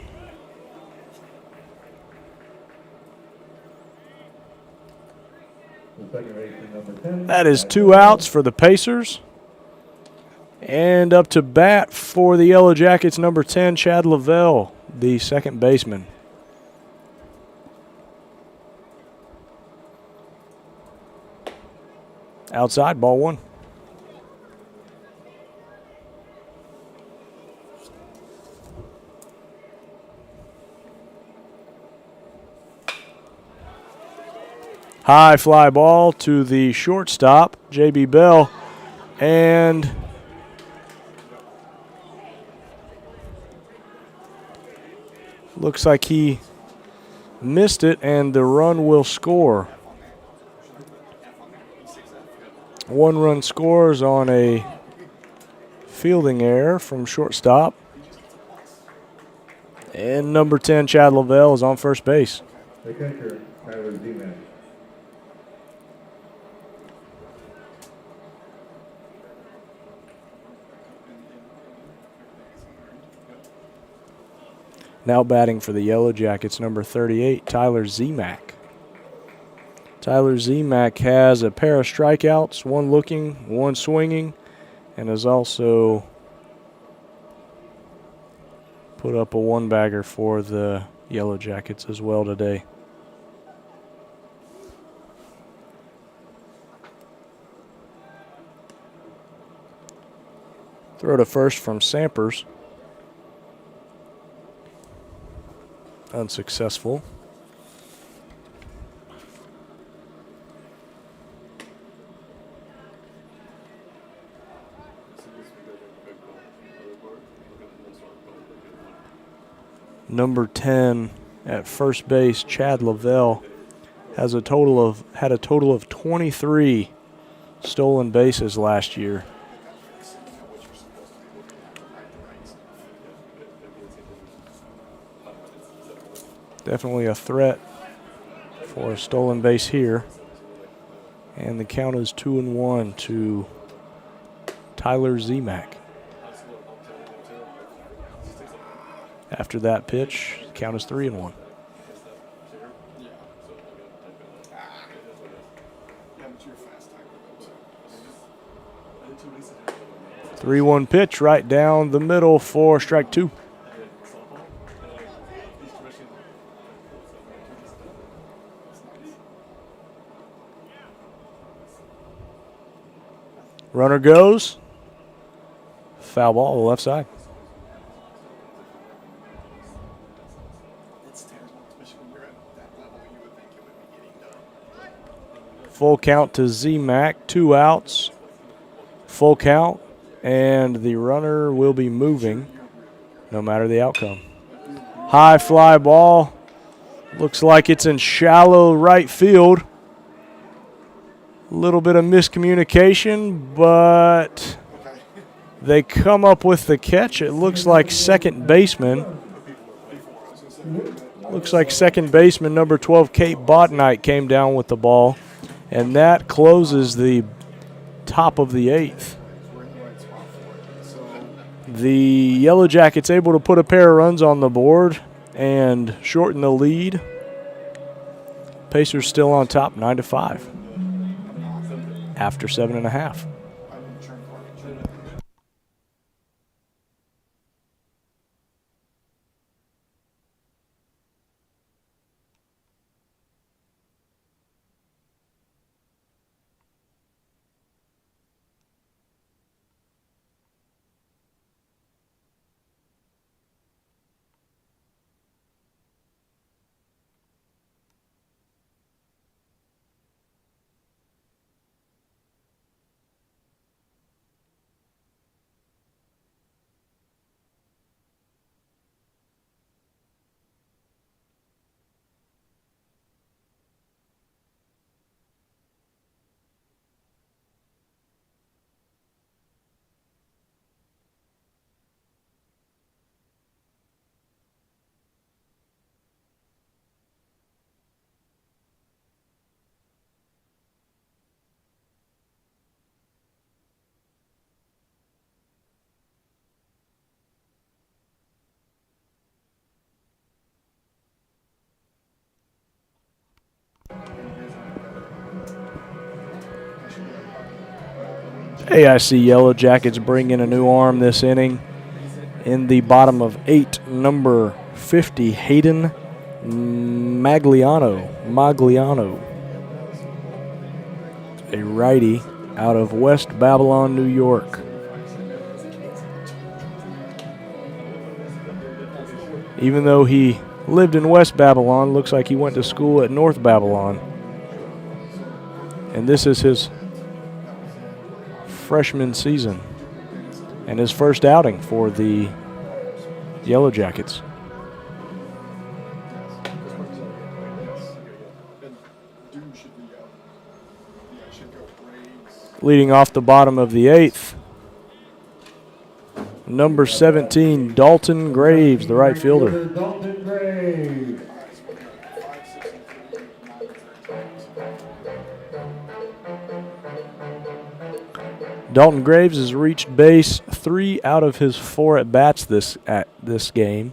That is 2 outs for the Pacers. And up to bat for the Yellow Jackets, number 10, Chad Lavelle, the second baseman. Outside, ball 1. High fly ball to the shortstop, J.B. Bell, and looks like he missed it, and the run will score. 1 run scores on a fielding error from shortstop. And number 10, Chad Lavelle, is on first base. The catcher, Tyler Zeman. Now batting for the Yellow Jackets, number 38, Tyler Zemak. Tyler Zemak has a pair of strikeouts, 1 looking, 1 swinging, and has also put up a 1-bagger for the Yellow Jackets as well today. Throw to first from Sampers. Unsuccessful. Number 10 at first base, Chad Lavelle, had a total of 23 stolen bases last year. Definitely a threat for a stolen base here. And the count is 2-1 to Tyler Zemak. After that pitch, the count is 3-1. 3-1 pitch right down the middle for strike 2. Runner goes. Foul ball to the left side. Full count to Z-Mac, 2 outs, full count, and the runner will be moving no matter the outcome. High fly ball. Looks like it's in shallow right field. A little bit of miscommunication, but they come up with the catch. It looks like second baseman. Looks like second baseman number 12, Kate Botnight, came down with the ball. And that closes the top of the 8th. The Yellow Jackets able to put a pair of runs on the board and shorten the lead. Pacers still on top, 9-5 after 7.5. AIC Yellow Jackets bring in a new arm this inning. In the bottom of 8, number 50, Hayden Magliano. A righty out of West Babylon, New York. Even though he lived in West Babylon, looks like he went to school at North Babylon. And this is his freshman season and his first outing for the Yellow Jackets. Leading off the bottom of the 8th, number 17, Dalton Graves, the right fielder. Dalton Graves. Dalton Graves has reached base 3 out of his 4 at-bats this game.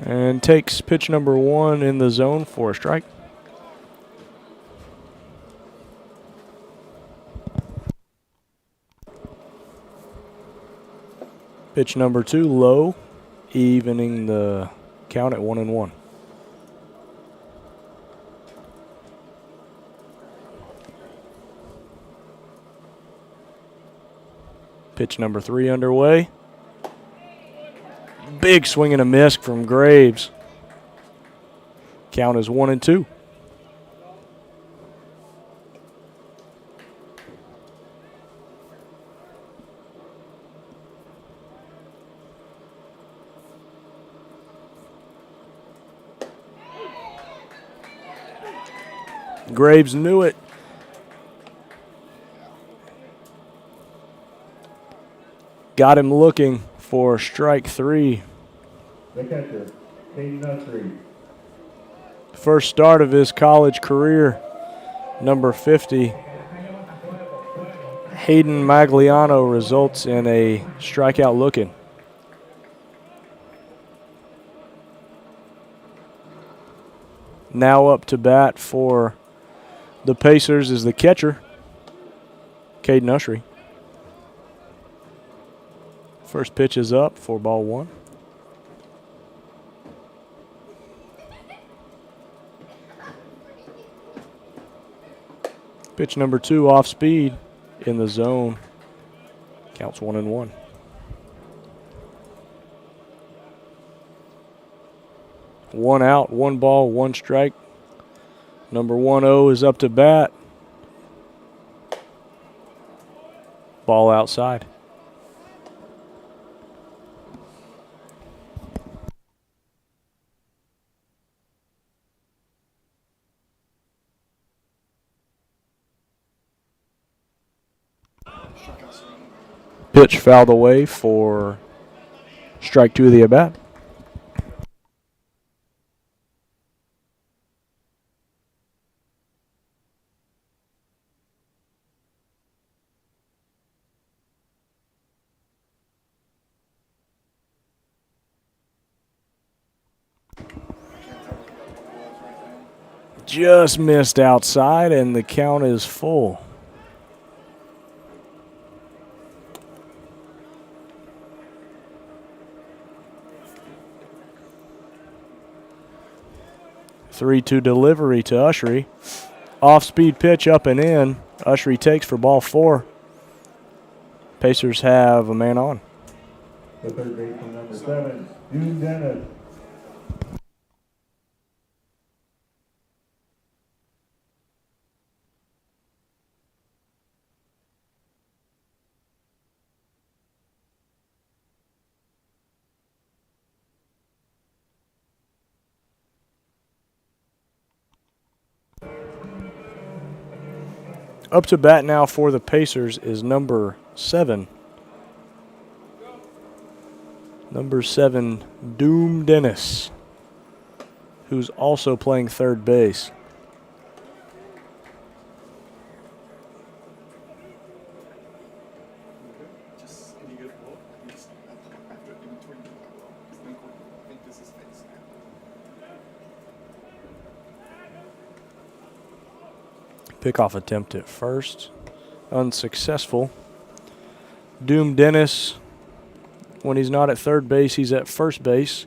And takes pitch number 1 in the zone for a strike. Pitch number 2 low, evening the count at 1-1. Pitch number 3 underway. Big swing and a miss from Graves. Count is 1-2. Graves knew it. Got him looking for strike 3. The catcher, Kate Botnight. First start of his college career, number 50. Hayden Magliano results in a strikeout looking. Now up to bat for the Pacers is the catcher, Caden Ushery. First pitch is up for ball 1. Pitch number 2 off speed in the zone. Counts 1-1. 1 out, 1 ball, 1 strike. Number 10 is up to bat. Ball outside. Pitch fouled away for strike 2 of the at-bat. Just missed outside, and the count is full. Three-two delivery to Ushery. Off-speed pitch up and in. Ushery takes for ball 4. Pacers have a man on. The third baseman, number 7, Doom Dennis. Up to bat now for the Pacers is number 7. Number 7, Doom Dennis, who's also playing third base. Pickoff attempt at first, unsuccessful. Doom Dennis, when he's not at third base, he's at first base,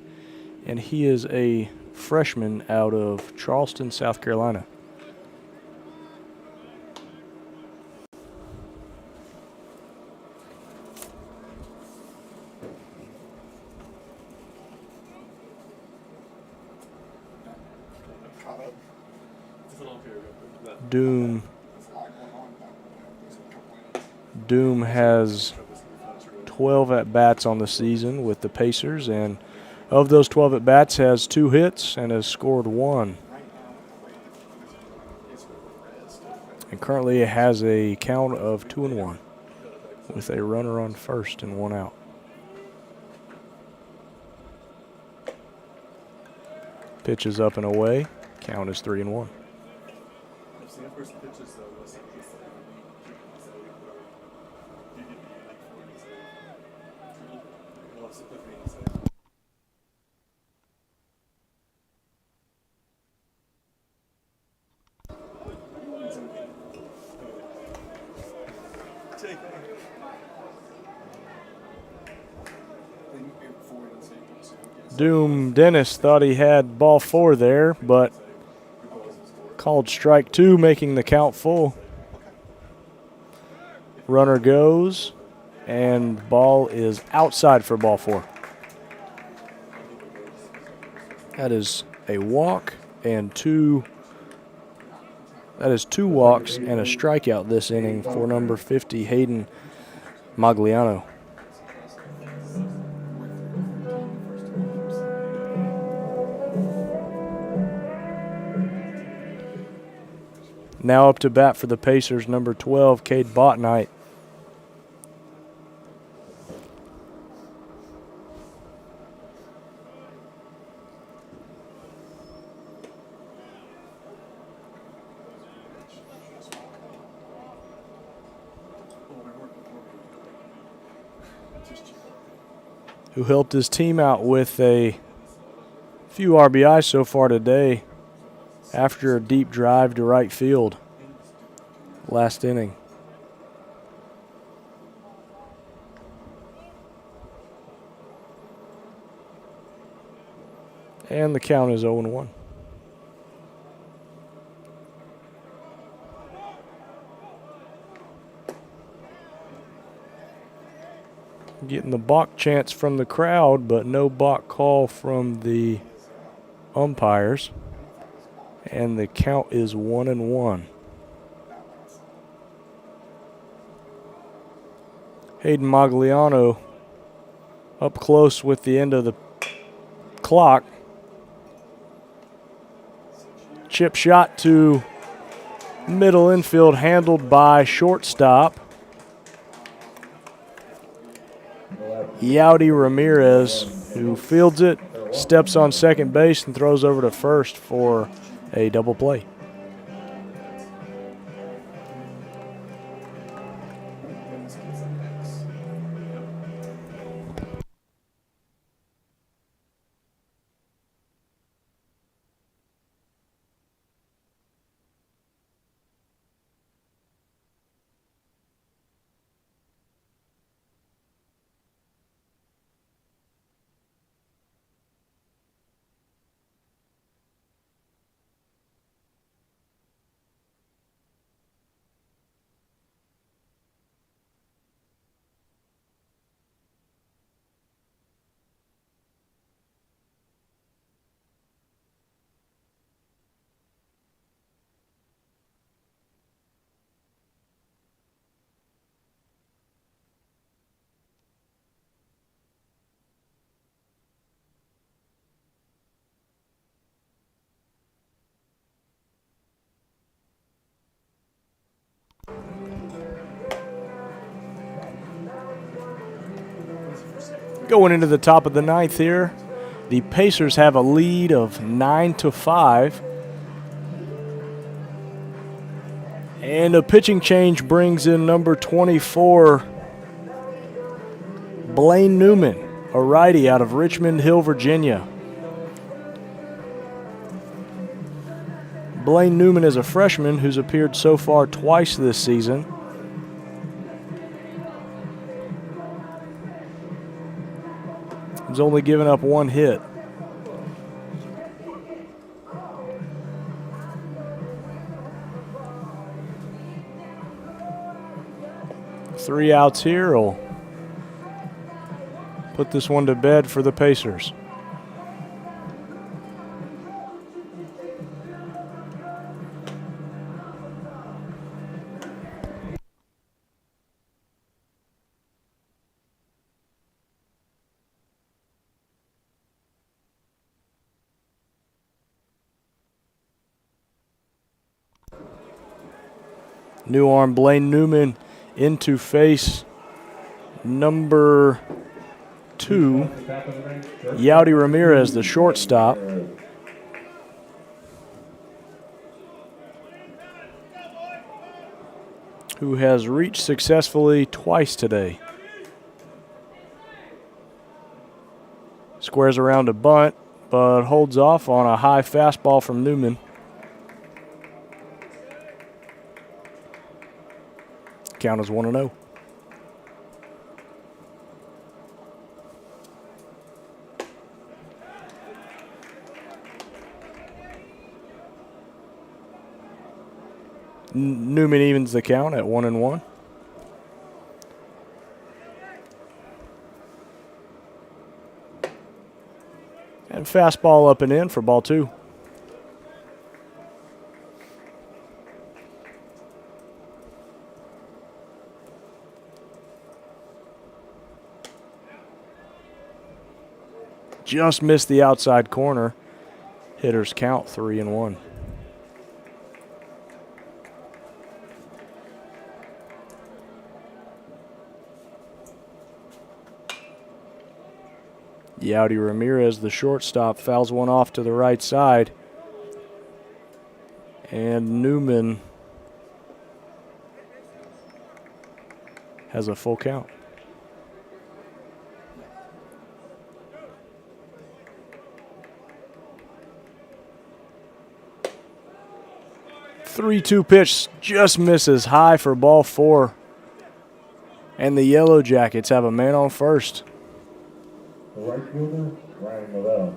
and he is a freshman out of Charleston, South Carolina. Doom has 12 at-bats on the season with the Pacers, and of those 12 at-bats has 2 hits and has scored 1. And currently it has a count of 2-1 with a runner on first and 1 out. Pitch is up and away. Count is 3-1. Doom Dennis thought he had ball 4 there, but called strike 2, making the count full. Runner goes, and ball is outside for ball 4. That is a walk and 2. That is 2 walks and a strikeout this inning for number 50, Hayden Magliano. Now up to bat for the Pacers, number 12, Cade Botnight. Who helped his team out with a few RBIs so far today after a deep drive to right field last inning. And the count is 0-1. Getting the balk chants from the crowd, but no balk call from the umpires, and the count is 1-1. Hayden Magliano up close with the end of the clock. Chip shot to middle infield, handled by shortstop Yaudy Ramirez, who fields it, steps on second base, and throws over to first for a double play. Going into the top of the ninth here, the Pacers have a lead of 9-5. And a pitching change brings in number 24, Blaine Newman, a righty out of Richmond Hill, Virginia. Blaine Newman is a freshman who's appeared so far twice this season. He's only given up one hit. Three outs here will put this one to bed for the Pacers. New arm Blaine Newman in to face number 2, Yaudy Ramirez, the shortstop. Who has reached successfully twice today. Squares around a bunt, but holds off on a high fastball from Newman. Count is 1-0. Newman evens the count at 1-1. And fastball up and in for ball 2. Just missed the outside corner. Hitters count 3-1. Yaudy Ramirez, the shortstop, fouls one off to the right side. And Newman has a full count. Three-two pitch just misses high for ball 4. And the Yellow Jackets have a man on first. The right fielder, Ryan Lavelle.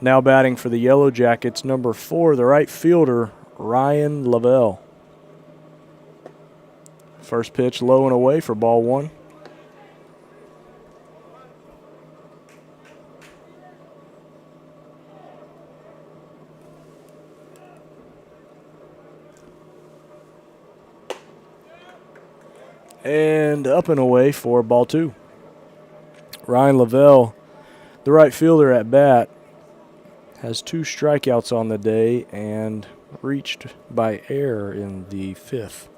Now batting for the Yellow Jackets, number 4, the right fielder, Ryan Lavelle. First pitch low and away for ball one. And up and away for ball two. Ryan Lavelle, the right fielder at bat, has 2 strikeouts on the day and reached by error in the 5th.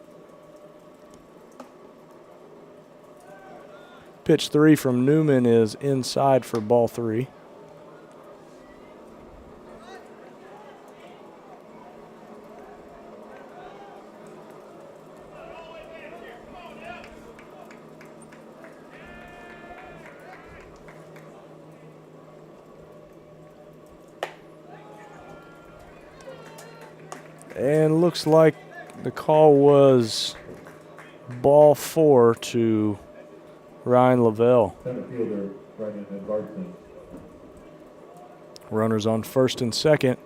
Pitch 3 from Newman is inside for ball 3. And looks like the call was ball 4 to Ryan Lavelle. Center fielder, Brendan Edvardson. Runners on first and second.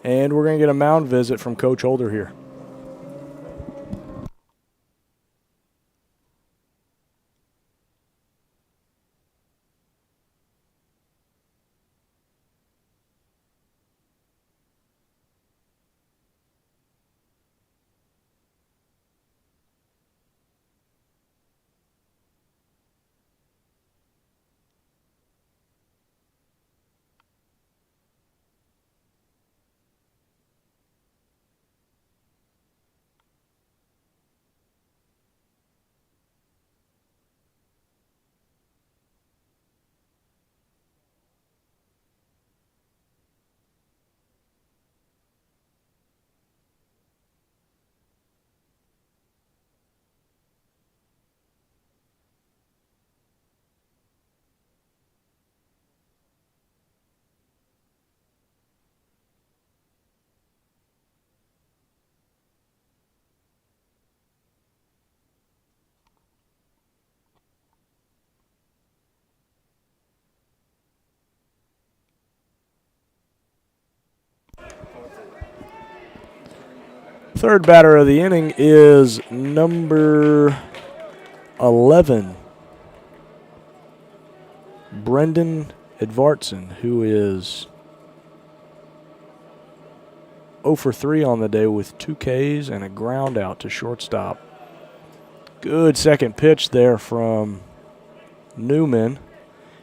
And we're going to get a mound visit from Coach Holder here. Third batter of the inning is number 11, Brendan Edvardson, who is 0 for 3 on the day with 2 Ks and a ground out to shortstop. Good second pitch there from Newman,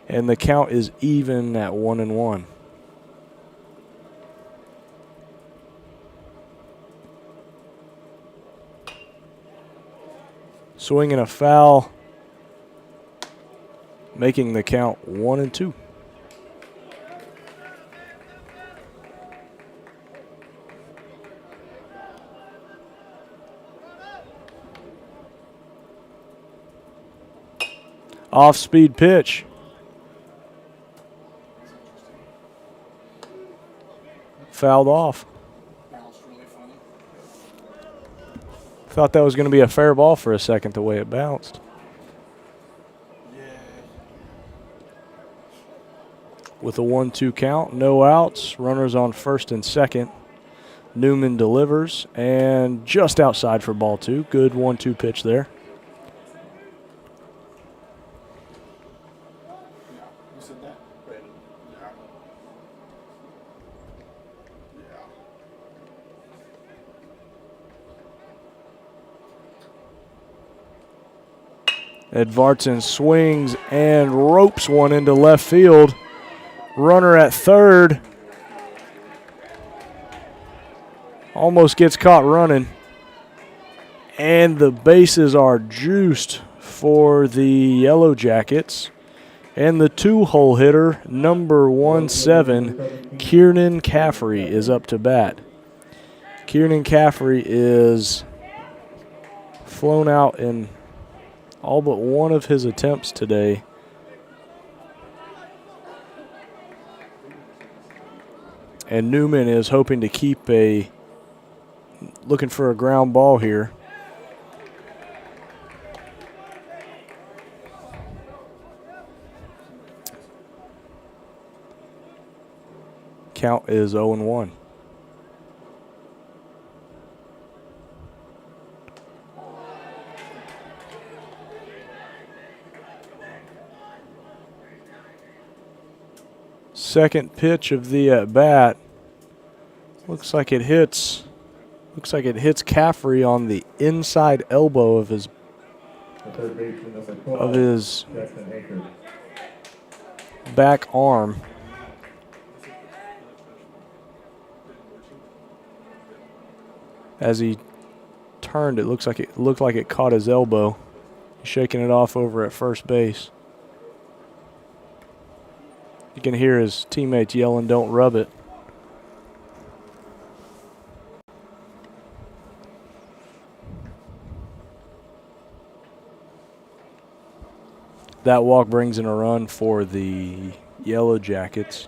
and the count is even at 1-1. Swing and a foul, making the count 1-2. Off-speed pitch. Fouled off. Thought that was going to be a fair ball for a second, the way it bounced. With a 1-2 count, no outs, runners on first and second. Newman delivers, and just outside for ball 2. Good 1-2 pitch there. Edvardson swings and ropes one into left field. Runner at third. Almost gets caught running. And the bases are juiced for the Yellow Jackets. And the 2-hole hitter, number 17, Kieran Caffrey, is up to bat. Kieran Caffrey is flown out in all but one of his attempts today. And Newman is hoping to keep looking for a ground ball here. Count is 0-1. Second pitch of the at-bat. Looks like it hits Caffrey on the inside elbow of his Third baseman number 12, Jackson Aiken. back arm. As he turned, it looked like it caught his elbow. He's shaking it off over at first base. You can hear his teammates yelling, "Don't rub it." That walk brings in a run for the Yellow Jackets,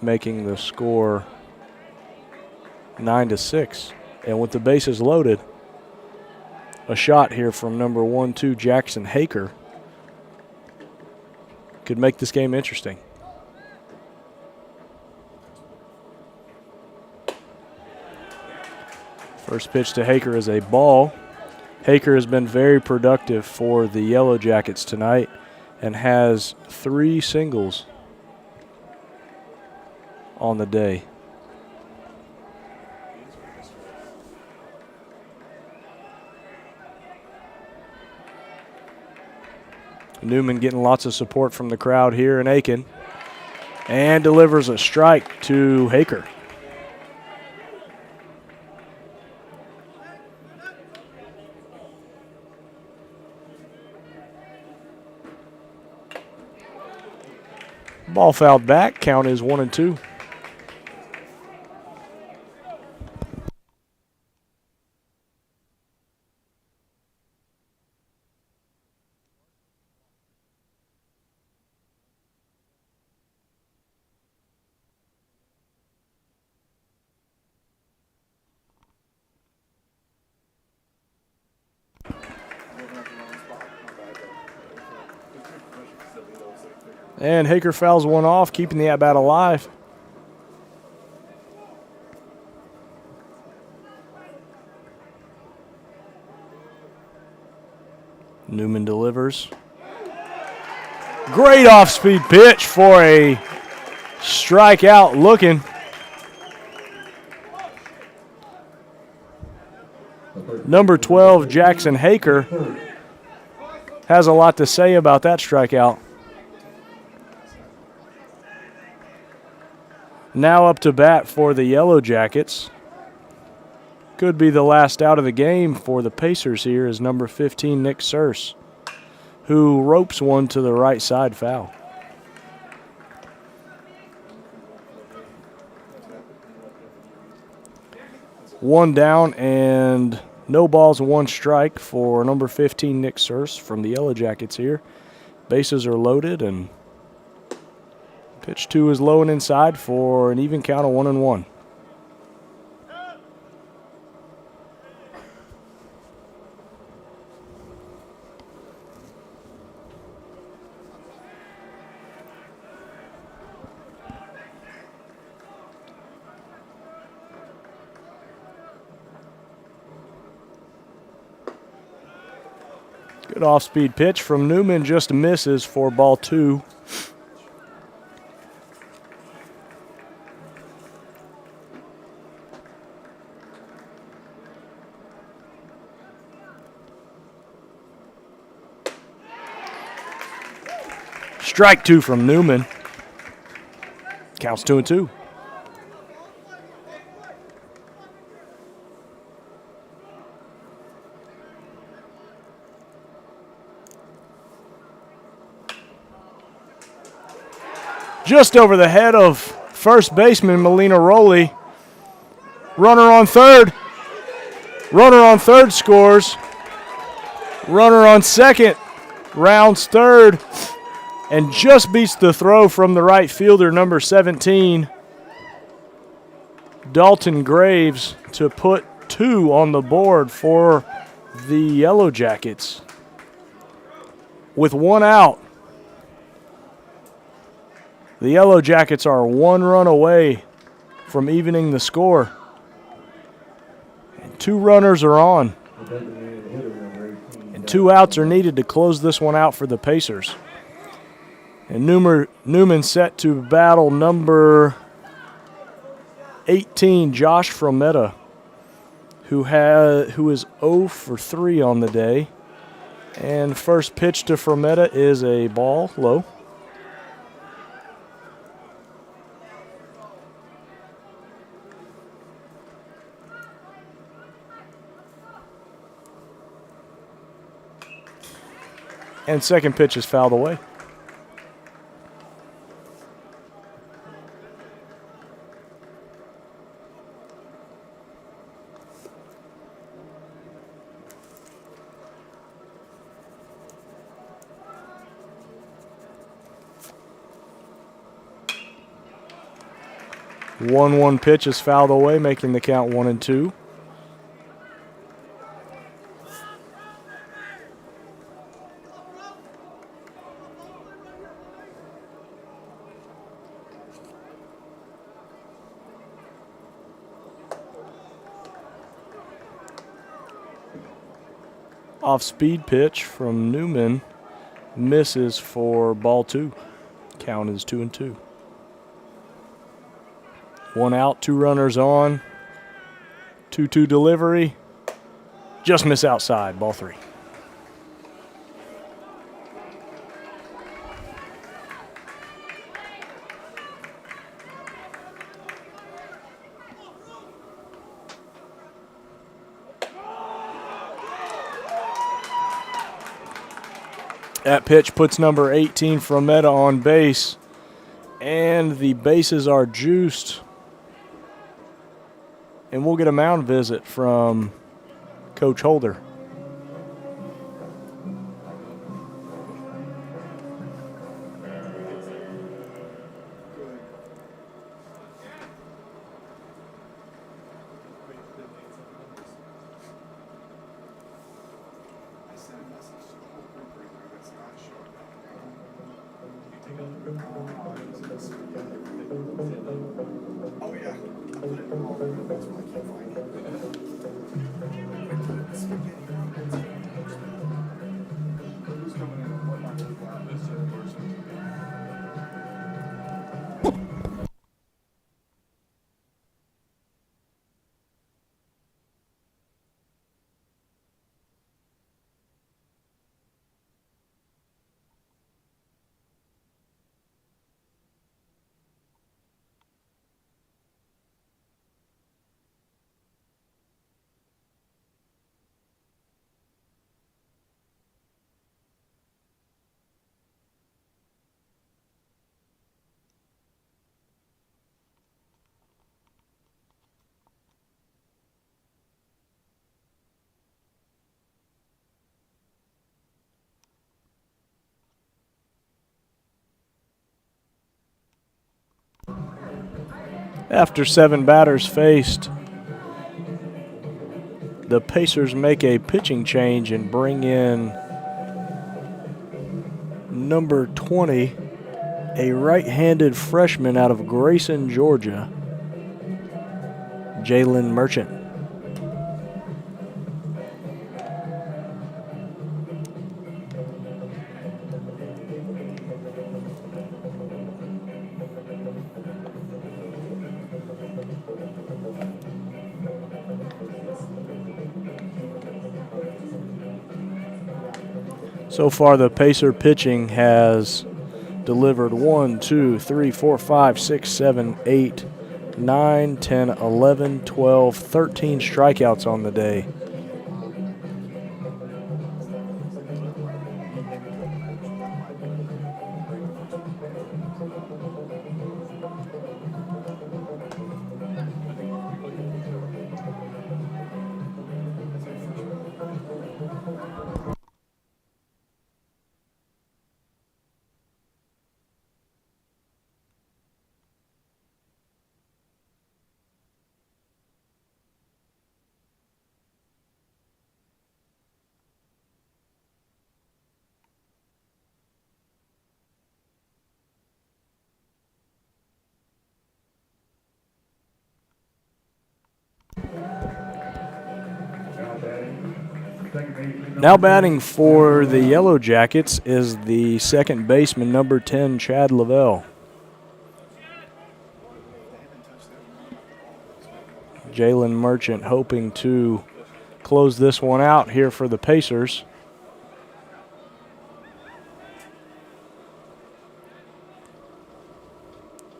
making the score 9-6. And with the bases loaded, a shot here from number 1-2 Jackson Haker could make this game interesting. First pitch to Haker is a ball. Haker has been very productive for the Yellow Jackets tonight and has 3 singles on the day. Newman getting lots of support from the crowd here in Aiken and delivers a strike to Haker. Ball fouled back. Count is 1-2. And Haker fouls one off, keeping the at-bat alive. Newman delivers. Great off-speed pitch for a strikeout looking. Number 12, Jackson Haker, has a lot to say about that strikeout. Now up to bat for the Yellow Jackets. Could be the last out of the game for the Pacers here is number 15, Nick Surse, who ropes one to the right side foul. One down and no balls and 1 strike for number 15, Nick Surse from the Yellow Jackets here. Bases are loaded and pitch 2 is low and inside for an even count of 1-1. Good off-speed pitch from Newman, just misses for ball 2. Strike 2 from Newman. Counts 2-2. Just over the head of first baseman Melina Rowley. Runner on third. Runner on third scores. Runner on second rounds third and just beats the throw from the right fielder, number 17, Dalton Graves, to put 2 on the board for the Yellow Jackets. With 1 out, the Yellow Jackets are 1 run away from evening the score. And 2 runners are on. And 2 outs are needed to close this one out for the Pacers. And Newman set to battle number 18, Josh Frometta, who is 0 for 3 on the day. And first pitch to Frometta is a ball low. And second pitch is fouled away. One pitch is fouled away, making the count 1-2. Off-speed pitch from Newman misses for ball 2. Count is 2-2. 1 out, 2 runners on. 2-2 delivery. Just miss outside, ball 3. That pitch puts number 18 Frometta on base, and the bases are juiced. And we'll get a mound visit from Coach Holder. Oh yeah, I put it wrong. That's why I can't find it. Who's coming in? What not to fly? This person. After 7 batters faced, the Pacers make a pitching change and bring in number 20, a right-handed freshman out of Grayson, Georgia, Jalen Merchant. So far, the Pacer pitching has delivered 1, 2, 3, 4, 5, 6, 7, 8, 9, 10, 11, 12, 13 strikeouts on the day. Second baseman, Now batting for the Yellow Jackets is the second baseman, number 10, Chad Lavelle. Jalen Merchant hoping to close this one out here for the Pacers.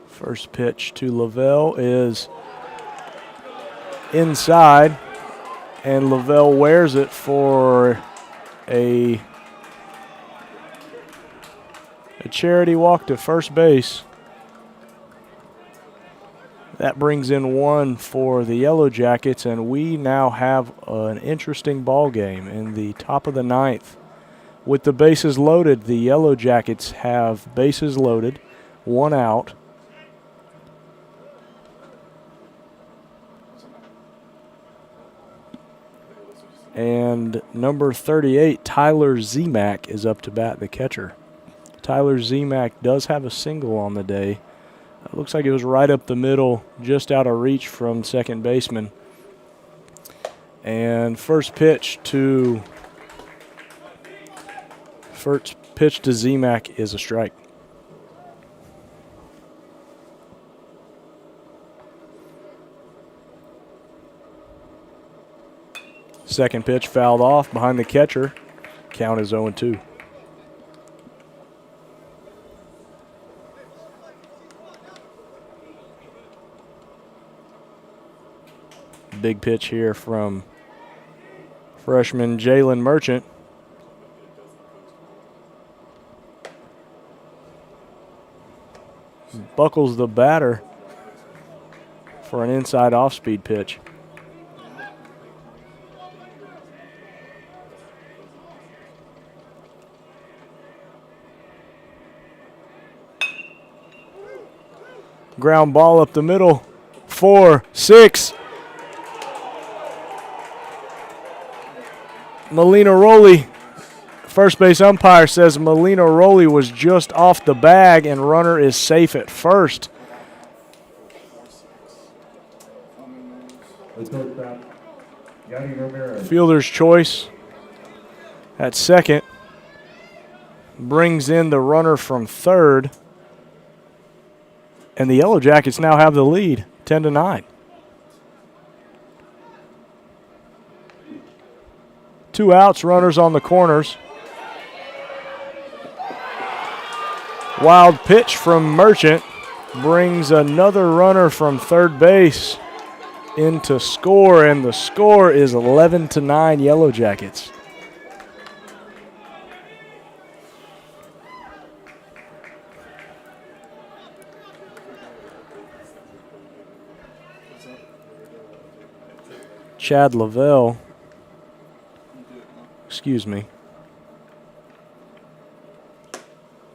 First pitch to Lavelle is inside, and Lavelle wears it for a charity walk to first base. That brings in one for the Yellow Jackets, and we now have an interesting ball game in the top of the ninth. With the bases loaded, the Yellow Jackets have bases loaded, one out. And number 38, Tyler Zemak, is up to bat, the catcher. Tyler Zemak does have a single on the day. It looks like it was right up the middle, just out of reach from second baseman. And first pitch to Zemak is a strike. Second pitch fouled off behind the catcher. Count is 0-2. Big pitch here from freshman Jalen Merchant. Buckles the batter for an inside off-speed pitch. Ground ball up the middle. 4-6. Melina Rowley, first base umpire says Melina Rowley was just off the bag and runner is safe at first. Fielder's choice at second brings in the runner from third. And the Yellow Jackets now have the lead, 10-9. 2 outs, runners on the corners. Wild pitch from Merchant brings another runner from third base into score, and the score is 11-9 Yellow Jackets. Chad Lavelle, excuse me,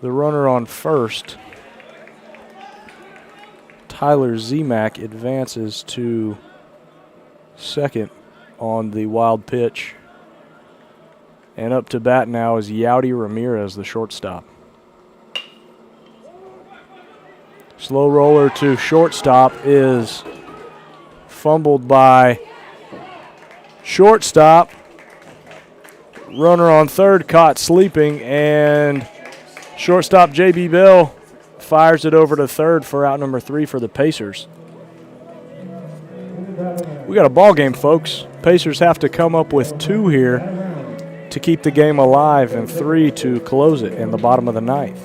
the runner on first, Tyler Zemak, advances to second on the wild pitch. And up to bat now is Yaudy Ramirez, the shortstop. Slow roller to shortstop is fumbled by shortstop. Runner on third caught sleeping, and shortstop J.B. Bell fires it over to third for out number 3 for the Pacers. We got a ball game, folks. Pacers have to come up with 2 here to keep the game alive and 3 to close it in the bottom of the ninth.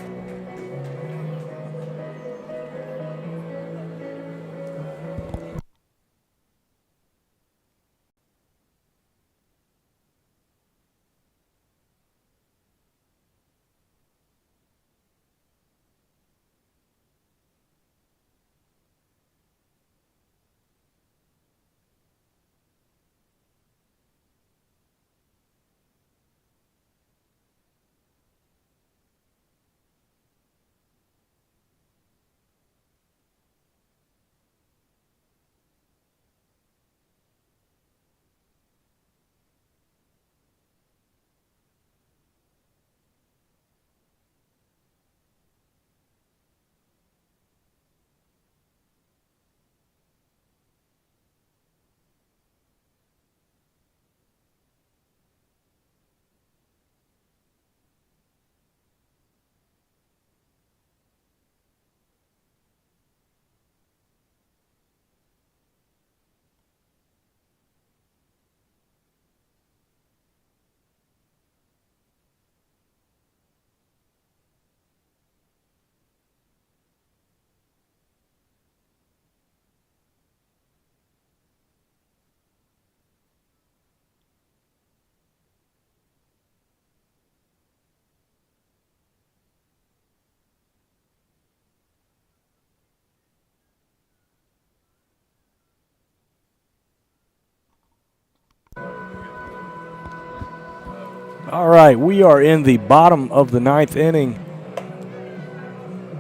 All right, we are in the bottom of the ninth inning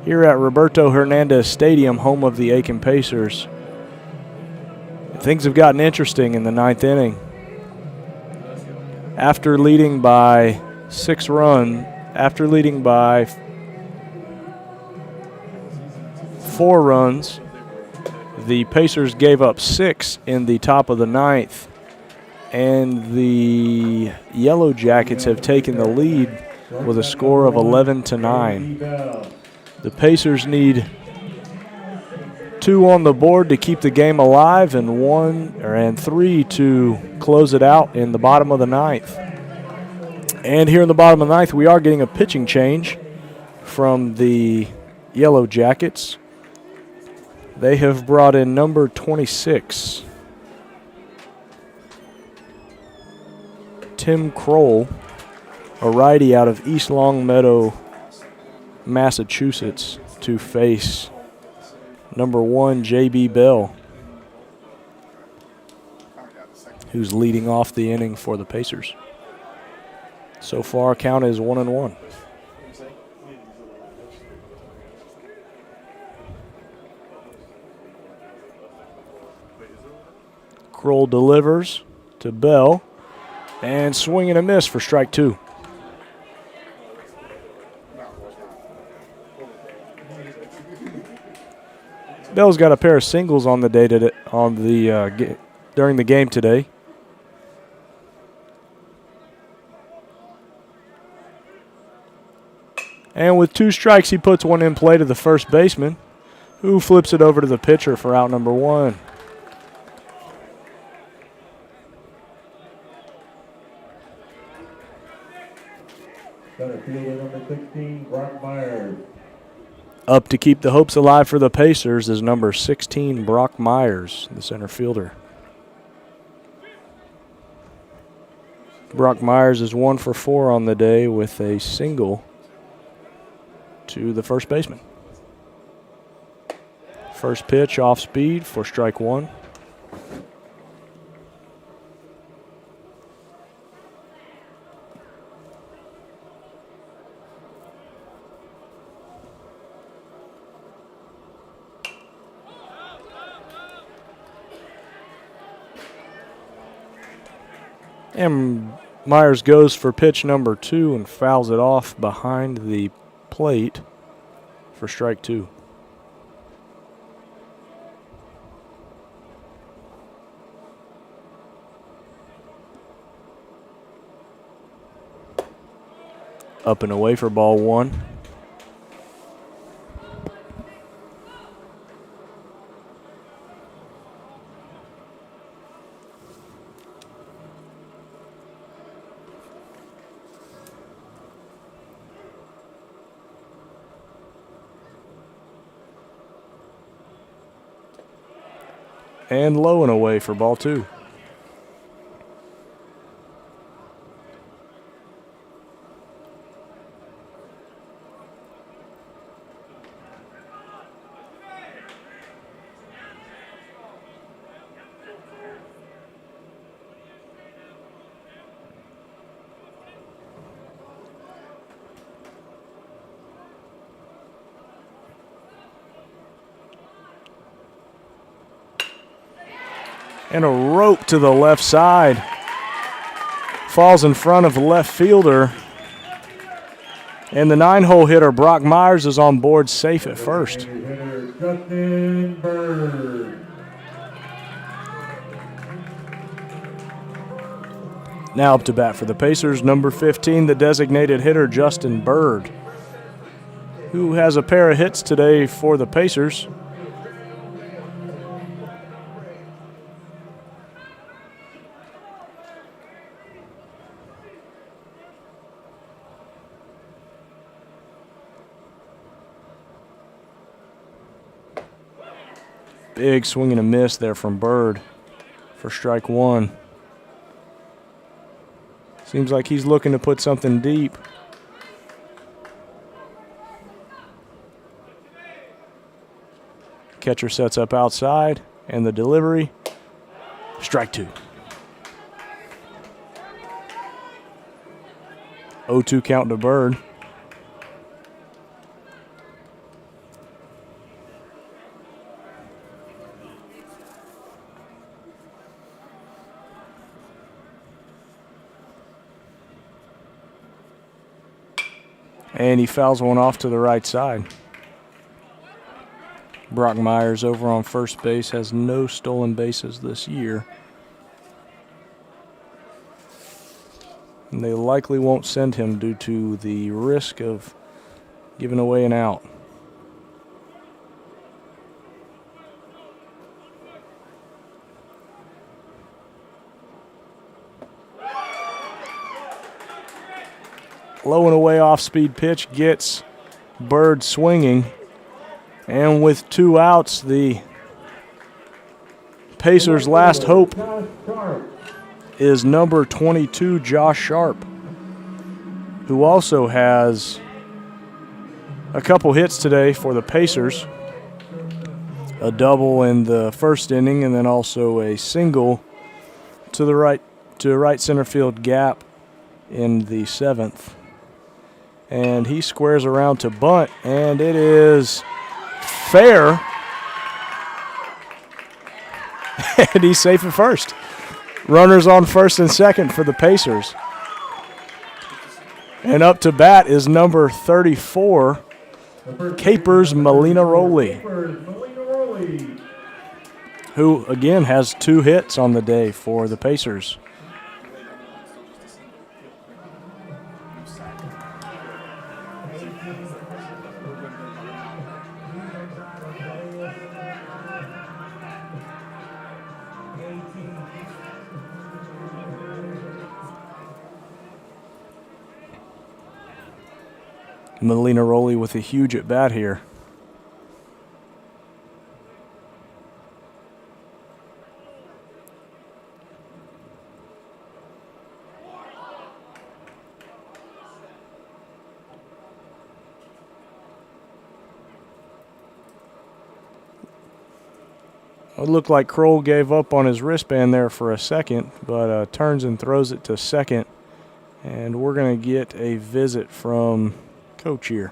here at Roberto Hernandez Stadium, home of the Aiken Pacers. Things have gotten interesting in the ninth inning. After leading by 4 runs, the Pacers gave up 6 in the top of the ninth, and the Yellow Jackets have taken the lead with a score of 11-9. The Pacers need 2 on the board to keep the game alive and 3 to close it out in the bottom of the ninth. And here in the bottom of the ninth, we are getting a pitching change from the Yellow Jackets. They have brought in number 26, Tim Kroll, a righty out of East Longmeadow, Massachusetts, to face number 1, J.B. Bell, who's leading off the inning for the Pacers. So far, count is 1-1. Kroll delivers to Bell, and swing and a miss for strike 2. Bell's got a pair of singles on the day during the game today. And with 2 strikes, he puts one in play to the first baseman, who flips it over to the pitcher for out number 1. Center fielder number 16, Brock Myers. Up to keep the hopes alive for the Pacers is number 16, Brock Myers, the center fielder. Brock Myers is 1 for 4 on the day with a single to the first baseman. First pitch off speed for strike 1. And Myers goes for pitch number 2 and fouls it off behind the plate for strike 2. Up and away for ball 1. And low and away for ball 2. And a rope to the left side. Falls in front of the left fielder. And the 9-hole hitter, Brock Myers, is on board safe at first. Hitter Justin Bird. Now up to bat for the Pacers, number 15, the designated hitter, Justin Bird, who has a pair of hits today for the Pacers. Big swing and a miss there from Bird for strike 1. Seems like he's looking to put something deep. Catcher sets up outside, and the delivery, strike 2. 0-2 count to Bird. And he fouls one off to the right side. Brock Myers over on first base has no stolen bases this year. And they likely won't send him due to the risk of giving away an out. Low and away off-speed pitch gets Bird swinging. And with 2 outs, the Pacers' last hope is number 22, Josh Sharp, who also has a couple hits today for the Pacers. A double in the first inning and then also a single to the right center field gap in the 7th. And he squares around to bunt, and it is fair. And he's safe at first. Runners on first and second for the Pacers. And up to bat is number 34, Capers Molina-Rowley, who again has 2 hits on the day for the Pacers. Molina-Rowley with a huge at bat here. It looked like Kroll gave up on his wristband there for a second, but turns and throws it to second. And we're going to get a visit from Coach here.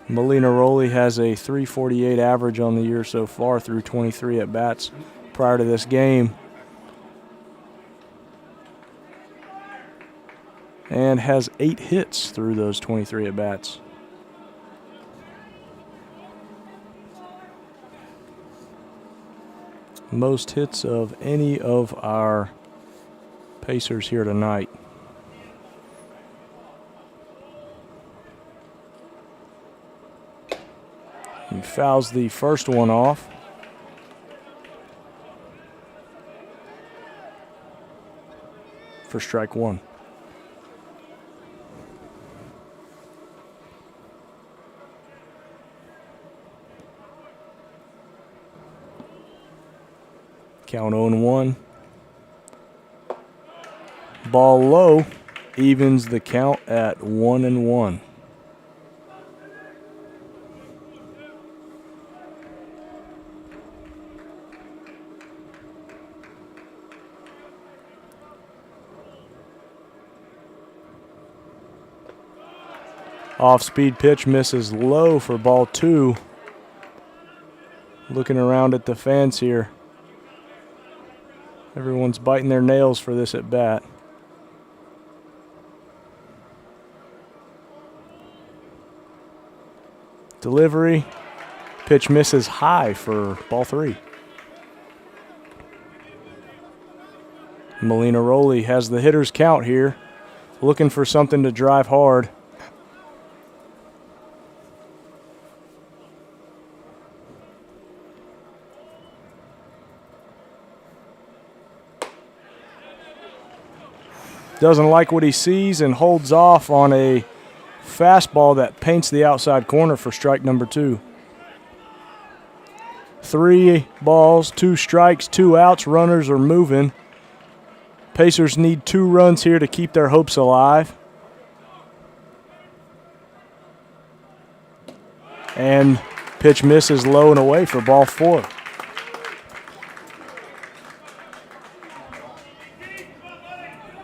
Molina-Rowley has a .348 average on the year so far through 23 at-bats prior to this game. And has 8 hits through those 23 at-bats. Most hits of any of our Pacers here tonight. He fouls the first one off. For strike 1. Count 0-1. Ball low, evens the count at 1-1. Off-speed pitch misses low for ball 2. Looking around at the fans here. Everyone's biting their nails for this at bat. Delivery. Pitch misses high for ball 3. Molina-Rowley has the hitter's count here. Looking for something to drive hard. Doesn't like what he sees and holds off on a fastball that paints the outside corner for strike number 2. 3 balls, 2 strikes, 2 outs. Runners are moving. Pacers need 2 runs here to keep their hopes alive. And pitch misses low and away for ball 4.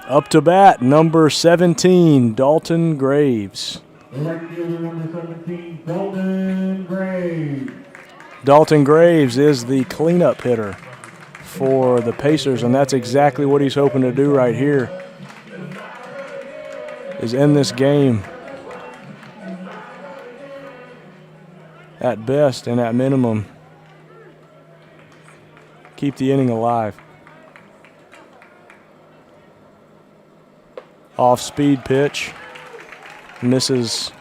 Up to bat, number 17, Dalton Graves. The right fielder, number 17, Dalton Graves. Dalton Graves is the cleanup hitter for the Pacers, and that's exactly what he's hoping to do right here, is end this game at best and at minimum keep the inning alive. Off-speed pitch, misses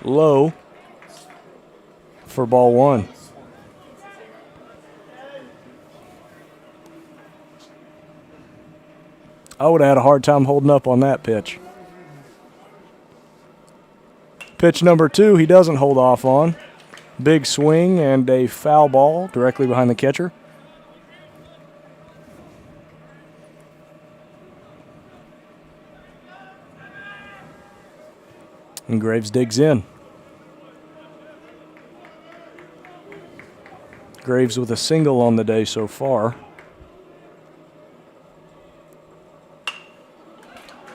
low for ball 1. I would have had a hard time holding up on that pitch. Pitch number 2, he doesn't hold off on. Big swing and a foul ball directly behind the catcher. And Graves digs in. Graves with a single on the day so far.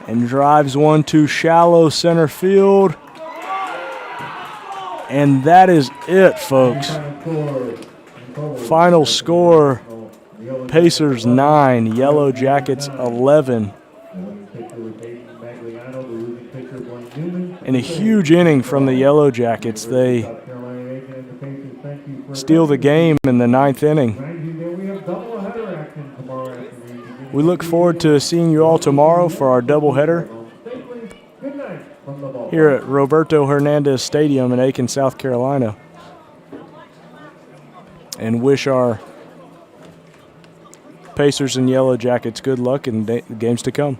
And drives one to shallow center field. And that is it, folks. Final score, Pacers 9, Yellow Jackets 11. And a huge inning from the Yellow Jackets. They steal the game in the 9th inning. We look forward to seeing you all tomorrow for our doubleheader here at Roberto Hernandez Stadium in Aiken, South Carolina. And wish our Pacers and Yellow Jackets good luck in the games to come.